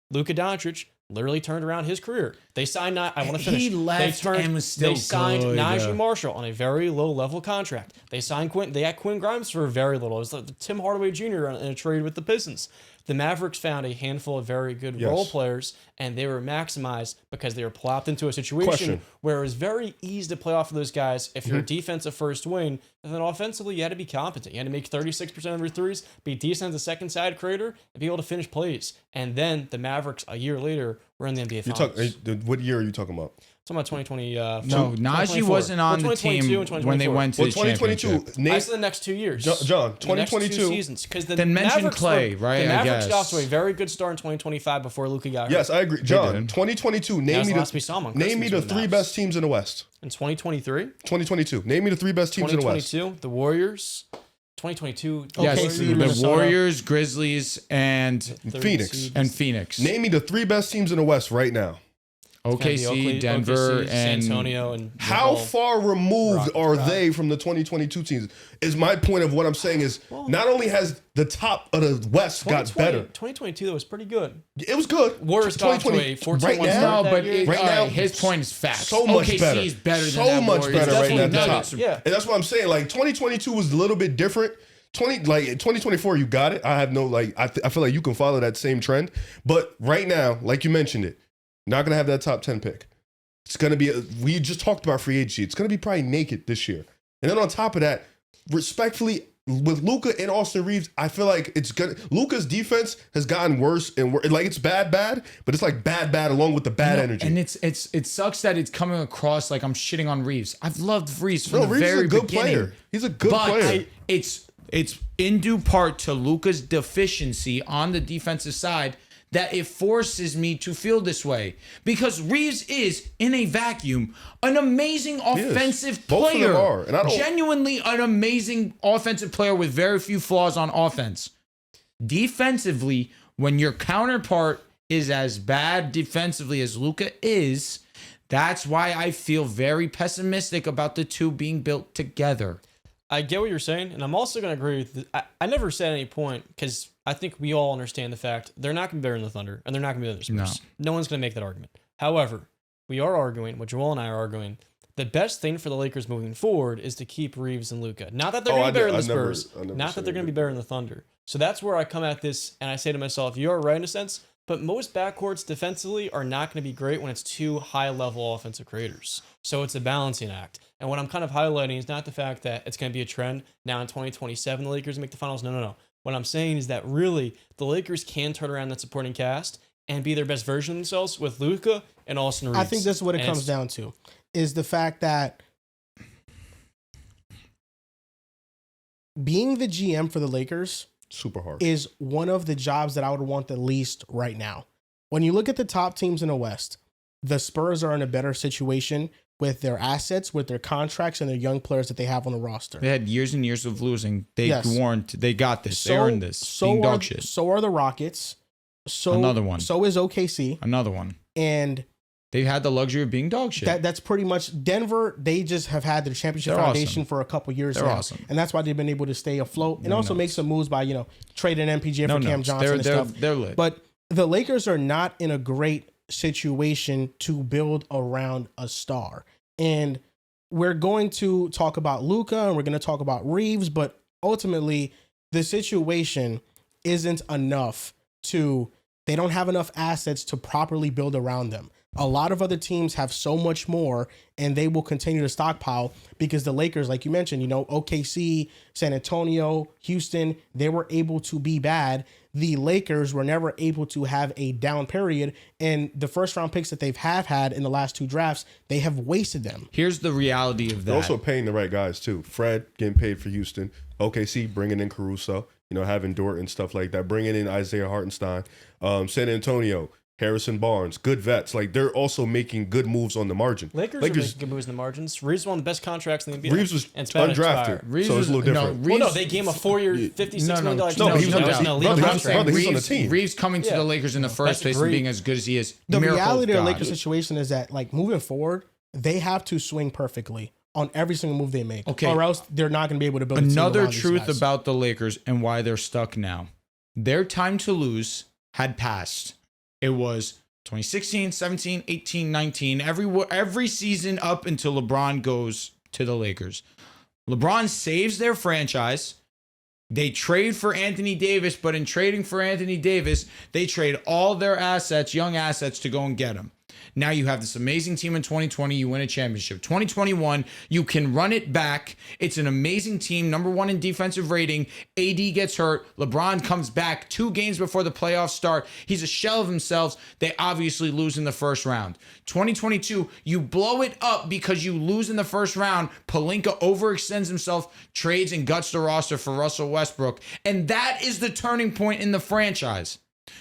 Luka Doncic literally turned around his career. They signed. I want to finish. He left and was still They signed good. Najee Marshall on a very low level contract. They signed Quinn. They had Quinn Grimes for very little. It was like Tim Hardaway Jr. in a trade with the Pistons. The Mavericks found a handful of very good role players, and they were maximized because they were plopped into a situation where it was very easy to play off of those guys. If you're a defensive first wing, and then offensively, you had to be competent. You had to make 36% of your threes, be decent as a second side creator, and be able to finish plays. And then the Mavericks, a year later, were in the NBA Finals. What year are you talking about? Talking about 2020. No, Najee wasn't on the team when they went to the 2022. championship. I said the next 2 years. John, 2022. The next 2 seasons. Because Then mention Clay, right? The I Mavericks guess. got off to a very good start in 2025 before Luka got hurt. Yes, I agree. John, 2022. Name me the 3 best teams in the West. In 2023? 2022. Name me the 3 best teams in the West. 2022, the Warriors. 2022. Yes, the Warriors, Grizzlies, and Phoenix. Name me the 3 best teams in the West right now. OKC, Denver, OKC, and San Antonio, and how far removed are they from the 2022 teams? Is my point of what I'm saying is not only has the top of the West got better. 2022 that was pretty good. It was good. Warriors got to a 14-1 right now, but right now his point is fact. So much better. OKC is better so than that much Warriors. better right now at the top. Yeah, and that's what I'm saying. Like 2022 was a little bit different. 2024, you got it. I have no I feel like you can follow that same trend. But right now, like you mentioned it. Not going to have that top 10 pick. It's going to be, we just talked about free agency. It's going to be probably naked this year. And then on top of that, respectfully, with Luka and Austin Reeves, I feel like it's gonna. Luka's defense has gotten worse and worse. Like it's bad, but it's like bad along with the bad energy. And it sucks that it's coming across like I'm shitting on Reeves. I've loved Reeves from the Reeves very is a good beginning. player. He's a good player. It's in due part to Luka's deficiency on the defensive side that it forces me to feel this way, because Reeves is in a vacuum an amazing offensive Both player. of them are. And I don't, genuinely an amazing offensive player with very few flaws on offense. Defensively, when your counterpart is as bad defensively as Luka is, that's why I feel very pessimistic about the two being built together. I get what you're saying, and I'm also going to agree with I never said at any point, because I think we all understand the fact they're not going to be better than the Thunder, and they're not going to be better than the Spurs. No one's going to make that argument. However, we are arguing, what Joel and I are arguing, the best thing for the Lakers moving forward is to keep Reeves and Luka. Not that they're going to be better than the Spurs, not that they're going to be better than the Thunder. So that's where I come at this, and I say to myself, you're right in a sense, but most backcourts defensively are not going to be great when it's two high-level offensive creators. So it's a balancing act. And what I'm kind of highlighting is not the fact that it's going to be a trend now in 2027 the Lakers make the finals. No. What I'm saying is that really the Lakers can turn around that supporting cast and be their best version of themselves with Luka and Austin Reeves. I think this is what it comes down to, is the fact that being the GM for the Lakers super hard is one of the jobs that I would want the least right now. When you look at the top teams in the West, the Spurs are in a better situation with their assets, with their contracts, and their young players that they have on the roster. They had years and years of losing. They they got this. They earned this. So being dog shit. So are the Rockets. So another one. So is OKC. Another one. And they had the luxury of being dog shit. That's pretty much Denver. They just have had their championship foundation for a couple years now. Awesome. And that's why they've been able to stay afloat and also make some moves by, trading MPJ for Cam Johnson and stuff. They're lit. But the Lakers are not in a great situation to build around a star. And we're going to talk about Luka and we're going to talk about Reeves, but ultimately the situation isn't enough they don't have enough assets to properly build around them. A lot of other teams have so much more, and they will continue to stockpile because the Lakers, like you mentioned, OKC, San Antonio, Houston, they were able to be bad. The Lakers were never able to have a down period, and the first round picks that they've had in the last two drafts, they have wasted them. Here's the reality of that. They're also paying the right guys too. Fred getting paid for Houston, OKC bringing in Caruso, having Dort and stuff like that, bringing in Isaiah Hartenstein, San Antonio, Harrison Barnes, good vets. Like, they're also making good moves on the margin. Lakers are making good moves in the margins. Reeves won the best contracts in the NBA. Reeves was undrafted, so it's a little different. They gave him a 4-year, $56 million. No, he was on the team. Reeves coming to the Lakers in the first place and being as good as he is. The reality of the Lakers situation is that, moving forward, they have to swing perfectly on every single move they make, or else they're not going to be able to build another truth about the Lakers and why they're stuck now. Their time to lose had passed. It was 2016, 17, 18, 19, every season up until LeBron goes to the Lakers. LeBron saves their franchise. They trade for Anthony Davis, but in trading for Anthony Davis, they trade all their assets, young assets, to go and get him. Now you have this amazing team in 2020. You win a championship. 2021, you can run it back. It's an amazing team. Number one in defensive rating. AD gets hurt. LeBron comes back 2 games before the playoffs start. He's a shell of himself. They obviously lose in the first round. 2022, you blow it up because you lose in the first round. Pelinka overextends himself, trades and guts the roster for Russell Westbrook. And that is the turning point in the franchise.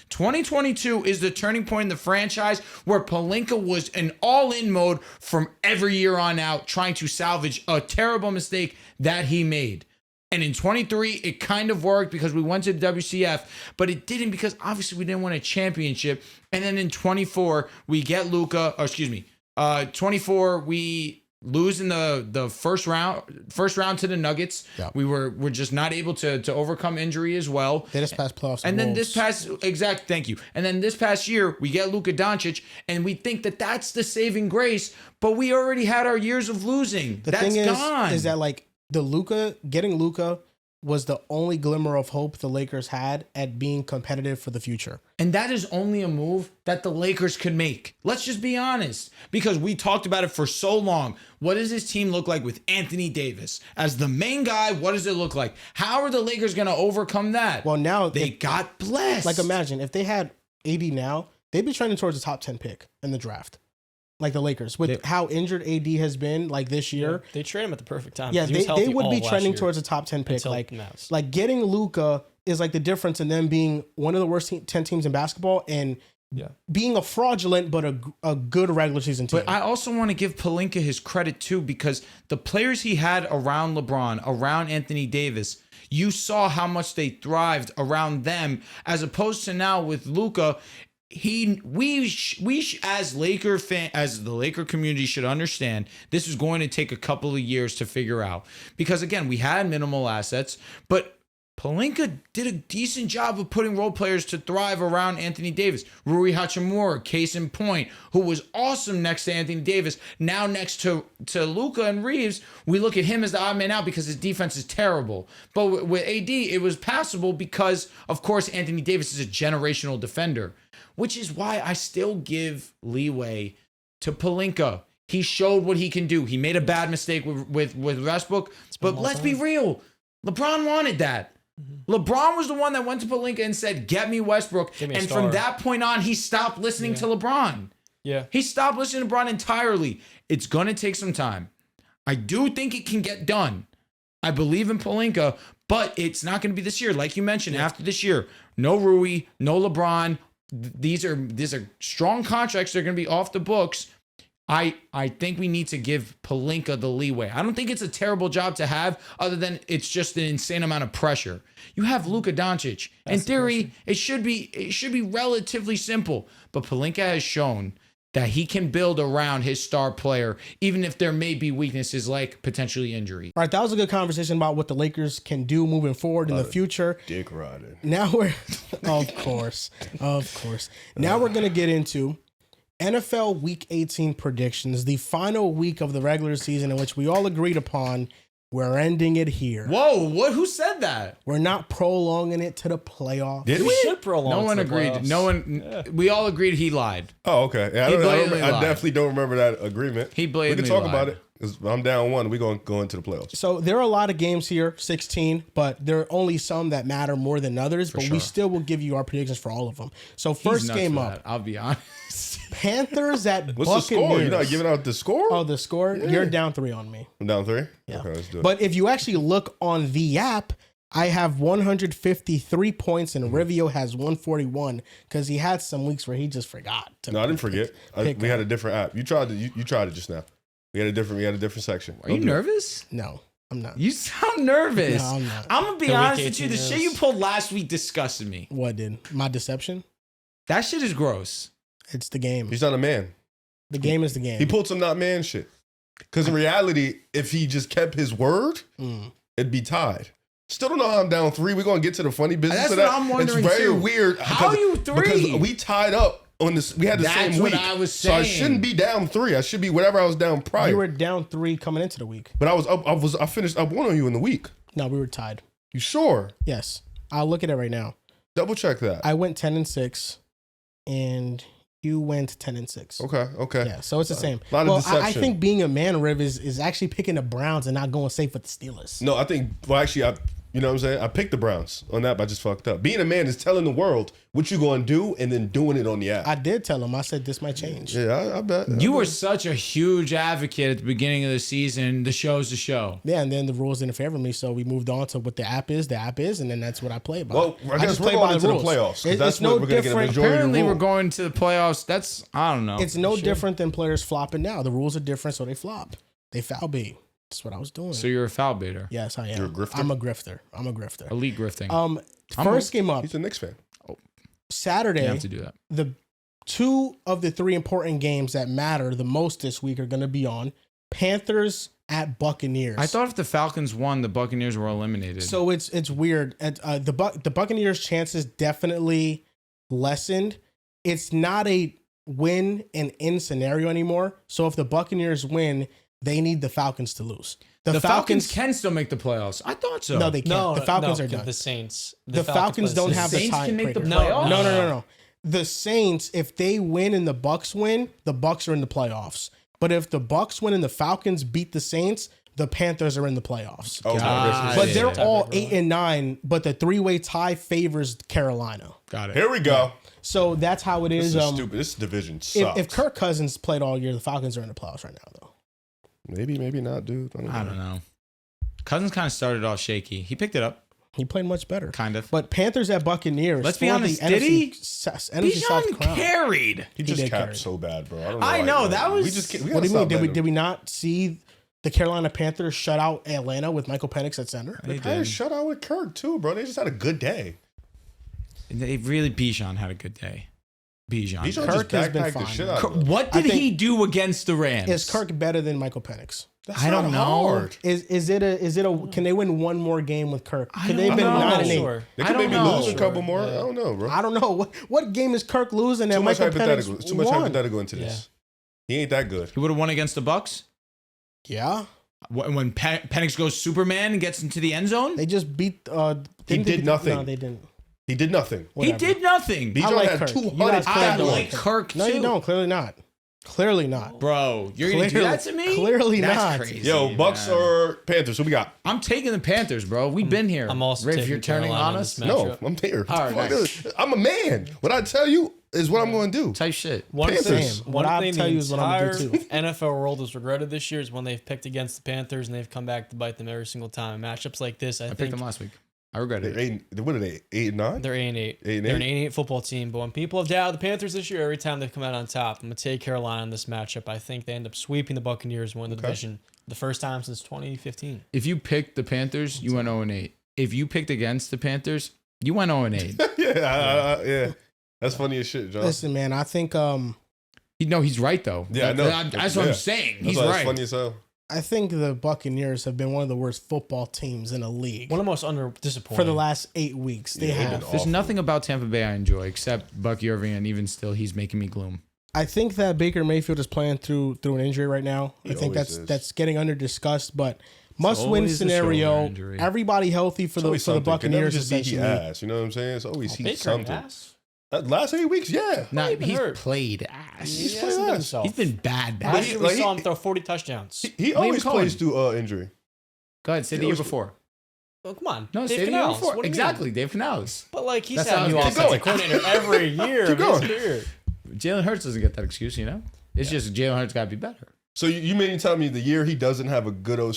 2022 is the turning point in the franchise where Pelinka was in all-in mode from every year on out, trying to salvage a terrible mistake that he made. And in 23, it kind of worked because we went to the WCF, but it didn't because obviously we didn't win a championship. And then in 24, we get 24, we lose in the first round to the Nuggets. Yeah. We're just not able to overcome injury as well. They just passed playoffs. And then thank you. And then this past year we get Luka Doncic, and we think that that's the saving grace, but we already had our years of losing. The thing is that getting Luka was the only glimmer of hope the Lakers had at being competitive for the future. And that is only a move that the Lakers could make. Let's just be honest, because we talked about it for so long. What does this team look like with Anthony Davis as the main guy? What does it look like? How are the Lakers going to overcome that? Well, now they got blessed. Like, imagine if they had AD now, they'd be trending towards the top 10 pick in the draft. Like the Lakers, with how injured AD has been, like this year. Yeah, they trade him at the perfect time. Yeah, they would be trending towards a top 10 pick. Like getting Luka is like the difference in them being one of the worst 10 teams in basketball and being a fraudulent but a good regular season team. But I also want to give Pelinka his credit too, because the players he had around LeBron, around Anthony Davis, you saw how much they thrived around them, as opposed to now with Luka. We as Laker fan, as the Laker community should understand, this is going to take a couple of years to figure out, because again, we had minimal assets, but Pelinka did a decent job of putting role players to thrive around Anthony Davis. Rui Hachimura, case in point, who was awesome next to Anthony Davis. Now next to Luka and Reeves, we look at him as the odd man out because his defense is terrible. But with AD, it was passable because, of course, Anthony Davis is a generational defender, which is why I still give leeway to Pelinka. He showed what he can do. He made a bad mistake with Westbrook, but let's be real. LeBron wanted that. LeBron was the one that went to Pelinka and said, get me Westbrook. And from that point on, he stopped listening to LeBron. Yeah. He stopped listening to LeBron entirely. It's going to take some time. I do think it can get done. I believe in Pelinka, but it's not going to be this year. Like you mentioned, after this year, no Rui, no LeBron. These are strong contracts. They're going to be off the books. I think we need to give Pelinka the leeway. I don't think it's a terrible job to have, other than it's just an insane amount of pressure. You have Luka Doncic. In theory, it should be relatively simple. But Pelinka has shown that he can build around his star player, even if there may be weaknesses like potentially injury. All right, that was a good conversation about what the Lakers can do moving forward in the future. Dick riding. Now we're, of course. Now we're going to get into NFL Week 18 predictions, the final week of the regular season in which we all agreed upon we're ending it here. Whoa, what? Who said that? We're not prolonging it to the playoffs. Did we? Should prolong. No one agreed. Playoffs. No one. We all agreed he lied. Oh, okay. Yeah, I definitely don't remember that agreement. He blatantly We can talk lied. about it. 'Cause I'm down one. We're going to go into the playoffs. So there are a lot of games here, 16, but there are only some that matter more than others, but we still will give you our predictions for all of them. So first game up, I'll be honest. Panthers at What's Buccaneers. the score? You're not giving out the score? Oh, the score? Yeah. You're down 3 on me. I'm down 3? Yeah. Okay, let's do it. But if you actually look on the app, I have 153 points and Rivio has 141 because he had some weeks where he just forgot. No, I didn't forget. We had a different app. You tried it just now. We had a different section. Are you nervous? No, I'm not. You sound nervous. No, I'm not. I'm gonna be honest with you. The shit you pulled last week disgusted me. What did? My deception? That shit is gross. It's the game. He's not a man. The game is the game. He pulled some not man shit. Because in reality, if he just kept his word, it'd be tied. Still don't know how I'm down 3. We're going to get to the funny business That's of that. what I'm wondering, it's very too. weird. How are you 3? Because we tied up on this. We had the That's same week. what I was So I saying. shouldn't be down 3. I should be whatever I was down prior. You were down 3 coming into the week. But I finished up 1 on you in the week. No, we were tied. You sure? Yes. I'll look at it right now. Double check that. I went 10-6 and you went 10-6. Okay. Yeah, so it's the same. A lot of deception. I think being a man, Riv, is actually picking the Browns and not going safe with the Steelers. No, I think, you know what I'm saying? I picked the Browns on that, but I just fucked up. Being a man is telling the world what you're going to do and then doing it on the app. I did tell him. I said this might change. Yeah, I bet. You were such a huge advocate at the beginning of the season. The show's the show. Yeah, and then the rules didn't favor me, so we moved on to what the app is, and then that's what I play by. Well, I guess just we're play going by into the rules. playoffs. It's That's no what we're going to get a different. majority of the Apparently, rule. we're going to the playoffs. That's, I don't know. It's no different than players flopping now. The rules are different, so they flop. They foul bait. That's what I was doing. So you're a foul baiter. Yes, I am. You're a grifter? I'm a grifter. Elite grifting. First game up, He's a Knicks fan. Saturday. You have to do that. The 2 of the 3 important games that matter the most this week are going to be on Panthers at Buccaneers. I thought if the Falcons won, the Buccaneers were eliminated. So it's weird. The Buccaneers' chances definitely lessened. It's not a win and in scenario anymore. So if the Buccaneers win, They need the Falcons to lose. The Falcons can still make the playoffs. I thought so. No, they can't. The Falcons are done. The Saints. The Falcons don't have the Saints tiebreaker. can make the No. playoffs? No. The Saints, if they win and the Bucks win, the Bucks are in the playoffs. But if the Bucks win and the Falcons beat the Saints, the Panthers are in the playoffs. Oh, But they're all 8 and 9. But the 3-way tie favors Carolina. Got it. Here we go. So that's how it is. This is stupid. This division sucks. If Kirk Cousins played all year, the Falcons are in the playoffs right now, though. Maybe not, dude. I don't know. Cousins kind of started off shaky. He picked it up. He played much better. Kind of. But Panthers at Buccaneers. Let's be for honest, the did he? NFC South Bijan crown. carried. He just did capped carry. so bad, bro. I don't know. I why, know, bro. that was- We just we What do you gotta mean? stop Did we not see the Carolina Panthers shut out Atlanta with Michael Penix at center? The Panthers shut out with Kirk too, bro. They just had a good day. They really, Bijan had a good day. Bijan. Bijan Kirk just has been backpacked the fine, shit man. out of them. What I did think- he do against the Rams? Is Kirk better than Michael Penix? That's I don't not know. hard. Is it a can they win one more game with Kirk? I Could they've don't been know. 9 and 8? Sure. They I could don't maybe know. lose a couple more. I don't know, bro. I don't know. What game is Kirk losing that Too much Michael hypothetical. Penix Too much won? hypothetical into this. He ain't that good. He would have won against the Bucks. Yeah, When Penix goes Superman and gets into the end zone, they just beat. He did nothing. No, they didn't. He did nothing. Whatever. he did nothing. Bijan like had Kirk. 200 You guys I played like Kirk. Kirk No, too. you don't. Clearly not. Clearly not. Bro, you're going to do that to me? Clearly That's not. crazy. Yo, Bucks man. or Panthers? Who we got? I'm taking the Panthers, bro. We've been here. I'm also Riff, taking you're turning Carolina on in us. this No, matchup. I'm here. All right, Fuck nice. it. I'm a man. What I tell you is what I'm going to do. Type shit. One Panthers. thing, What one I thing tell the you is what I'm entire gonna do, too. NFL world has regretted this year is when they've picked against the Panthers and they've come back to bite them every single time. Matchups like this, I I picked think them last week. I regret it. What are they? 8 and 9? they're 8-8. 8-8? They're an 8-8 football team. But when people have doubted the Panthers this year, every time they've come out on top, I'm gonna take Carolina in this matchup. I think they end up sweeping the Buccaneers and win the division the first time since 2015. If you picked the Panthers, you went 0-8. If you picked against the Panthers, you went 0-8. Yeah. That's funny as shit, John. Listen, man. I think He's right though. Yeah, I know. That's what I'm saying. That's He's why it's right. funny as hell. I think the Buccaneers have been one of the worst football teams in the league One of the most disappointing for the last 8 weeks. They Yeah, they've have. been There's awful. nothing about Tampa Bay I enjoy except Bucky Irving, and even still, he's making me gloom. I think that Baker Mayfield is playing through an injury right now. He I think always is. that's getting under discussed, but must win always a shoulder scenario. injury. Everybody healthy for It's the always for the something. Can never Buccaneers just be he essentially. ass. You know what I'm saying? It's always he's Baker something. ass? Last 8 weeks, yeah. Nah, even he's hurt. played ass. He's He played hasn't been ass. himself. He's been bad. Last year we like, saw him throw 40 touchdowns. He Liam always Cohen. plays through injury. Go ahead, say the year before. Oh, come on. No, Dave say the year Canales. before. What do you Exactly, mean? Dave Canales. But like he's That's had how a new I was offensive going. coordinator every year Keep of his going. career. Jalen Hurts doesn't get that excuse, you know? It's just Jalen Hurts got to be better. So you mean to tell me the year he doesn't have a good OC,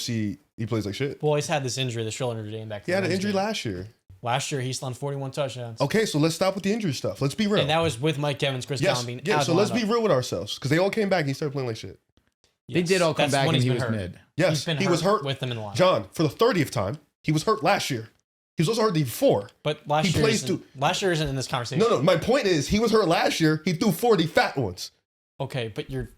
he plays like shit? Well, he's had this injury, the shoulder injury dating back to He had an the injury Rams game. last year. Last year, he slung 41 touchdowns. Okay, so let's stop with the injury stuff. Let's be real. And that was with Mike Evans, Chris yes, Allen being yeah. out So of the let's be lineup. real with ourselves because they all came back and he started playing like shit. They did all come That's back when and he's he been was hurt. mid. Yes, He's been he was hurt. with them in the lineup. John, for the 30th time, he was hurt last year. He was also hurt the year before. But last He year, plays last year isn't in this conversation. No. My point is, he was hurt last year. He threw 40 fat ones. Okay, but you're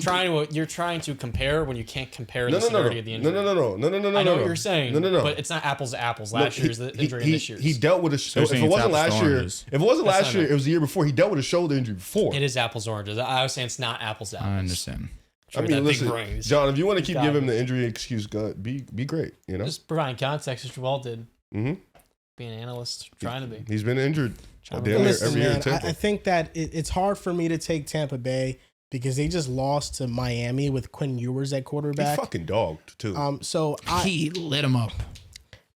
trying to compare when you can't compare No, the no, no, severity of the injury. no. I know what you're saying. No. But it's not apples to apples. Last year's the injury and this year's. He dealt with a. you're If saying it it's wasn't apples last to year, oranges. if it wasn't That's last not year, it. it was the year before. He dealt with a shoulder injury before. It is apples to oranges. I was saying it's not apples to apples. I understand. I mean, listen, ring. John, if you want to keep Got giving him it. the injury excuse, be great. You know, Just providing context, as Joel did. Mm-hmm. Being an analyst, trying to be. He's been injured Trying damn to near Listen, every year man, in Tampa. I think that it's hard for me to take Tampa Bay because they just lost to Miami with Quinn Ewers at He quarterback. fucking dogged too. So He lit him up.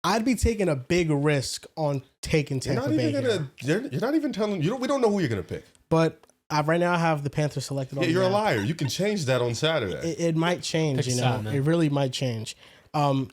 I'd be taking a big risk on taking you're Tampa not Bay even here. gonna. You're not even telling. We don't know who you're gonna pick. But right now I have the Panthers selected. Yeah, on you're a the map. liar. You can change that on Saturday. It might change, Pick a you know. side, man. It really might change.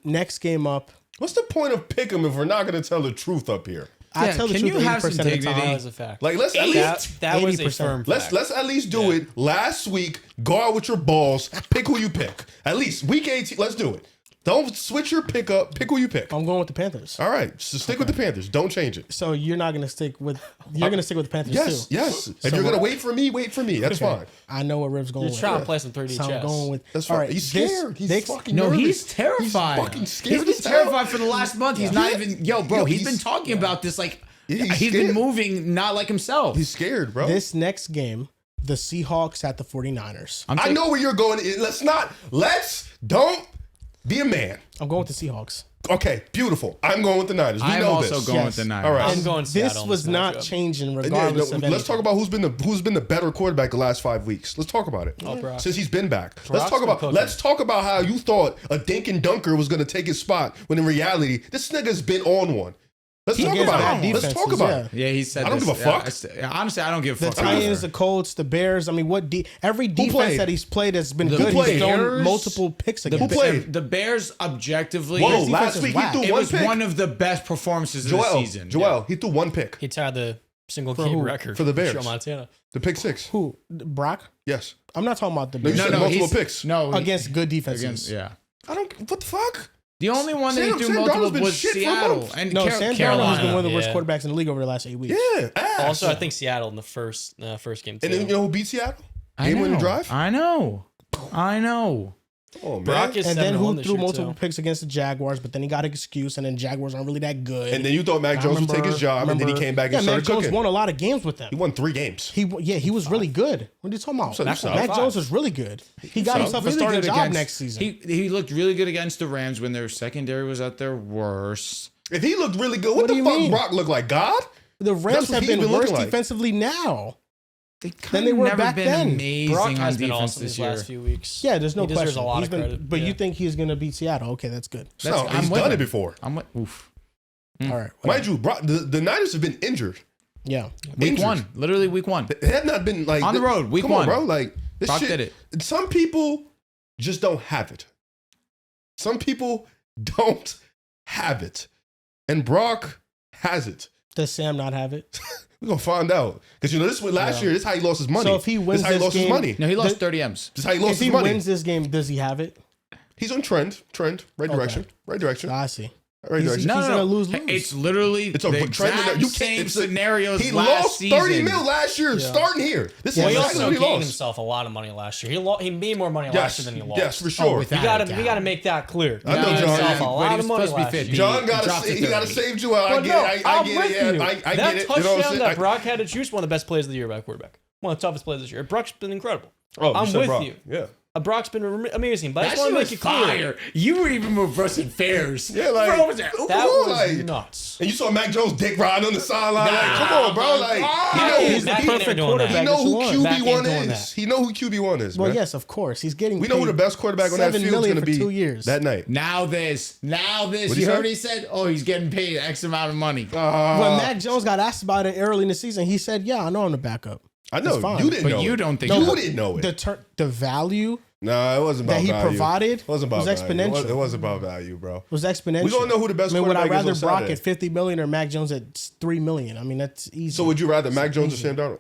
Next game up, What's the point of pick 'em if we're not gonna tell the truth up here? I Yeah, tell the can truth you have 80% some of the dignity? time. That was a fact. Like let's at least That was a 80%. firm fact. let's at least do it. Last week, go out with your balls. Pick who you pick. At least week 18. Let's do it. Don't switch your pick up. Pick who you pick. I'm going with the Panthers. All right, so stick with the Panthers. Don't change it. So you're not gonna stick with the Panthers Yes, too. yes. If So you're gonna what- wait for me, wait for me. That's Okay. fine. I know what Riv's going You're with. trying to play some 3D So I'm chess. going with. That's all fine. right, He's this- scared. He's next- fucking No, nervous. he's terrified. He's fucking scared. He's been as hell. terrified for the last month. He's not even. Yo, bro, Yo, he's he's- been talking about this like Yeah, he's he's been scared. moving not like himself. He's scared, bro. This next game, the Seahawks at the 49ers. I know where you're going. Don't be a man. I'm going with the Seahawks. Okay, beautiful. I'm going with the Niners. We I'm know also this. going with the Niners. All right. I'm going Seattle. This was not changing regardless of anything. Let's talk about who's been the better quarterback the last 5 weeks. Let's talk about it. Brock. Since he's been back. Brock's been cooking. Let's talk about how you thought a dink and dunker was going to take his spot when in reality this nigga's been on one. Let's talk about it. Let's talk about it. Yeah, he said I don't give a fuck. Honestly, I don't give a The fuck. Titans, the Colts, the Bears. I mean, every defense played? that he's played has been The good. He's played? thrown Bears? multiple picks against. Who played? The Bears objectively. Whoa, defense last is week whack. he It threw one was pick. one of the best performances of the season. He threw one pick. He tied the single For game who? record For the Bears. Joe Montana. The pick 6. Who? Brock? Yes. I'm not talking about the No, you Bears. said multiple he's- picks. No, Against good defenses. yeah. I don't. What the fuck? The only one that Sam- he threw Sam multiple Darnold's been was shit for a Seattle month. and No, Sam Darnold has Carolina. been one of the worst Yeah. quarterbacks in the league over the last 8 weeks. Yeah. Ass. Also, I think Seattle in the first game too. And then you know who beat Seattle? I Game winning know. drive. I know. Oh man. Brock is And then 7-1 who this threw year, multiple too. picks against the Jaguars, but then he got an excuse, and then Jaguars aren't really that good. And then you thought Mac Jones would take his job, and then he came back and Mac started Jones cooking. won a lot of games with them. He won 3 games. He was really good. What are you talking about? So Mac, you suck. Mac Jones was really good. He got himself a Really starting good job against- next season. He looked really good against the Rams when their secondary was at their worst. If he looked really good, what What do the you fuck mean? Brock look like? God? the Rams what have he's been been worse looking like. defensively now. They Than they were never back been then. amazing Brock on has been defense awesome this these year. last few weeks. Yeah, there's no he deserves question. a lot He's of been- credit. But yeah. you think he's going to beat Seattle? Okay, that's good. No, I'm he's with done him. it before. Oof. All right. Mind you, Brock, the Niners have been injured. Yeah. Week Injured. 1, literally week 1. It had not been like On the road, week come 1. on, bro. Like this Brock shit. did it. Some people just don't have it. Some people don't have it, and Brock has it. Does Sam not have it? We're gonna find out because you know this was last year. This is how he lost his money. So if he wins this is how he this lost his game- money. No, he lost The- 30 M's. This is how he lost If his he money. wins this game, does he have it? He's on trend, right direction, right direction, I see. right He's- direction. he's gonna lose. It's literally It's a the trend in there. exact You can't- same it's a- scenarios He last lost season. 30 mil last year, starting here. This Yeah, is He exactly also what he gained lost. himself a lot of money last year. He made more money last Yes, year than he lost. yes, for sure. Oh, without We gotta make that clear. I know, He made John. himself a But lot he of was money supposed to be last 50. year. John dropped got to he got to 30. save Joel. I But get no, it. I'm I get with it. Yeah, you. I get That it. You know what I'm touchdown saying? that Brock had to choose, one of the best plays of the year by quarterback. One of the toughest plays this year. Brock's been incredible. Oh, I'm said with Brock. you. Yeah. Brock's been amazing, but I That just shit want was to make it clear. fire. You were even more versus fairs. Yeah, like- Bro, was that? That was like- nuts. And you saw Mac Jones dick riding on the sideline. Like, come on, bro. Like, He's the Mac ain't perfect doing quarterback. that. he know that you who want. Mac QB1 ain't doing is. that. He know who QB1 is, Well, man. yes, of course. He's getting. We know who paid the best quarterback on that $7 field is million going to for be 2 years. that night. Now this. What'd he You say? heard he said, oh, he's getting paid X amount of money. When Mac Jones got asked about it early in the season, he said, "Yeah, I know I'm the backup." I know It's fine. you didn't But know you it. don't think you so. didn't know it. The value No, it wasn't about that he value. provided It wasn't about was value. exponential. It wasn't about value, bro. was exponential. We gonna know who the best I mean, would I quarterback is rather on Brock Saturday. at $50 million or Mac Jones at $3 million? I mean, that's easy. So would you rather Mac Jones or Sam Darnold?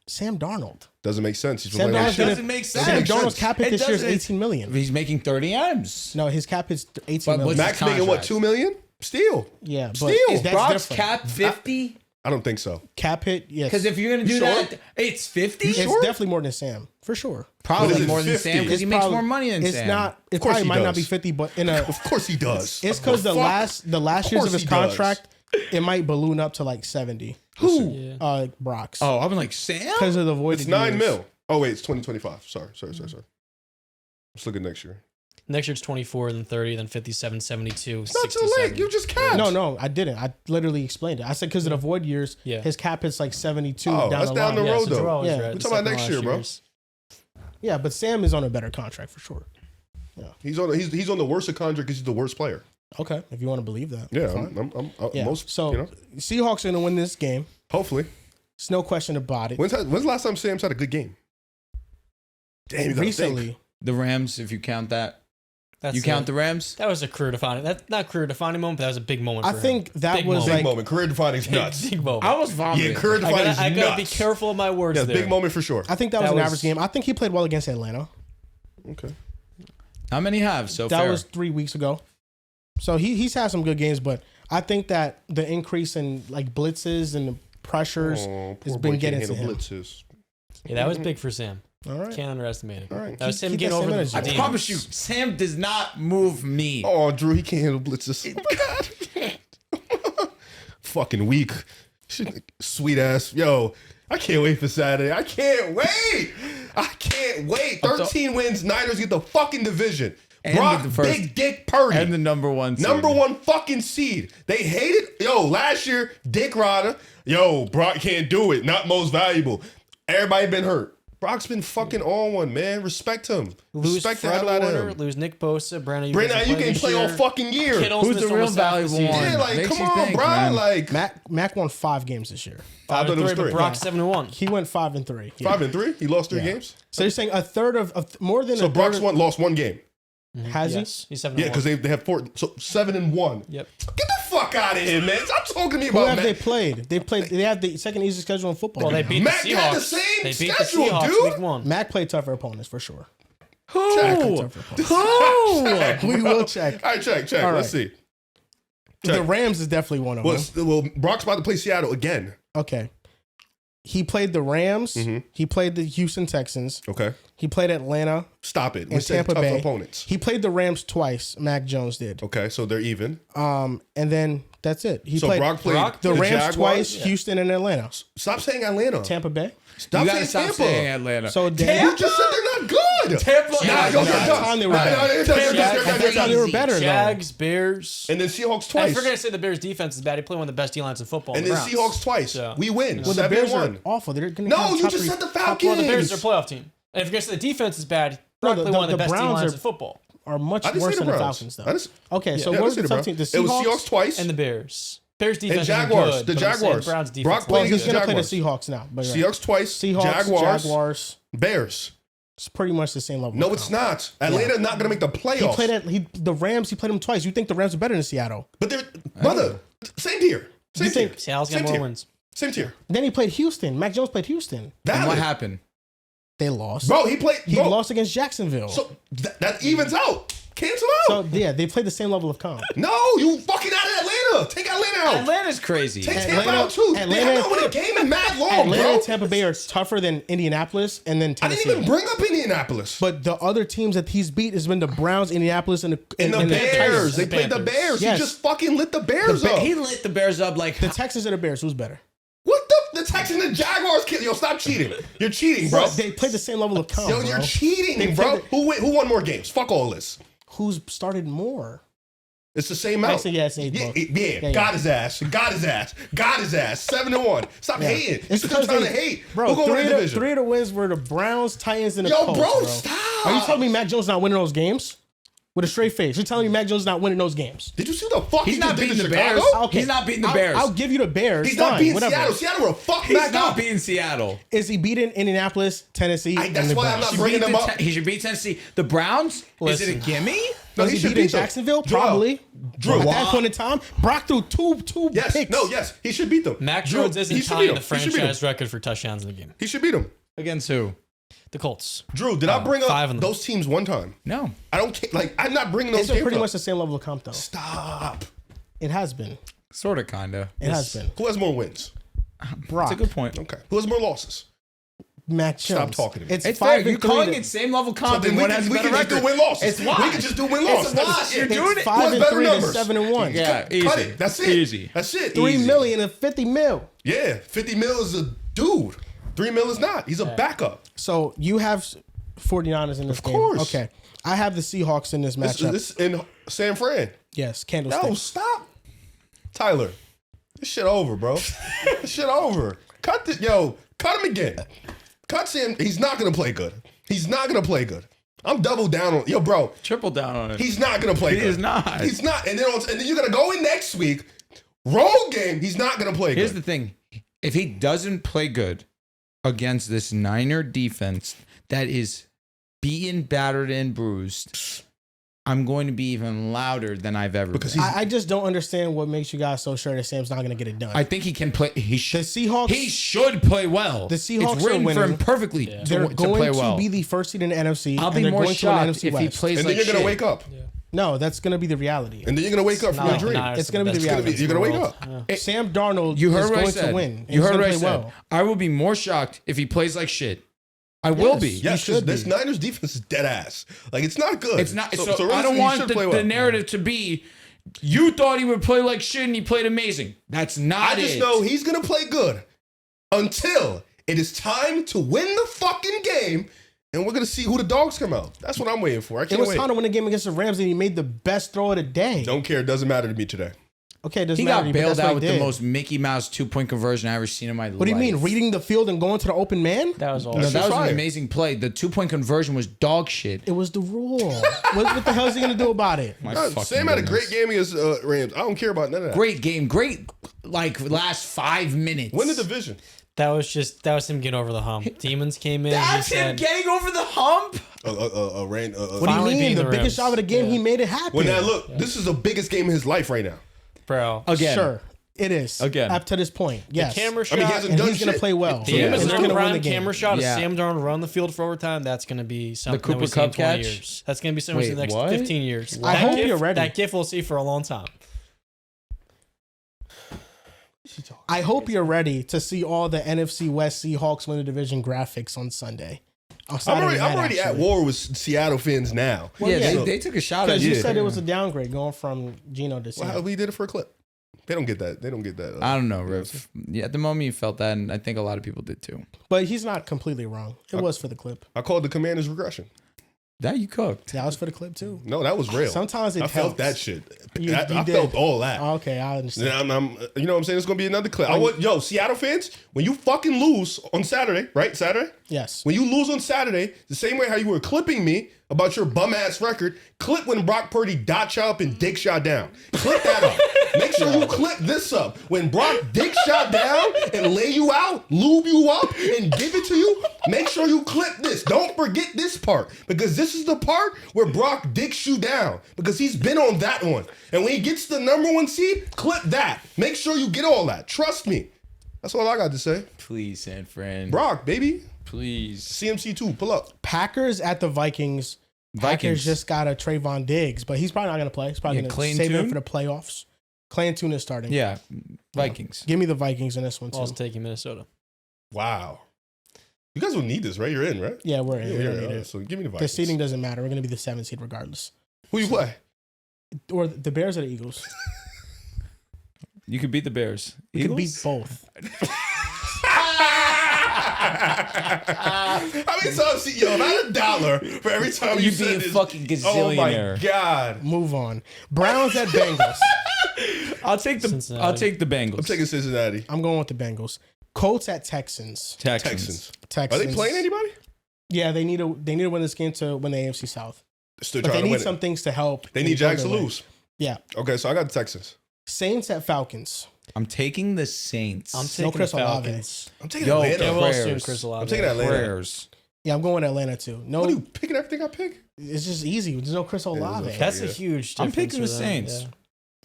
Sam Darnold? Doesn't make sense. He's Sam playing Darnold's like gonna- shit. Doesn't make Sam sense. Darnold's cap hit It this year is doesn't. $18 million. He's making 30 M's. No, his cap hit's $18 But million. what's- Mac's making what, contract. $2 million? Still. Yeah, but Still. that's Brock's different. cap 50? I don't think so. Cap hit, yes. Because if you're going to do sure? that, it's 50? it's sure? definitely more than Sam, for sure. But Probably is it more than 50? Sam because he It's makes probably- more money than it's Sam. not. It course probably he might not be does. 50, but in a. Of course he does. It's because the Fuck. last years course of his he does. contract, it might balloon up to like 70. Who? Brock's. Oh, I'm like, Sam? Because of the voided It's 9 years. mil. Oh wait, it's 2025. Sorry. Let's look at next year. Next year it's 24, then 30, then 57, 72, It's not too 67. late. You just capped. No, I didn't. I literally explained it. I said because of the void years, Yeah. his cap hit's like 72 Oh, down that's the down line. the road, so though. Joel was Yeah. right. We're The talking about second next last year, bro. years. Yeah, but Sam is on a better contract for sure. He's on the worst of contract because he's the worst player. Okay, if you want to believe that. Yeah, fine. I'm Yeah. most. So You know, Seahawks are going to win this game. hopefully. There's no question about it. When's the last time Sam's had a good game? Damn, you gotta Recently, think. The Rams, if you count that. That's You count the Rams? That was a career defining. That's not career defining moment, but that was a big moment. For I think him. that Big was moment. Big like moment. Career defining's nuts. big moment. I was vomiting. Yeah, career defining's I gotta nuts. be careful of my words Yeah, there. big moment for sure. I think that was That an was- average game. I think he played well against Atlanta. Okay. How many have so That far? was 3 weeks ago. So he's had some good games, but I think that the increase in like blitzes and the pressures Oh, has poor been boy getting can't to handle him. blitzes. Yeah, that was big for Sam. All right. Can't underestimate it. All right. That was Keep him getting that over same the energy. I Damn. promise you, Sam does not move me. Oh, Drew, he can't handle blitzes. Oh my god. Fucking weak. Sweet ass. Yo, I can't wait for Saturday. I can't wait. 13 wins. Niners get the fucking division. And Brock, the first, Big Dick Purdy. And the number one seed. Number one fucking seed. They hated, last year, Dick Rodder. Brock can't do it. Not most valuable. Everybody been hurt. Brock's been fucking on one, man. Respect him. Respect the hell out of him. Lose Nick Bosa. Brandon, you can play all fucking year. Who's the real valuable one? Yeah, like, Makes come you on, think, bro. man. Like, Mac won 5 games this year. 5-3, but Brock's 7-1. He went 5-3. 5-3? He lost 3 games? So you're saying a third of more than So a Brock's third lost 1 game. Has he? He's 7-1. Yeah, because they have 4. So 7-1. Yep. Get the fuck out of here, man. Stop talking to me Who about have Mac. they played? They have the second easiest schedule in football. Well, they beat Mac the Seahawks. got the same They beat schedule, the Seahawks dude. week 1. Mac played tougher opponents for sure. Who? Check. We will check. All right, check. All Let's right. see. The Rams is definitely one of them. Well, Brock's about to play Seattle again. Okay. He played the Rams. Mm-hmm. He played the Houston Texans. Okay. He played Atlanta. Stop it. We And said Tampa tough Bay. opponents. He played the Rams twice. Mac Jones did. Okay, so they're even. And then that's it. He So played Brock played the Rams Jaguars? twice, Houston and Atlanta. Stop saying Atlanta. Tampa Bay. Stop You saying gotta stop Tampa. saying Atlanta. So You Dan, just said they're not good. Tampa. Nah, Yeah, you're no, done. time they were better. You're done. I thought they were better though. Jags, Bears. And then Seahawks I twice. forgot to say the Bears defense is bad. He played one of the best D-lines in football. And in then the Browns. Seahawks twice. So- We win. Well, the Bears are 7-1. awful. They're gonna No, have you top just three- said the top- Falcons. Well, the Bears are a playoff team. And if you're going to say the defense is bad, Brock played one of the best Browns D-lines are- in football. are much I didn't worse say the than the Browns. Falcons I though. didn't- Okay, so Yeah, I what was didn't the say tough team? The It was Seahawks Seahawks. twice. And the Bears. Bears defense And Jaguars. is good. The but I'm saying Jaguars. Browns defense Brock is Well, played he's good. gonna play the Jaguars. Seahawks now. But Seahawks twice. Seahawks, Jaguars. Bears. It's pretty much the same level. No, it's not. Atlanta's not going to make the He playoffs. played at the Rams. He played them twice. You think the Rams are better than Seattle? But they're, brother, same tier. Same tier. Seattle's got Same more tier. wins. Same tier. Then he played Houston. Mac Jones played Houston. And what Valid. happened? They lost. Bro, he played. He bro, lost against Jacksonville. So that evens out. Cancel out. So yeah, they played the same level of comp. No, you fucking out of Atlanta. Take Atlanta out. Atlanta's crazy. Take Atlanta- Tampa out too. Atlanta- They have not won a game in mad long, Atlanta bro. and Tampa Bay are tougher than Indianapolis and then I Tennessee. didn't even bring up Indianapolis. But the other teams that he's beat has been the Browns, Indianapolis, and the And the Bears. Titans. They played the Panthers. Bears. Yes. He just fucking lit the Bears up. He lit the Bears up like The Texans and the Bears. Who's better? What the Texans and Jaguars? Yo, stop cheating. You're cheating, bro. They played the same level of comp. Yo, bro. you're cheating, They bro. played Who won more games? Fuck all this. Who's started more? It's the same amount. Actually, yeah, it's 8 Yeah, bucks. yeah, Yeah, got his ass. Got his ass. Got his ass. 7-1. Stop hating. It's Stop because trying to they- hate. Bro, Who gonna win the three division? of the wins were the Browns, Titans, and the Yo, Colts, bro, bro. stop. Are you telling me Mac Jones not winning those games? With a straight face. You're telling me Mac Jones not winning those games? Did you see what the fuck He's he not just did beating to the Chicago? Bears. He's not beating the Bears. I'll give you the Bears. He's not Fine, beating whatever. Seattle. Seattle will fuck he's back not up. beating Seattle. Is he beating Indianapolis, Tennessee? That's and the why I'm Browns? not bringing them up. He should beat Tennessee. The Browns? Is it a Listen. gimme? No, Was he should beating beat them. Jacksonville? Joel. Probably. Drew. At that point in time, Brock threw two Yes. picks. No, yes. He should beat them. Mac Drew, Jones he isn't should beat tying them. the He should beat franchise them. record for touchdowns in the game. He should beat them. Against who? The Colts. Drew, did I bring 5 up of them. those teams one time? No. I don't care. Like, I'm not bringing those It's games pretty up. much the same level of comp, though. Stop. It has been. Sort of, kind of. It has been. Who has more wins? Brock. That's a good point. Okay. Who has more losses? Mac Jones. Stop talking to me. It's 5 fair. and You're 3 calling to- it same level So comp then and we one can, has a we better can just do record. win-losses. It's We why. can just do win-losses. It's why. That's it. You're doing It's it. 5 and better 3 to numbers? 7 and 1. Yeah, Cut easy. it. That's it. Easy. That's it. 3 Easy. million and 50 mil. Yeah, 50 mil is a dude. 3 mil is not. He's a backup. So you have 49ers in this game. course. Okay. I have the Seahawks in this matchup. This in San Fran. Yes, candlestick. No, stop. Tyler, this shit over, bro. This shit over. Cut him again. Cut Sam. He's not gonna play good. He's not gonna play good. I'm double down on bro. Triple down on it. He's not gonna play good. He is not. He's not. And then you're gonna go in next week. Road game. He's not gonna play Here's good. the thing. If he doesn't play good against this Niner defense that is beaten, battered, and bruised, I'm going to be even louder than I've ever Because been. I just don't understand what makes you guys so sure that Sam's not going to get it done. I think he can play. He the should. Seahawks, He should play well. The Seahawks it's written are for him winning. perfectly they're to going play to well. be the first seed in the NFC. I'll and be they're more going to an shocked NFC if he West. plays and like then you're gonna shit. wake up. No, that's going to be the reality. And then you're gonna wake up from your Not dream. Niners It's are gonna be the best reality. defense You're in gonna the wake world. up. Sam Darnold You heard is what I going said. to win. and You he's heard gonna what I play said. well. I will be more shocked if he plays like shit. I will be. Yes, should this be. Niners defense is dead ass. Like it's not good. It's not. So, really, I don't he want should the, play well. the narrative to be. You thought he would play like shit and he played amazing. That's not I just it. know he's gonna play good until It is time to win the fucking game, and we're gonna see who the dogs come out. That's what I'm waiting for. I can't It was wait. time to win the game against the Rams, and he made the best throw of the day. Don't care. It doesn't matter to me today. Okay, it doesn't He matter. got but bailed that's what out he with did. the most Mickey Mouse 2-point conversion I ever seen in my life. What do you mean? Reading the field and going to the open man? That was all. No, That's that was fire. an amazing play. The 2-point conversion was dog shit. It was the rule. what the hell is he gonna do about it? My God, fucking Sam had a goodness. great game against Rams. I don't care about none of that. Great game. Great, like, last 5 minutes. Win the division. That was him getting over the hump. Demons came in. That's he him said, getting over the hump? What do you Finally mean? beating The the biggest Rams. shot of the game, Yeah. he made it happen. Well, now look, this is the biggest game of his life right now. bro. Again. Sure, it is. Again. Up to this point, yes. Camera shot. I mean, he hasn't and done he's gonna shit. play well. The Amazon He's gonna win Prime the game. camera shot of Yeah. Sam Darnold run the field for overtime. That's going to be something Cooper that we see in Kupp 20 catch? years. That's going to be something we see in the Wait, next what? 15 years. I That hope gif- you're ready. That GIF we'll see for a long time. I hope you're ready to see all the NFC West Seahawks win the division graphics on Sunday. On I'm Saturday night, already at actually. war with Seattle fans now. Well, yeah, yeah. they took a shot at Because you you. said it was a downgrade going from Geno to Well, Sam. we did it for a clip. They don't get that. They don't get that. I don't know, Riff. Yeah, at the moment you felt that, and I think a lot of people did too. But he's not completely wrong. It was for the clip. I called the Commanders regression. That you cooked. That was for the clip too. No, that was real. Sometimes it I felt helps. that shit. You I did. felt all that. Okay, I understand. And you know what I'm saying? It's gonna be another clip. Seattle fans, when you fucking lose on Saturday, right? Saturday. Yes. When you lose on Saturday, the same way how you were clipping me about your bum ass record, clip when Brock Purdy dot shot up and dick shot down. Clip that up. Make sure you clip this up. When Brock dick shot down and lay you out, lube you up, and give it to you, make sure you clip this. Don't forget this part. Because this is the part where Brock dicks you down. Because he's been on that one. And when he gets the number 1 seed, clip that. Make sure you get all that. Trust me. That's all I got to say. Please, San Fran. Brock, baby. Please. CMC2, pull up. Packers at the Vikings. Packers just got a Trayvon Diggs, but he's probably not going to play. He's probably going to Clayton save it Tune? for the playoffs. Clayton is starting. Yeah, Vikings. Give me the Vikings in this one too. Also taking Minnesota. Wow. You guys will need this, right? You're in, right? Yeah, we're in. We don't need it. So give me the The Vikings. seeding doesn't matter. We're going to be the 7th seed regardless. Who you play? Or the Bears or the Eagles. You could beat the Bears. We could beat both. I mean, so yo, about $1 for every time you You'd said be a this. fucking Oh my gazillionaire. god! Move on. Browns at Bengals. I'll take the Cincinnati. I'll take the Bengals. I'm taking Cincinnati. I'm going with the Bengals. Colts at Texans. Texans. Are Texans. they playing anybody? Yeah, they need to win this game to win the AFC South. Still But trying they to need win some it. things to help. They need Jags to lose. Yeah. Okay, so I got the Texans. Saints at Falcons. I'm taking the Saints. I'm No taking Chris the Olave. Falcons. I'm taking Yo, Atlanta. Yeah, we'll prayers. assume Chris Olave. I'm taking Atlanta. Prayers. Yeah, I'm going with Atlanta too. No, What are you picking everything I pick? it's just easy. There's no Chris Olave. Yeah, That's a Yeah. huge I'm difference picking the for them, Saints. yeah.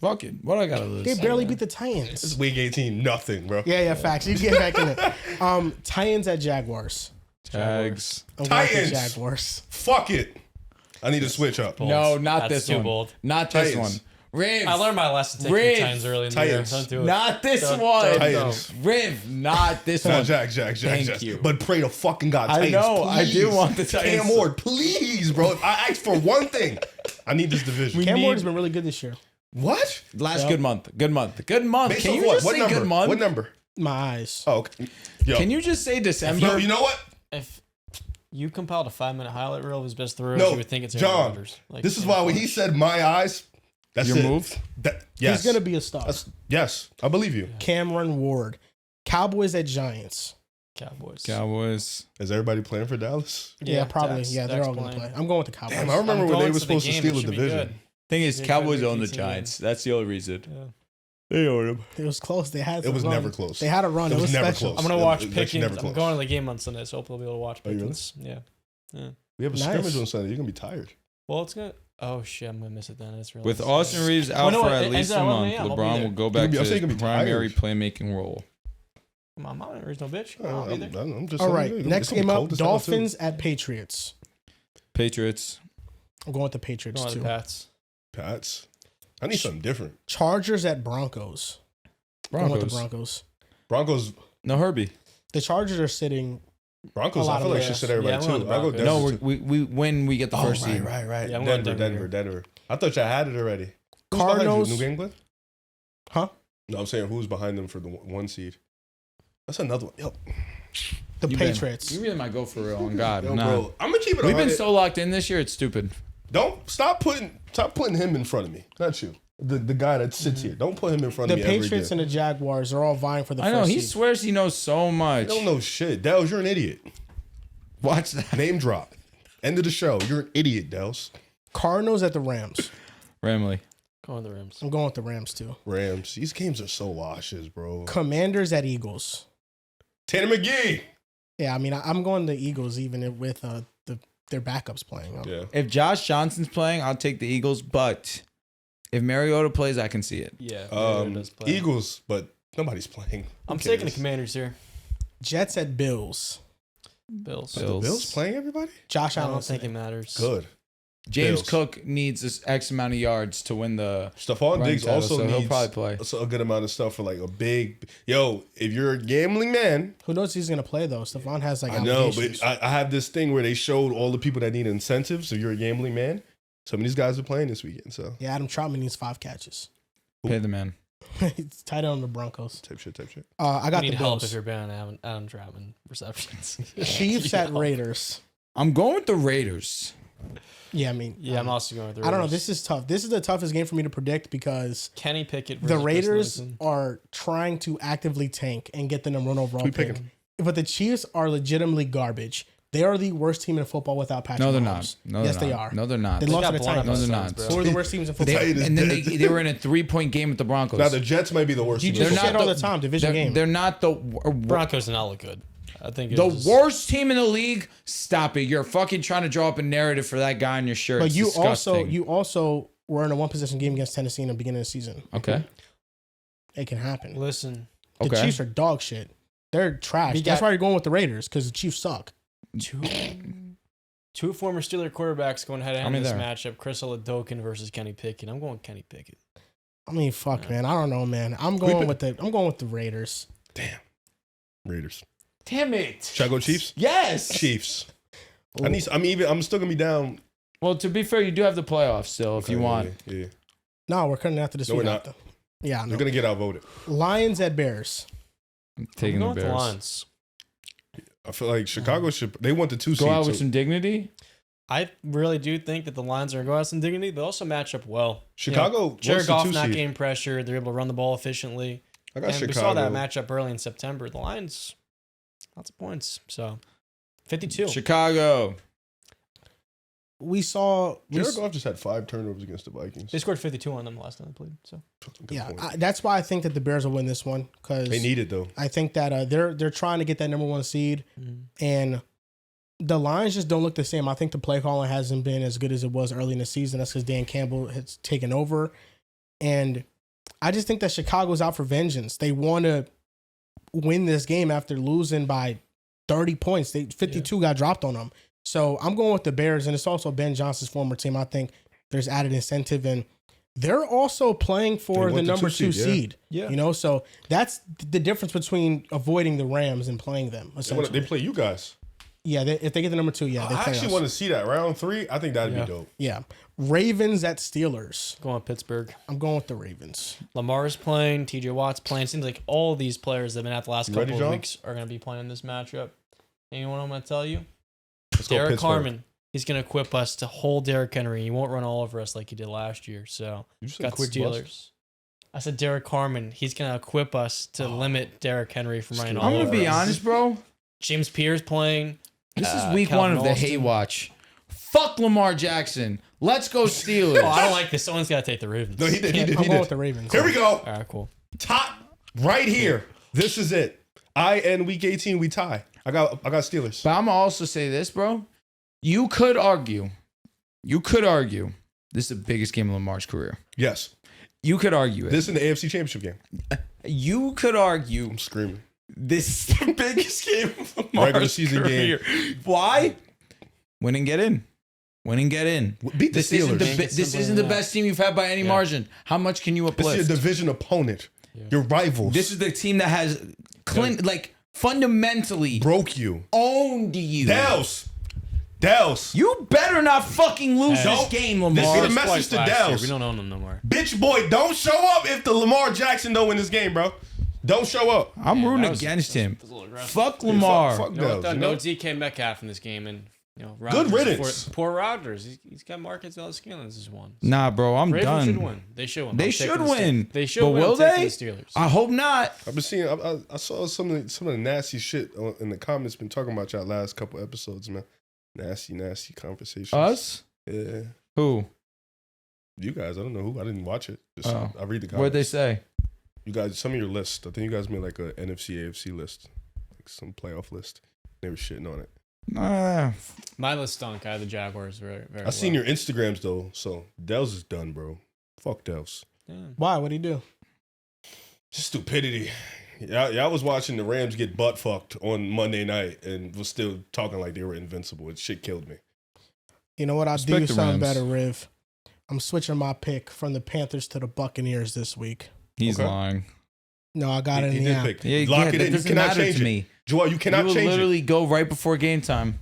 Fuck it. What I gotta lose? They barely beat the This Titans. is week 18, nothing, bro. Yeah, facts. You get back in it. Titans at Jaguars. Jags. I'm going with Titans. the Jaguars. Fuck it. I need to switch up. Bold. No, not That's this too one. bold. Not this Titans. one. Riv. I learned my lesson taking Riv. the Titans early in the year. Titans. Don't do it. Not this Don't- one. Titans. Riv. Not this Not one. Jags. Thank you. But pray to fucking God. I Titans, know, I do please. want the Titans. Cam Ward, please, bro. I asked for one thing. I need this division. Cam need- Ward's been really good this year. What? Last good month. Good month. Good month. Based Can on you what? just What say number? good month? What number? My eyes. Oh, okay. Yo. Can you just say December? Yo, you know what? If you compiled a 5-minute highlight reel of his best throws, No, you would think it's Aaron John. Rodgers. Like, This is why when he said my eyes, that's Your it. move? Yes. He's going to be a star. Yes, I believe you. Cameron Ward. Cowboys at Giants. Cowboys. Is everybody playing for Dallas? Yeah, probably. Dax- yeah, they're Dax all going to playing. play. I'm going with the Cowboys. Damn, I remember when they were supposed to steal a a division. Thing is, They Cowboys tried to own the make it Giants. That's the only reason. Yeah. They own them. It was close. They had. It was some run. never close. They had a run. It was never special. close. I'm gonna It watch was actually Pickens. never I'm close. going to the game on Sunday, so hopefully I'll be able to watch Are you Pickens. Yeah. We have a Nice. scrimmage on Sunday. You're gonna be tired. Well, it's gonna. Oh shit, I'm gonna miss it then. It's really With Austin Reeves out no, for it at ends least at a 11 month, a.m. I'll be LeBron there. will go back to I'm saying his you're gonna be primary tired. playmaking role. Come on, Mama, there's no bitch. Come on, I'll be there. I'm just All saying, right. it's Next gonna be game up: cold as hell, too. Dolphins at Patriots. Patriots. I'm going with the Patriots Going to too. the Pats. Pats. I need something different. Chargers at Broncos. Going with the Broncos. Broncos. Broncos. No Herbie. The Chargers are sitting. Broncos. A lot I feel of like ways. should sit everybody Yeah, I'm too. going with I go Broncos. Denver. No, too. we when we get the first seed. Right. Yeah, I'm going Denver. Denver. I thought y'all had it already. Who's behind you? Cardinals. New England. Huh? No, I'm saying who's behind them for the 1 seed. That's another one. Yo, The Patriots. You really might go for real on God. Yo, Nah. bro, I'm gonna keep it. We've been 100. so locked in this year. It's stupid. Don't stop putting him in front of me. Not you. The guy that sits here. Don't put him in front The of me. Patriots and the Jaguars are all vying for the I know. first He seed. swears he knows so much. I don't know shit. Dels, you're an idiot. Watch that. Name drop. End of the show. You're an idiot, Dels. Cardinals at the Rams. Ramley. Go on the Rams. I'm going with the Rams too. Rams. These games are so washes, bro. Commanders at Eagles. Tanner McGee. Yeah, I mean, I'm going the Eagles even with their backups playing. Yeah. If Josh Johnson's playing, I'll take the Eagles. But if Mariota plays, I can see it. Yeah. does play. Eagles, but nobody's playing. I'm taking the Commanders here. Jets at Bills. Bills. The Bills playing everybody? Josh I Allen. don't think it matters. Good. James Bills. Cook needs this X amount of yards to win the Stephon run Diggs title, also so he'll needs probably play. a good amount of stuff for like a big. Yo, if you're a gambling man, Who knows if he's going to play, though? Stephon has like I know, allegations. but I have this thing where they showed all the people that need incentives. If you're a gambling man, some of these guys are playing this weekend. So Yeah, Adam Troutman needs 5 catches. Pay the man. He's tight end on the Broncos. type shit. I got You the need help if Bills. you're banning Adam Troutman receptions. Chiefs at Raiders. I'm going with the Raiders. Yeah, I mean, Yeah, I'm also going with the I Raiders. don't know. This is tough. This is the toughest game for me to predict because Kenny Pickett versus the Chris Raiders Nelson. are trying to actively tank and get the number 1 overall Who pick. picking? But the Chiefs are legitimately garbage. They are the worst team in football without Patrick No, they're Mahomes. not. No, yes, they're they not. are. No, they're not. They They, lost got to the blown out by Titans. No, they're Saints, not. bro. Who are the worst teams in football? Titans. and then they were in a 3-point game with the Broncos. Now the Jets might be the worst. You team just in They're said not all the- the time, division game. They're not the Broncos did not look good. I think it the was, worst team in the league. Stop it! You're fucking trying to draw up a narrative for that guy on your shirt. But It's you disgusting. also were in a 1-possession game against Tennessee in the beginning of the season. Okay. It can happen. Listen, The Okay. Chiefs are dog shit. They're trash. We That's got- why you're going with the Raiders because the Chiefs suck. two former Steeler quarterbacks going head to How head in many this there? matchup. Chris Oladokin versus Kenny Pickett. I'm going Kenny Pickett. I mean, fuck, man. I don't know, man. I'm going with the Raiders. Damn. Raiders. Damn it! Should I go Chiefs? Yes. Chiefs. Ooh. I'm still gonna be down. Well, to be fair, you do have the playoffs still if you want. Yeah. No, we're cutting after this No, week. we're not. After. Yeah, I know. They're gonna get outvoted. Lions at Bears. I'm taking I'm the going with Bears. Lions. I feel like Chicago should. They want the 2 Go seed. out with so some dignity. I really do think that the Lions are going to go out some dignity. They also match up well. Chicago wants Jared the Goff 2 not seed. getting pressure. They're able to run the ball efficiently. I got And Chicago. we saw that matchup early in September. The Lions, lots of points. So, 52. Chicago. Jared Goff just had 5 turnovers against the Vikings. They scored 52 on them last time they played. So, Good Yeah, point. that's why I think that the Bears will win this one because They need it though. I think that they're trying to get that number 1 seed, and the Lions just don't look the same. I think the play calling hasn't been as good as it was early in the season. That's because Dan Campbell has taken over, and I just think that Chicago's out for vengeance. They want to win this game after losing by 30 points. 52 got dropped on them. So I'm going with the Bears, and it's also Ben Johnson's former team. I think there's added incentive, and they're also playing for They the want the number 2 2 seed, seed. yeah. You know, so that's the difference between avoiding the Rams and playing them. Essentially, They play you guys. yeah. If they get the number 2, yeah, they I play actually us. want to see that round 3. I think that'd Yeah. be dope. Yeah, Ravens at Steelers. going with Pittsburgh. I'm going with the Ravens. Lamar's playing. TJ Watt's playing. Seems like all these players that have been at the last You couple ready, of John? weeks are going to be playing this matchup. And you know what I'm going to tell you? Let's go Derek Pittsburgh. Harmon. He's going to equip us to hold Derrick Henry. He won't run all over us like he did last year. So, You just said got quick Steelers. bust? I said Derek Harmon. He's going to equip us to limit Derrick Henry from running all I'm over gonna be us. honest, bro. James Pierce playing. This is week Calvin 1 of the Austin. Hay Watch. Fuck Lamar Jackson. Let's go Steelers. Oh, I don't like this. Someone's got to take the Ravens. No, he did. He did. I'm He going with did. the Ravens. Here we go. All right, cool. Top right here. This is it. I end week 18. We tie. I got Steelers. But I'm gonna also say this, bro. You could argue this is the biggest game of Lamar's career. Yes. You could argue it. This in the AFC Championship game. You could argue I'm screaming. this is the biggest game of Lamar's Regular season career. Why? Win and get in. Win and get in. Beat the This isn't Steelers. this isn't the best team you've had by any margin. How much can you This is uplift? your division opponent. Your rivals. This is the team that has fundamentally broke you. owned you. Dels. You better not fucking lose Hey. this game, This Lamar. is the message to Last year. Dels. We don't own them no more. Bitch boy, don't show up if the Lamar Jackson don't win this game, bro. Don't show up. I'm rooting against him. Fuck Lamar. Fuck No Dubs, DK Metcalf in this game, and Good riddance. Poor Rodgers. He's got Marcus Valdes-Scantling as one. Nah, bro, I'm Ravens done. Should win. They should win. They should win. They should but win. will they? The Steelers. I hope not. I've been seeing. I saw some of the nasty shit in the comments. Been talking about y'all last couple episodes, man. Nasty conversations. Us? Yeah. Who? You guys. I don't know who. I didn't watch it. Just, I read the comments. What'd they say? You guys, some of your list. I think you guys made like a NFC, AFC list, like some playoff list. They were shitting on it. Nah. My list stunk. I had the Jaguars very I seen your Instagrams though, so Dels is done, bro. Fuck Dels. Yeah. Why? What'd he do? Just stupidity. Y'all was watching the Rams get butt fucked on Monday night and was still talking like they were invincible. It shit killed me. You know what? I'll do Respect you the something Rams. better, Riv. I'm switching my pick from the Panthers to the Buccaneers this week. He's Okay. lying. No, I got it He in the did app. pick. Yeah, Lock that it in. You doesn't cannot matter change to it. me. Joel, you cannot You will change literally it. go right before game time.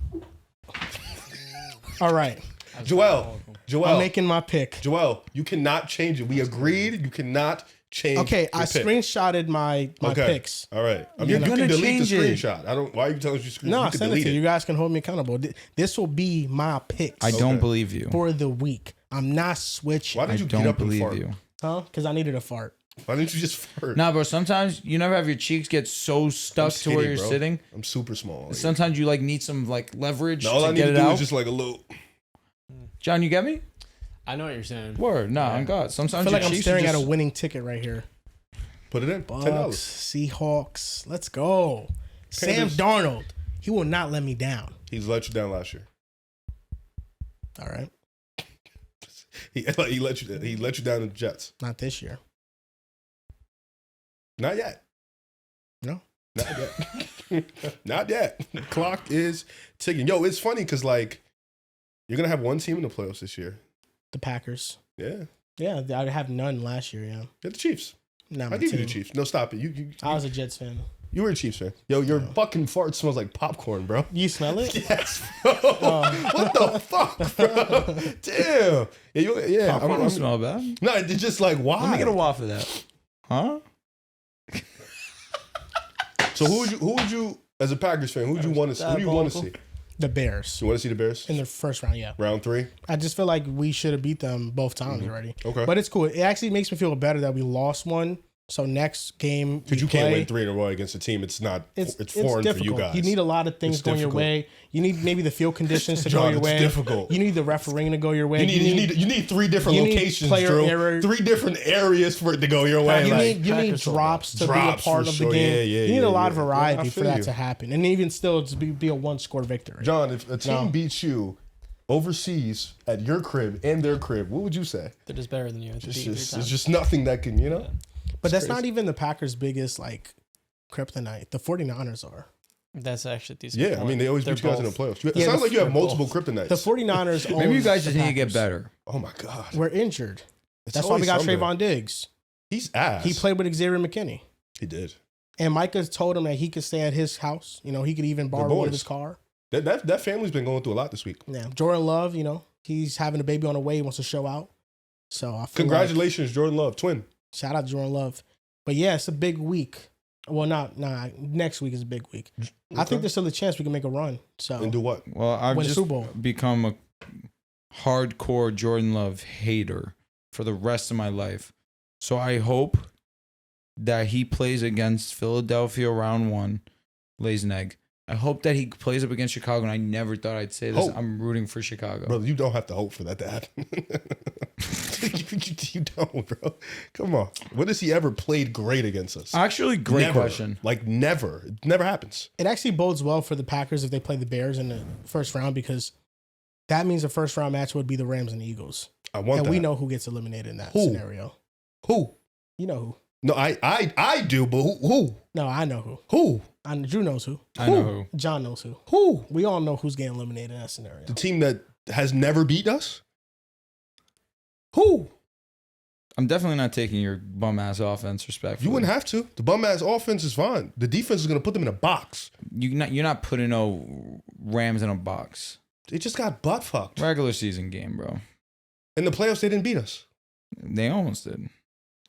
All right. Joel, I'm making my pick. Joel, you cannot change it. We agreed. You cannot change. Okay, your I pick. screenshotted my picks. All right. I mean, You're you can gonna delete the change it. screenshot. I don't. Why are you telling us you screen? No, you I can sent it delete to you. You guys can hold me accountable. This will be my picks I don't Okay. believe you. for the week. I'm not switching. Why I did you get don't up and believe fart? you. Huh? Because I needed a fart. Why didn't you just fart? Nah, bro. Sometimes you never have your cheeks get so stuck to where skinny, you're bro. sitting. I'm super small. Sometimes you like need some like leverage All I to need get to it do out. is just like a little. John, you get me? I know what you're saying. Word. Nah, Yeah. on God. I Sometimes feel your like I'm cheeks staring are at a just, winning ticket right here. Put it in. Bucks, $10. Seahawks. Let's go. Sam Panthers. Darnold. He will not let me down. He's let you down last year. All right. He let you down in the Jets. Not this year. Not yet. No. Not yet. Not yet. Clock is ticking. Yo, it's funny because like you're gonna have one team in the playoffs this year. The Packers. Yeah. Yeah, I have none last year, yeah. You're the Chiefs. Not I my give you team. the Chiefs. No, stop it. I was a Jets fan. You were a Chiefs fan. Yo, your fucking fart smells like popcorn, bro. You smell it? Yes, bro. What the fuck, bro? Damn. Yeah. Popcorn don't smell bad. No, it's just like why? Let me get a waft of that. Huh? So who would you as a Packers fan? Who would you want to see? Who do you want to see? The Bears. You want to see the Bears In the first round, yeah. round 3? I just feel like we should have beat them both times already. Okay. But it's cool. It actually makes me feel better that we lost one. So next game, Because you can't win 3 in a row against a team. It's not. It's foreign for you guys. You need a lot of things It's going your difficult. way. You need maybe the field conditions to John, go your it's way. difficult. You need the refereeing to go your way. You need 3 different you need locations, player Drew. error. 3 different areas for it to go your way. You Like, need Packers drops to drops be a part for of sure. the game. Yeah, you need a lot of yeah. variety I for feel that you. to happen, and even still to be a one-score victory. John, if a team No. beats you overseas at your crib and their crib, what would you say? They're just better than you. It's just nothing that can, but that's crazy. not even the Packers' biggest like kryptonite. The 49ers are. That's actually a decent Yeah, I point. mean, they always They're beat you guys in the both- playoffs. It Yeah, sounds the- like you have they're multiple both. kryptonites. The 49ers own Maybe you guys the just need to get Packers. better. Oh, my God. We're injured. It's That's why we always got something. Trayvon Diggs. He's ass. He played with Xavier McKinney. He did. And Micah told him that he could stay at his house. You know, he could even borrow one of boys. his car. That family's been going through a lot this week. Yeah. Jordan Love, he's having a baby on the way. He wants to show out. So I feel Congratulations, Jordan Love, twin. like, shout out to Jordan Love. But yeah, it's a big week. Well, next week is a big week. I think there's still a chance we can make a run. So And do what? Well, I've Win the just Super Bowl. become a hardcore Jordan Love hater for the rest of my life. So I hope that he plays against Philadelphia round 1, lays an egg. I hope that he plays up against Chicago, and I never thought I'd say this. Hope. I'm rooting for Chicago. Brother, you don't have to hope for that to happen. you don't, bro. Come on. When has he ever played great against us? Actually, great Never. question. Like, never. It never happens. it actually bodes well for the Packers if they play the Bears in the first round because that means the first round match would be the Rams and the Eagles. I want And that. we know who gets eliminated in that Who? scenario. Who? You know who. No, I do, but who? No, I know who. Who? Drew knows who. I know who. John knows who. Who? We all know who's getting eliminated in that scenario. The team that has never beat us? Who? I'm definitely not taking your bum ass offense respectfully. You wouldn't have to. The bum ass offense is fine. The defense is going to put them in a box. You're not putting no Rams in a box. They just got butt fucked. Regular season game, bro. In the playoffs, they didn't beat us. They almost did.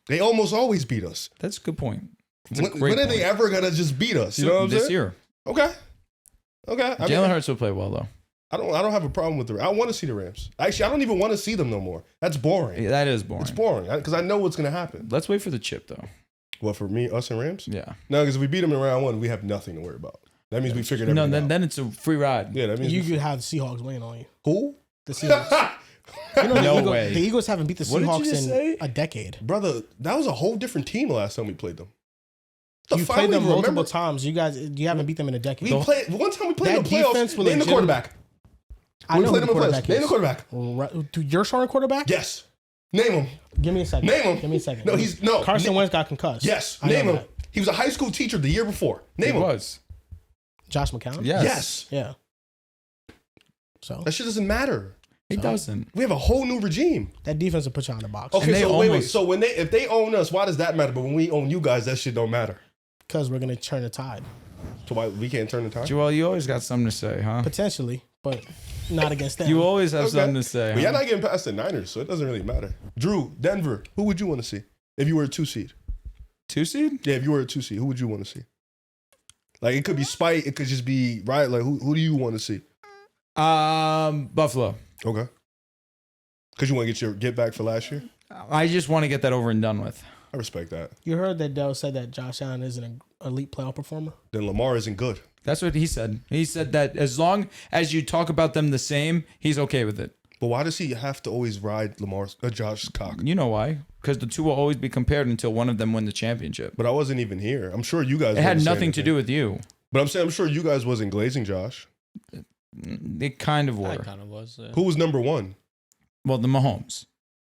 They almost always beat us. That's a good point. When are they ever gonna just beat us? You know what I'm saying? This year. Okay. Jalen Hurts will play well though. I don't have a problem with the Rams. I want to see the Rams. Actually, I don't even want to see them no more. That's boring. Yeah, that is boring. It's boring because I know what's gonna happen. Let's wait for the chip though. What, for me, us and Rams? Yeah. No, because if we beat them in round 1, we have nothing to worry about. That means we figured everything out. Then it's a free ride. Yeah, that means you could have the Seahawks weighing on you. Who? The Seahawks. No way. The Eagles haven't beat the What did you Seahawks just in say? a decade. Brother, that was a whole different team the last time we played them. You played them multiple times. You haven't beat them in a decade. One time we played in That the playoffs. defense was Name the quarterback. I know who the quarterback Name is. the quarterback. Your starting quarterback? Yes. Name him. Give me a second. Name him. Give me a second. No, Carson Wentz got concussed. Yes. I know Name him. that. He was a high school teacher the year before. Name him. Was. Josh McCown? Yes. Yeah. So That shit doesn't matter. It doesn't. We have a whole new regime. that defense will put you on the box. Okay, they so wait. almost- So if they own us, why does that matter? But when we own you guys, that shit don't matter. Because we're going to turn the tide. So why we can't turn the tide? Joel, you always got something to say, huh? Potentially, but not against them. You always have Okay. something to say. But you're Huh? not getting past the Niners, so it doesn't really matter. Drew, Denver, who would you want to see if you were a 2 seed? 2 seed? Yeah, if you were a 2 seed, who would you want to see? Like, it could be spite, it could just be right. Like, who do you want to see? Buffalo. Okay. Because you want to get your get back for last year? I just want to get that over and done with. I respect that. You heard that Dell said that Josh Allen isn't an elite playoff performer? Then Lamar isn't good. That's what he said. He said that as long as you talk about them the same, he's okay with it. But why does he have to always ride Josh's cock? You know why? Because the two will always be compared until one of them win the championship. But I wasn't even here. I'm sure you guys. It had wouldn't say nothing to anything. do with you. But I'm saying I'm sure you guys wasn't glazing Josh. They kind of I were. kind of was. Who was number 1? Well, the Mahomes.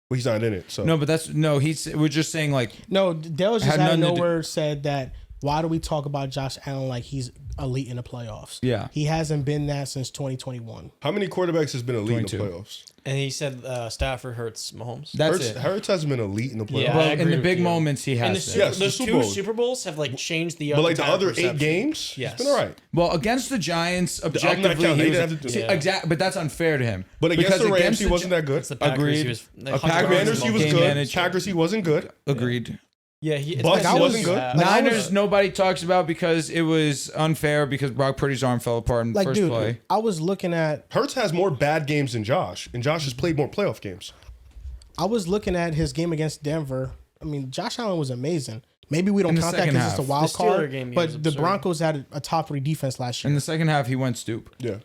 Well, he's not in it. So No, but we're just saying like No, Dell just Had out of nothing to do- nowhere said that why do we talk about Josh Allen like he's elite in the playoffs? Yeah. He hasn't been that since 2021. how many quarterbacks has been elite in 22. the playoffs? And he said Stafford hurts Mahomes. That's it. Hurts hasn't been elite in the playoffs. Yeah, Well, I in agree the with big you. moments he And has. Yes, the those Super two Bowls. Super Bowls have like changed the But like the entire other perception. 8 games, Yes. it's been all right. Well, against the Giants, not objectively, counting. They he was, didn't have to do it. exactly. But that's unfair to him. But against Because the Rams, against he the wasn't that good. It's the Packers. Agreed. He was, A Packers Commanders, he was game good. manager. Packers, he wasn't good. Agreed. Yeah, it's Bucks been wasn't good. bad. Like, I Niners, was- nobody talks about because it was unfair because Brock Purdy's arm fell apart in the Like, first dude, play. I was looking at Hurts has more bad games than Josh, and Josh has played more playoff games. his game against Denver. I mean, Josh Allen was amazing. Maybe we don't In the count that second because it's a half. wild The Steeler card. game, he but was the absurd. Broncos had a top 3 defense last year. In the second half, he went stoop. Yeah.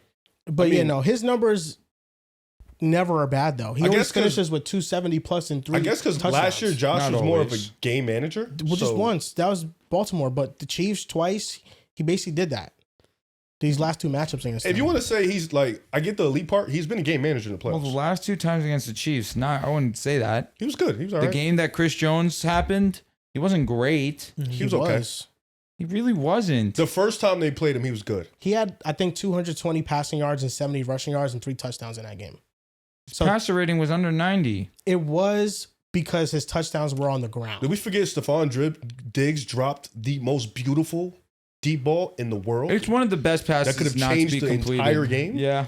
But I mean- his numbers never are bad though. He I always guess 'cause- finishes with 270 plus and 3. I guess because last year Josh Not was more of a always. game manager. Well, just so- once. That was Baltimore, but the Chiefs twice. He basically did that. These last 2 matchups against If them. you want to say he's like, I get the elite part. He's been a game manager in the Well, the playoffs. last 2 times against the Chiefs, I wouldn't say that. He was good. He was all The right. game that Chris Jones happened, he wasn't great. He was okay. He really wasn't. The first time they played him, he was good. He had, I think, 220 passing yards and 70 rushing yards and 3 touchdowns in that game. So Passer rating was under 90. it was because his touchdowns were on the ground. Did we forget Stephon Diggs dropped the most beautiful deep ball in the world? It's one of the best passes That could have not to changed be the completed. entire game? Yeah.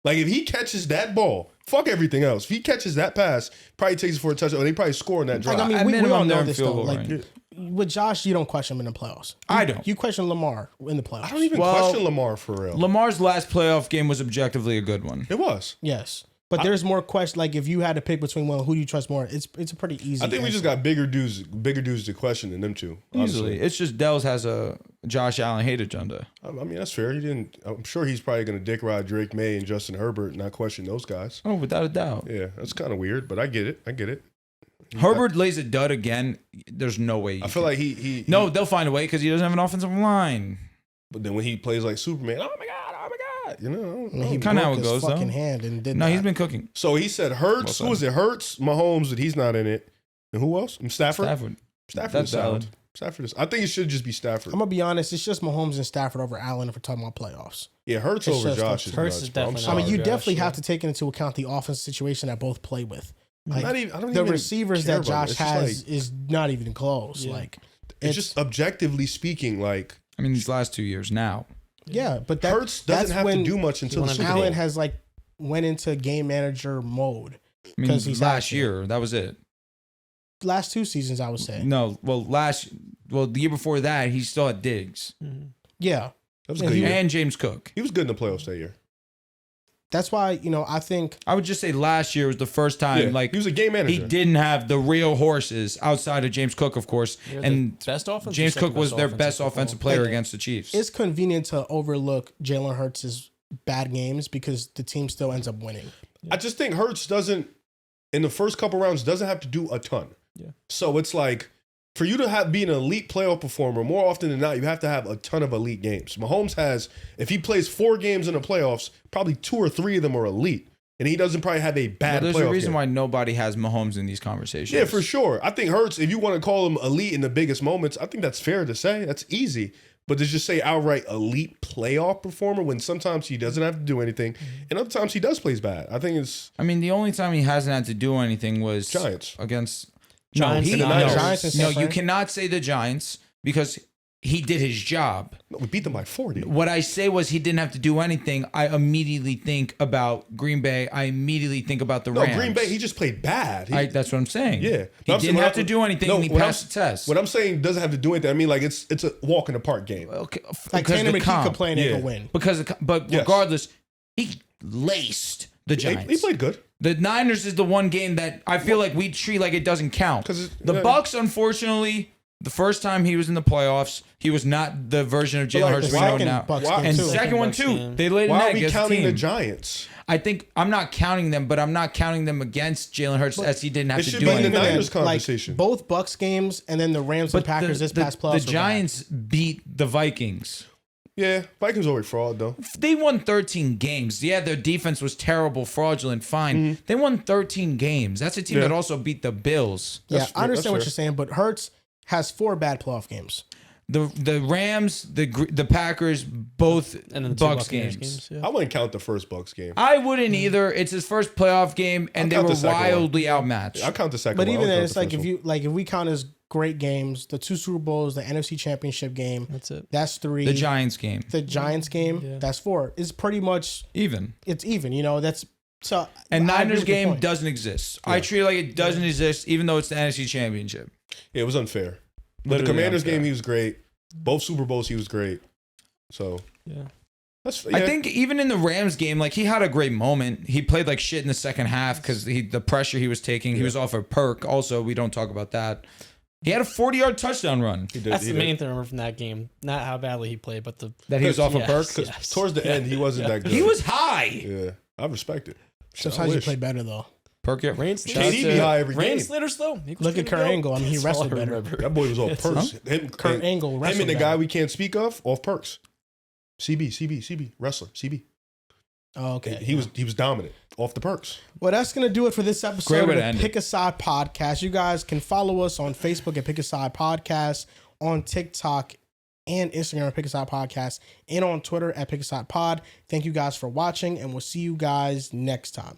Like, if he catches that ball, fuck everything else. If he catches that pass, probably takes it for a touchdown. Or they probably score on that drive. Like, I mean, At we minimum, all they're know in this field though. goal Like range. with Josh, you don't question him in the playoffs. I don't. You question Lamar in the playoffs. I don't even Well, question Lamar for real. Lamar's last playoff game was objectively a good one. It was. Yes, but there's more question. Like if you had to pick between one, who do you trust more? It's a pretty easy. I think we just answer. got bigger dudes to question than them two. honestly. Easily. It's just Dells has a Josh Allen hate agenda. I mean, that's fair. He didn't. I'm sure he's probably going to dick ride Drake May and Justin Herbert and not question those guys. Oh, without a doubt. Yeah, that's kind of weird, but I get it. Herbert lays a dud again. There's no way. I feel like he No, they'll find a way because he doesn't have an offensive line. But then when he plays like Superman, oh my god, you know. I mean, he Kinda broke how it his goes, though. fucking hand and did No, that. he's been cooking. So he said Hurts. Well Who is it? Hurts, Mahomes, but he's not in it. And who else? Stafford. Stafford. Stafford That's is sound. valid. Stafford is. I think it should just be Stafford. I'm gonna be honest. It's just Mahomes and Stafford over Allen if we're talking about playoffs. Yeah, Hurts It's over just Josh is Hurts nuts, is bro. I'm definitely sorry. I mean, you Josh, definitely yeah. have to take into account the offense situation that both play with. Like I don't the even receivers care that about it. Josh It's just has like- is not even close. Yeah. Like it's just objectively speaking, like I mean, these last 2 years now. yeah, but Hurts that's doesn't have to when do much until the wanna Super be- Bowl. Allen has like went into game manager mode. I mean, 'Cause he's last active. year, that was it. Last 2 seasons, I would say. No, well, Well, the year before that, he still had Diggs. Yeah. That was a good year. And James Cook. He was good in the playoffs that year. That's why, I think I would just say last year was the first time he was a game manager. he didn't have the real horses outside of James Cook, of course. And best offense. James Cook was their best offensive player against the Chiefs. it's convenient to overlook Jalen Hurts' bad games because the team still ends up winning. I just think Hurts doesn't, in the first couple rounds, doesn't have to do a ton. Yeah. So it's like, for you to be an elite playoff performer, more often than not, you have to have a ton of elite games. Mahomes has, if he plays 4 games in the playoffs, probably 2 or 3 of them are elite. And he doesn't probably have a bad playoff There's a reason game. why nobody has Mahomes in these conversations. Yeah, for sure. I think Hurts, if you want to call him elite in the biggest moments, I think that's fair to say. That's easy. But to just say outright elite playoff performer when sometimes he doesn't have to do anything and other times he does plays bad. I think it's... I mean, the only time he hasn't had to do anything was Giants. Against... Giants and no, Niners. Giants and no, San you Fran. cannot say the Giants because he did his job. No, we beat them by 40. What I say was he didn't have to do anything. I immediately think about Green Bay. I immediately think about the Rams. No, Green Bay, he just played bad. That's what I'm saying. Yeah. He didn't have to do anything and he passed the test. When I'm saying doesn't have to do anything, I mean like it's a walk in the park game. Okay, Like because Tanner the McKee comp. could play and they could win. But Yes. regardless, he laced the Giants. He played good. The Niners is the one game that I feel like we treat like it doesn't count. 'Cause The Bucks, unfortunately, the first time he was in the playoffs, he was not the version of Jalen like, Hurts The we know second now. Bucks Why- game, And too. second one Bucks too. game. They laid an Why are egg we as a counting team. the Giants? I think I'm not counting them, but I'm not counting them against Jalen Hurts as he didn't have It to should do be in the anything. Niners conversation. Like both Bucks games and then the Rams and Packers this past playoffs. the were bad. Giants beat the Vikings. Yeah, Vikings always fraud though. They won 13 games. Yeah, their defense was terrible, fraudulent, fine. They won 13 games. That's a team Yeah. that also beat the Bills. Yeah, That's I understand fair. what you're saying, but Hurts has 4 bad playoff games. The Rams, the Packers, both And then the two Bucks Buccaneers games. I wouldn't count the first Bucks game. I wouldn't either. It's his first playoff game, and I'll they count were the second one. wildly outmatched. I count the second But one. I even don't then, count it's the like first if we count as great games, the 2 Super Bowls, the NFC Championship game, That's it. that's 3. The Giants game, The Giants game, Yeah. that's 4. It's pretty much even. it's even. That's so. And I agree Niners with your game point. doesn't exist. I treat it like it doesn't exist, even though it's the NFC Championship. Yeah, it was unfair. But the Literally Commanders unfair. game, he was great. Both Super Bowls, he was great. So Yeah. that's. I think even in the Rams game, like he had a great moment. He played like shit in the second half because the pressure he was taking. He was off a perk. Also, we don't talk about that. He had a 40-yard touchdown run he did. That's he the did. main thing I remember from that game. Not how badly he played, but the that he was off a Yes. perk. 'Cause Yes. towards the end, he wasn't that good. He was high. Yeah, I respect it. Sometimes you wish. play better though. Perk it. Rain Shout out KD to- be high every Rain game. Slater's slow. Look at Kurt Angle. I mean, he That's all wrestled I better. remember. That boy was off perks. Him, Kurt and- Angle him wrestled and the better. guy we can't speak of off perks. CB, wrestler, CB. Oh, okay. He was dominant off the perks. Well, that's going to do it for this episode Great of way to the end Pick a Side Podcast. You guys can follow us on Facebook at Pick a Side Podcast, on TikTok and Instagram at Pick a Side Podcast, and on Twitter at Pick a Side Pod. Thank you guys for watching, and we'll see you guys next time.